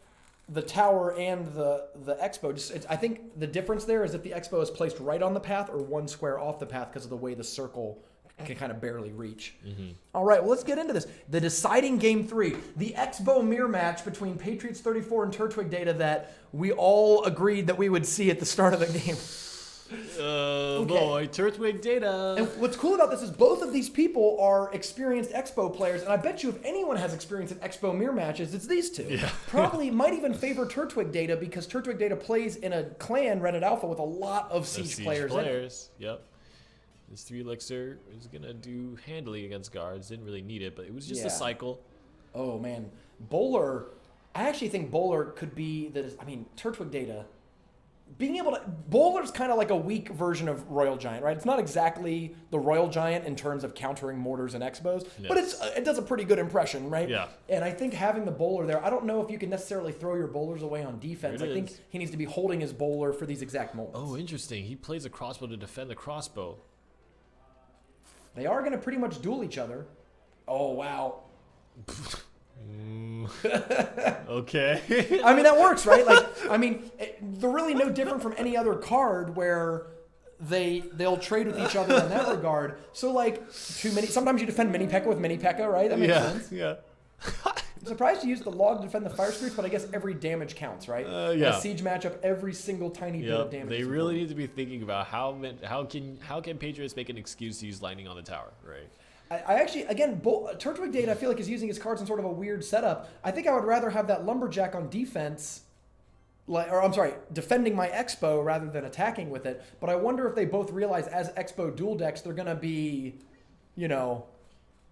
the tower and the Expo. I think the difference there is if the Expo is placed right on the path or 1 square off the path because of the way the circle can kind of barely reach. All right, well, let's get into this. The deciding game 3, the Expo mirror match between Patriots 34 and Turtwig Data that we all agreed that we would see at the start of the game. Boy, Turtwig Data. And what's cool about this is both of these people are experienced Expo players, and I bet you if anyone has experience in Expo mirror matches, it's these two. Yeah. Probably might even favor Turtwig Data because Turtwig Data plays in a clan, Reddit Alpha, with a lot of Siege players in it. Yep. This 3 elixir is going to do handily against guards. Didn't really need it, but it was just a cycle. Oh, man. Bowler, I actually think Bowler could be, Turtwig Data. Being able to, Bowler's kind of like a weak version of Royal Giant, right? It's not exactly the Royal Giant in terms of countering mortars and Expos, but it does a pretty good impression, right? Yeah. And I think having the Bowler there, I don't know if you can necessarily throw your Bowlers away on defense. I think he needs to be holding his Bowler for these exact moments. Oh, interesting. He plays a crossbow to defend the crossbow. They are going to pretty much duel each other. Oh, wow. Okay. That works, right? They're really no different from any other card where they'll trade with each other in that regard. So, sometimes you defend Mini P.E.K.K.A with Mini P.E.K.K.A, right? That makes sense. Yeah. I'm surprised you used the log to defend the fire spirits, but I guess every damage counts, right? In a siege matatchup, every single tiny bit of damage. They really need to be thinking about how can Patriots make an excuse to use Lightning on the tower, right? I actually, again, Turtwig Data, I feel like, is using his cards in sort of a weird setup. I think I would rather have that Lumberjack on defense, defending my Expo rather than attacking with it. But I wonder if they both realize as Expo dual decks, they're going to be, they're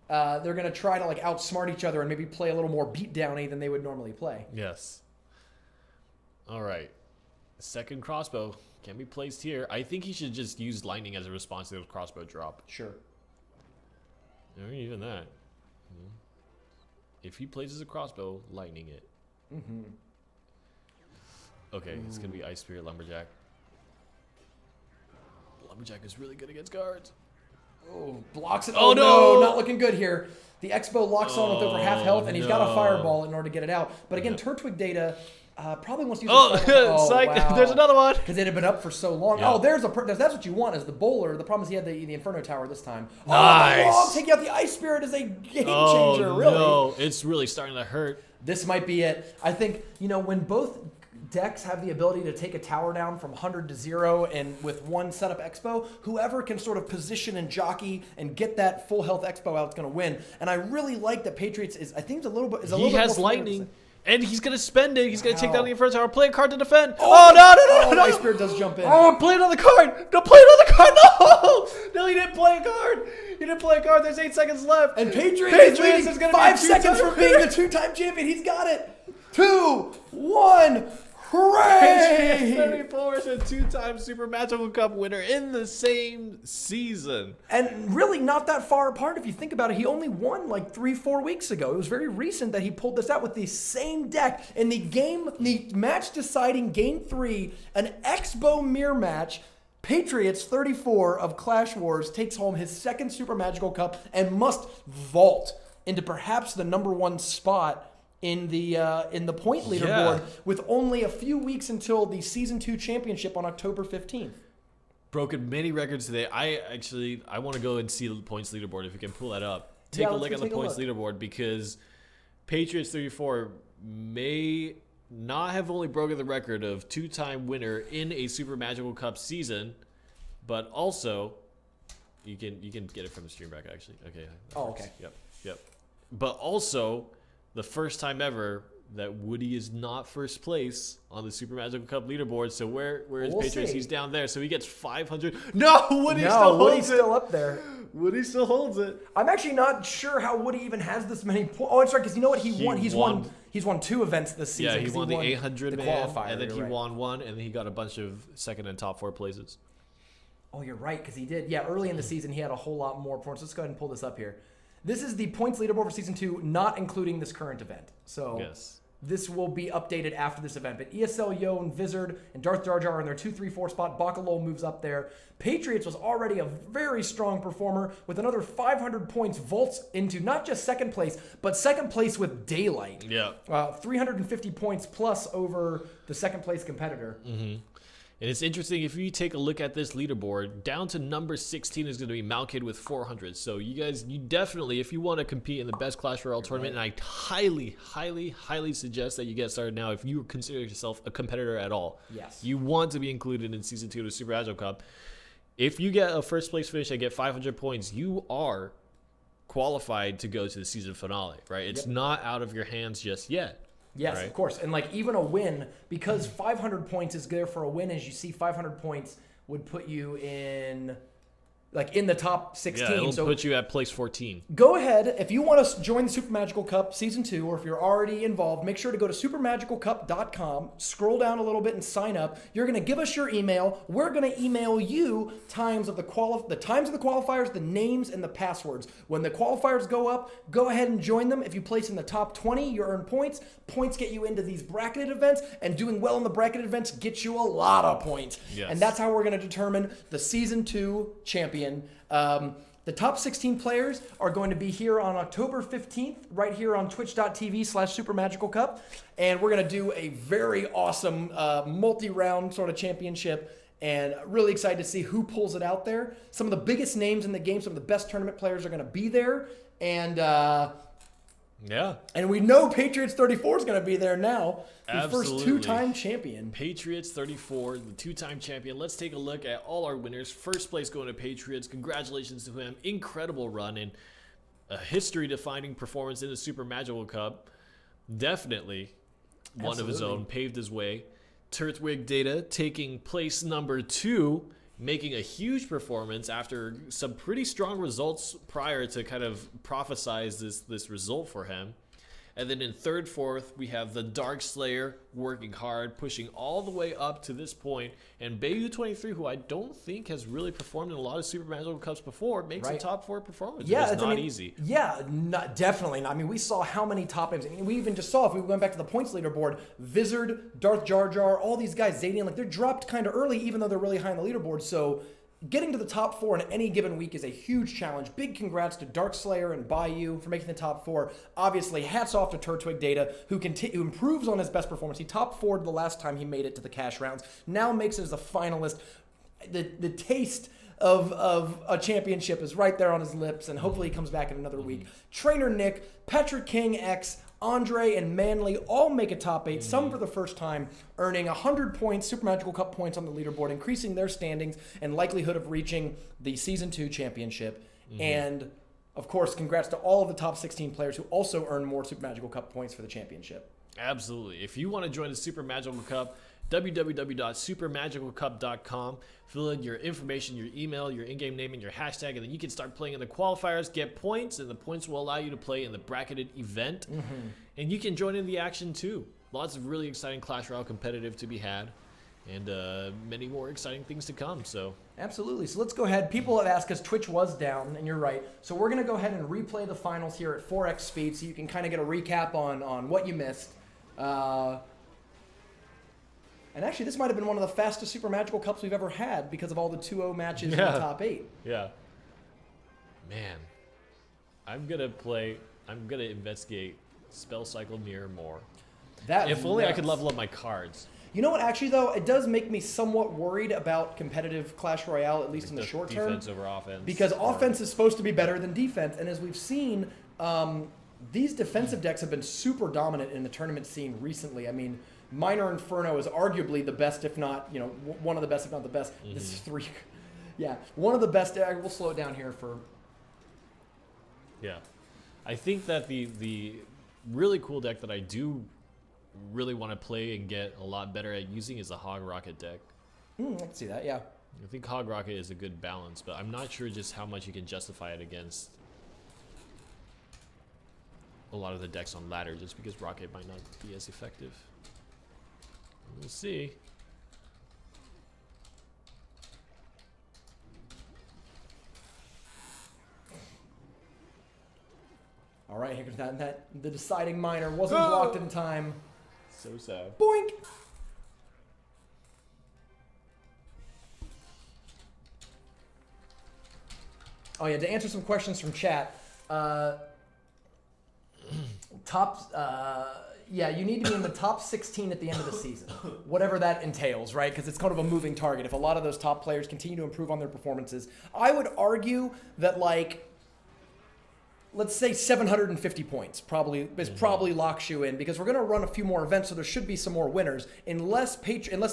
going to try to outsmart each other and maybe play a little more beatdowny than they would normally play. Yes. All right. Second crossbow can be placed here. I think he should just use Lightning as a response to the crossbow drop. Sure. Or even that. If he places a crossbow, Lightning it. Okay, it's going to be Ice Spirit Lumberjack. Lumberjack is really good against guards. Oh, blocks it. Oh, no, not looking good here. The Expo locks on with over half health, and he's got a fireball in order to get it out. But again, Turtwig Data probably wants to use psych. Wow. There's another one. Because it had been up for so long. Yeah. Oh, that's what you want as the Bowler. The problem is he had the Inferno Tower this time. Nice. Oh, taking out the Ice Spirit is a game changer, really. No, it's really starting to hurt. This might be it. I think, when both decks have the ability to take a tower down from 100 to 0 and with one setup Expo, whoever can sort of position and jockey and get that full health Expo out is going to win. And I really like that Patriots is, I think, a little bit He has Lightning. And he's going to spend it. He's going to take down the Inferno Tower. Play a card to defend. No. Ice Spirit does jump in. Oh, play another card. No, play another card. No. No, he didn't play a card. He didn't play a card. There's 8 seconds left. And Patriots is going to 5 seconds from being the 2-time champion. He's got it. 2, 1. Hooray! 34 is a 2-time SuperMagicalCup winner in the same season. And really not that far apart if you think about it. He only won 3-4 weeks ago. It was very recent that he pulled this out with the same deck in the match-deciding Game 3, an Expo mirror match. Patriots 34 of Clash Wars takes home his second SuperMagicalCup and must vault into perhaps the #1 spot in the point leaderboard with only a few weeks until the Season 2 championship on October 15th. broken many records today. I want to go and see the points leaderboard if you can pull that up. Take a look at the points leaderboard, because Patriots 34 may not have only broken the record of 2-time winner in a Super Magical Cup season, but also you can get it from the stream bracket actually. Okay. Oh, okay. Yep. But also the first time ever that Woody is not first place on the Super Magical Cup leaderboard. So where is Patriots? He's down there. So he gets 500. No, Woody's still up there. Woody still holds it. I'm actually not sure how Woody even has this many points. Oh, that's right, because you know what? He's won 2 events this season. Yeah, he won the 800 man, qualifier, and then he won one, and then he got a bunch of second and top 4 places. Oh, you're right, because he did. Yeah, early in the season, he had a whole lot more points. Let's go ahead and pull this up here. This is the points leaderboard for Season 2, not including this current event. So this will be updated after this event. But ESL, Yo, and Vizard, and Darth Jar Jar in their 2, 3, 4 spot. Bakalo moves up there. Patriots was already a very strong performer with another 500 points, vaults into not just second place, but second place with daylight. Yeah. 350 points plus over the second place competitor. Mm-hmm. And it's interesting, if you take a look at this leaderboard, down to number 16 is going to be Malkid with 400. So you definitely, if you want to compete in the best Clash Royale tournament, and I highly, highly, highly suggest that you get started now if you consider yourself a competitor at all. Yes. You want to be included in Season 2 of the Super Agile Cup. If you get a first place finish and get 500 points, you are qualified to go to the season finale, right? It's not out of your hands just yet. Yes, right? Of course. And like even a win, because 500 points is there for a win, as you see 500 points would put you in the top 16. Yeah, it'll put you at place 14. Go ahead. If you want to join the Super Magical Cup Season 2, or if you're already involved, make sure to go to SuperMagicalCup.com, scroll down a little bit and sign up. You're going to give us your email. We're going to email you the times of the qualifiers, the names, and the passwords. When the qualifiers go up, go ahead and join them. If you place in the top 20, you earn points. Points get you into these bracketed events, and doing well in the bracketed events gets you a lot of points. Yes. And that's how we're going to determine the Season 2 champion. The top 16 players are going to be here on October 15th, right here on twitch.tv/SuperMagicalCup. And we're going to do a very awesome multi-round sort of championship. And really excited to see who pulls it out there. Some of the biggest names in the game, some of the best tournament players are going to be there. And and we know Patriots 34 is going to be there now. The first 2-time champion. Patriots 34, the 2-time champion. Let's take a look at all our winners. First place going to Patriots. Congratulations to him. Incredible run and a history-defining performance in the Super Magical Cup. Definitely one of his own. Paved his way. Turtwig Data taking place number 2. Making a huge performance after some pretty strong results prior to kind of prophesize this result for him. And then in third, fourth, we have the Dark Slayer working hard, pushing all the way up to this point. And Bayou 23, who I don't think has really performed in a lot of Super Magical Cups before, makes a top 4 performance. Yeah, it's not easy. Yeah, definitely not. I mean, we saw how many top names. I mean, we even just saw, if we went back to the points leaderboard, Vizard, Darth Jar Jar, all these guys, Zadian, they're dropped kind of early, even though they're really high on the leaderboard. So getting to the top 4 in any given week is a huge challenge. Big congrats to Dark Slayer and Bayou for making the top 4. Obviously, hats off to Turtwig Data, who improves on his best performance. He top 4'd the last time he made it to the cash rounds. Now makes it as a finalist. The taste of a championship is right there on his lips, and hopefully he comes back in another week. Trainer Nick, Patrick King X, Andre, and Manly all make a top 8, some for the first time, earning 100 points, Super Magical Cup points on the leaderboard, increasing their standings and likelihood of reaching the Season 2 championship. And, of course, congrats to all of the top 16 players who also earn more Super Magical Cup points for the championship. Absolutely. If you want to join the Super Magical Cup, www.supermagicalcup.com. Fill in your information, your email, your in-game name, and your hashtag, and then you can start playing in the qualifiers, get points, and the points will allow you to play in the bracketed event. And you can join in the action too. Lots of really exciting Clash Royale competitive to be had, and many more exciting things to come. So absolutely. So let's go ahead. People have asked us, Twitch was down, and you're right. So we're going to go ahead and replay the finals here at 4x speed so you can kind of get a recap on what you missed. And actually, this might have been one of the fastest Super Magical Cups we've ever had because of all the 2-0 matches in the top 8. Yeah. Man. I'm going to investigate Spell Cycle Mirror more. If only I could level up my cards. You know what? Actually, though, it does make me somewhat worried about competitive Clash Royale, at least in the short term. Defense over offense. Because offense is supposed to be better than defense. And as we've seen, these defensive decks have been super dominant in the tournament scene recently. I mean, Minor Inferno is arguably the best, if not, one of the best, if not the best. This is 3. Yeah, one of the best. We'll slow it down here for... Yeah. I think that the really cool deck that I do really want to play and get a lot better at using is the Hog Rocket deck. I can see that, yeah. I think Hog Rocket is a good balance, but I'm not sure just how much you can justify it against a lot of the decks on ladder, just because Rocket might not be as effective. We'll see. All right, here's that. The deciding Minor wasn't blocked in time. So sad. Boink! Oh yeah, to answer some questions from chat. Yeah, you need to be in the top 16 at the end of the season, whatever that entails, right? Because it's kind of a moving target. If a lot of those top players continue to improve on their performances, I would argue that, like, let's say 750 points probably locks you in, because we're going to run a few more events, so there should be some more winners. Unless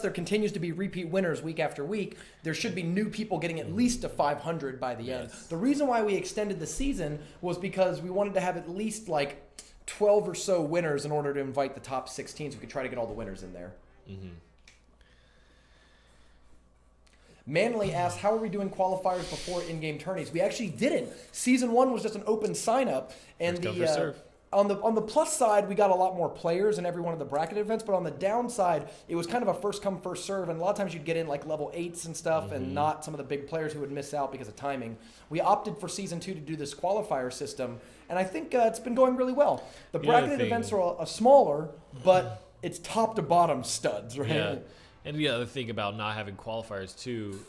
there continues to be repeat winners week after week, there should be new people getting at least to 500 by the end. The reason why we extended the season was because we wanted to have at least like 12 or so winners in order to invite the top 16, so we could try to get all the winners in there. Manly asked, how are we doing qualifiers before in-game tourneys? We actually didn't. Season 1 was just an open sign-up, and on the plus side, we got a lot more players in every one of the bracket events, but on the downside, it was kind of a first-come, first-serve, and a lot of times you'd get in like level 8s and stuff, and not some of the big players who would miss out because of timing. We opted for Season 2 to do this qualifier system, and I think it's been going really well. The bracket events are a smaller, but it's top to bottom studs, right? Yeah. And the other thing about not having qualifiers too,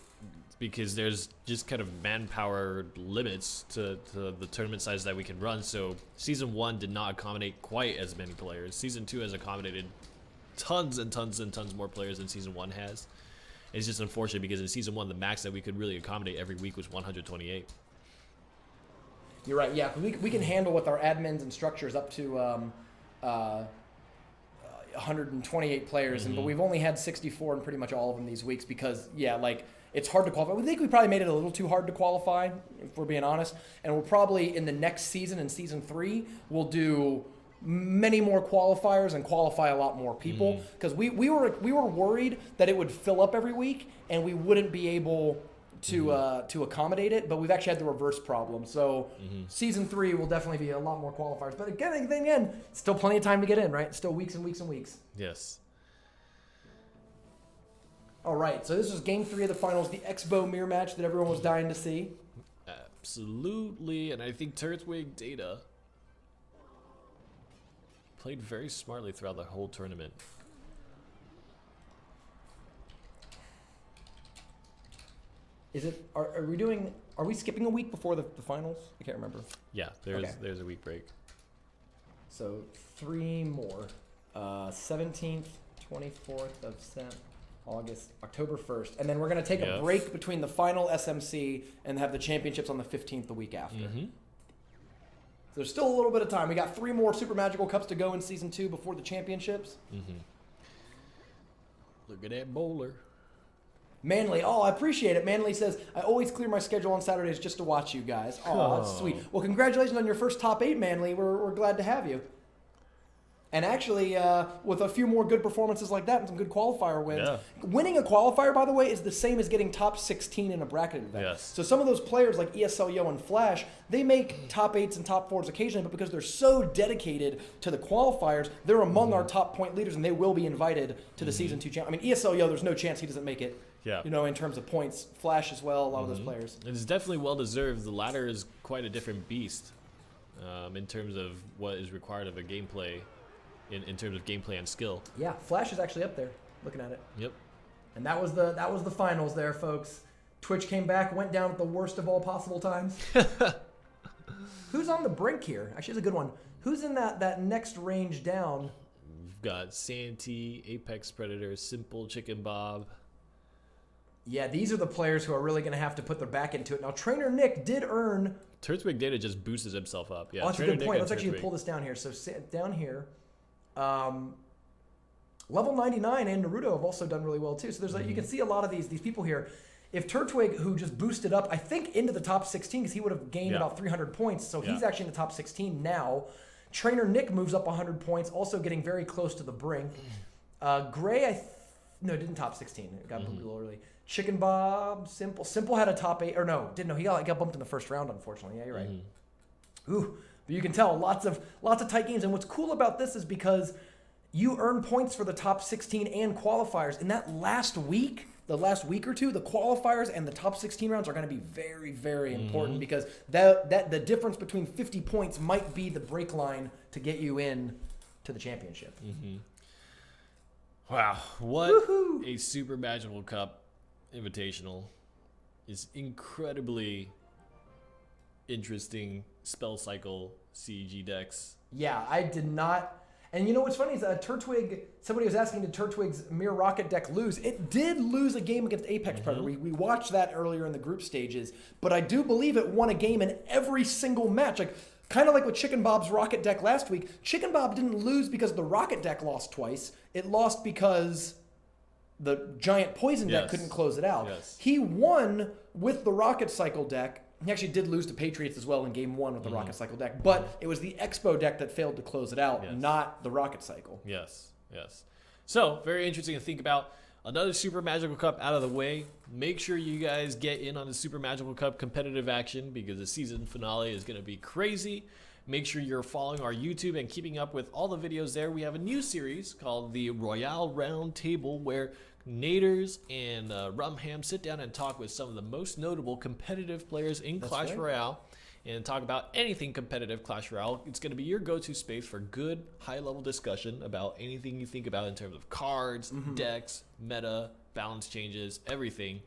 because there's just kind of manpower limits to the tournament size that we can run. So Season 1 did not accommodate quite as many players. Season 2 has accommodated tons and tons and tons more players than Season 1 has. It's just unfortunate because in Season 1, the max that we could really accommodate every week was 128. You're right, yeah. We can handle with our admins and structures up to 128 players, but we've only had 64 in pretty much all of them these weeks because, it's hard to qualify. We think we probably made it a little too hard to qualify, if we're being honest. And we'll probably, in the next season, in Season 3, we'll do many more qualifiers and qualify a lot more people. Because we were worried that it would fill up every week and we wouldn't be able to accommodate it, but we've actually had the reverse problem. So Season 3 will definitely be a lot more qualifiers. But again, still plenty of time to get in, right? Still weeks and weeks and weeks. Yes. All right, so this was Game 3 of the finals, the Expo mirror match that everyone was dying to see. Absolutely, and I think Turtwig Data played very smartly throughout the whole tournament. Are we skipping a week before the finals? I can't remember. Yeah, there's a week break. So 3 more. 17th, 24th of August, October 1st. And then we're going to take a break between the final SMC and have the championships on the 15th the week after. So there's still a little bit of time. We got 3 more Super Magical Cups to go in Season 2 before the championships. Look at that bowler. Manly, I appreciate it. Manly says, I always clear my schedule on Saturdays just to watch you guys. Oh, that's sweet. Well, congratulations on your first top 8, Manly. We're glad to have you. And actually, with a few more good performances like that and some good qualifier wins. Winning a qualifier, by the way, is the same as getting top 16 in a bracket event. So some of those players like ESL Yo and Flash, they make top 8s and top 4s occasionally, but because they're so dedicated to the qualifiers, they're among our top point leaders, and they will be invited to the Season 2 champ. I mean, ESL Yo, there's no chance he doesn't make it. In terms of points. Flash as well, a lot of those players. It's definitely well-deserved. The ladder is quite a different beast in terms of what is required of a gameplay, in terms of gameplay and skill. Yeah, Flash is actually up there, looking at it. Yep. And that was the finals there, folks. Twitch came back, went down at the worst of all possible times. Who's on the brink here? Actually, it's a good one. Who's in that next range down? We've got Santee, Apex Predator, Simple, Chicken Bob. Yeah, these are the players who are really going to have to put their back into it. Now, Trainer Nick did earn... Turtwig data just boosted himself up. Yeah, oh, that's Trainer a good Nick point. and Let's actually Turtwig. pull this down here. So down here, level 99 and Naruto have also done really well too. So there's you can see a lot of these people here. If Turtwig, who just boosted up, I think into the top 16 because he would have gained about 300 points, so he's actually in the top 16 now. Trainer Nick moves up 100 points, also getting very close to the brink. Gray, didn't top 16. It got moved a little early. Chicken Bob, Simple had a top 8, or no, didn't know. He got bumped in the first round, unfortunately. Yeah, you're right. Ooh, but you can tell lots of tight games. And what's cool about this is because you earn points for the top 16 and qualifiers. In that last week, the last week or two, the qualifiers and the top 16 rounds are going to be very, very important because the difference between 50 points might be the break line to get you in to the championship. Wow, what a Super Magical Cup Invitational. Is incredibly interesting spell cycle CG decks. Yeah, I did not. And you know what's funny is Turtwig, somebody was asking, did Turtwig's Mirror Rocket deck lose? It did lose a game against Apex Predator. We watched that earlier in the group stages, but I do believe it won a game in every single match. Like, kind of like with Chicken Bob's Rocket deck last week. Chicken Bob didn't lose because the Rocket deck lost twice. It lost because the giant poison deck couldn't close it out. He won with the Rocket Cycle deck. He actually did lose to Patriots as well in game 1 with the Rocket Cycle deck, but it was the Expo deck that failed to close it out, not the Rocket Cycle. Yes. So, very interesting to think about. Another Super Magical Cup out of the way. Make sure you guys get in on the Super Magical Cup competitive action because the season finale is going to be crazy. Make sure you're following our YouTube and keeping up with all the videos there. We have a new series called the Royale Round Table where Naders and Rumham sit down and talk with some of the most notable competitive players in Clash Royale and talk about anything competitive Clash Royale. It's going to be your go-to space for good, high-level discussion about anything you think about in terms of cards, decks, meta, balance changes, everything.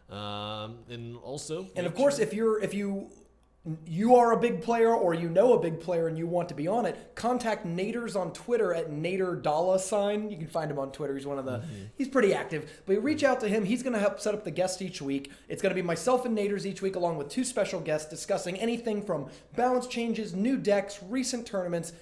And also... And of course, if you are a big player or you know a big player and you want to be on it, contact Naders on Twitter at Nader$. You can find him on Twitter. He's one of the he's pretty active. But you reach out to him. He's going to help set up the guests each week. It's going to be myself and Naders each week along with 2 special guests discussing anything from balance changes, new decks, recent tournaments,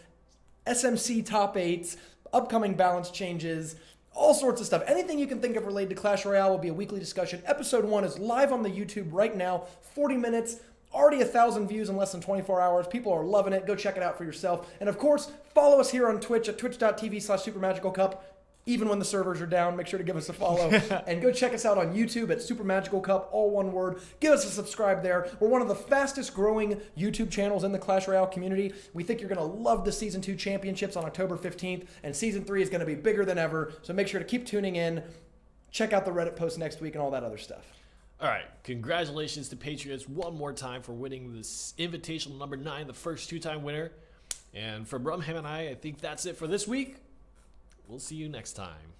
SMC top 8s, upcoming balance changes, all sorts of stuff. Anything you can think of related to Clash Royale will be a weekly discussion. Episode 1 is live on the YouTube right now, 40 minutes. Already 1,000 views in less than 24 hours. People are loving it. Go check it out for yourself. And of course, follow us here on Twitch at twitch.tv/SuperMagicalCup. Even when the servers are down, make sure to give us a follow. And go check us out on YouTube at SuperMagicalCup, all one word. Give us a subscribe there. We're one of the fastest growing YouTube channels in the Clash Royale community. We think you're going to love the Season 2 championships on October 15th. And Season 3 is going to be bigger than ever. So make sure to keep tuning in. Check out the Reddit post next week and all that other stuff. All right, congratulations to Patriots one more time for winning this Invitational number 9, the first 2-time winner. And for Brumham and I think that's it for this week. We'll see you next time.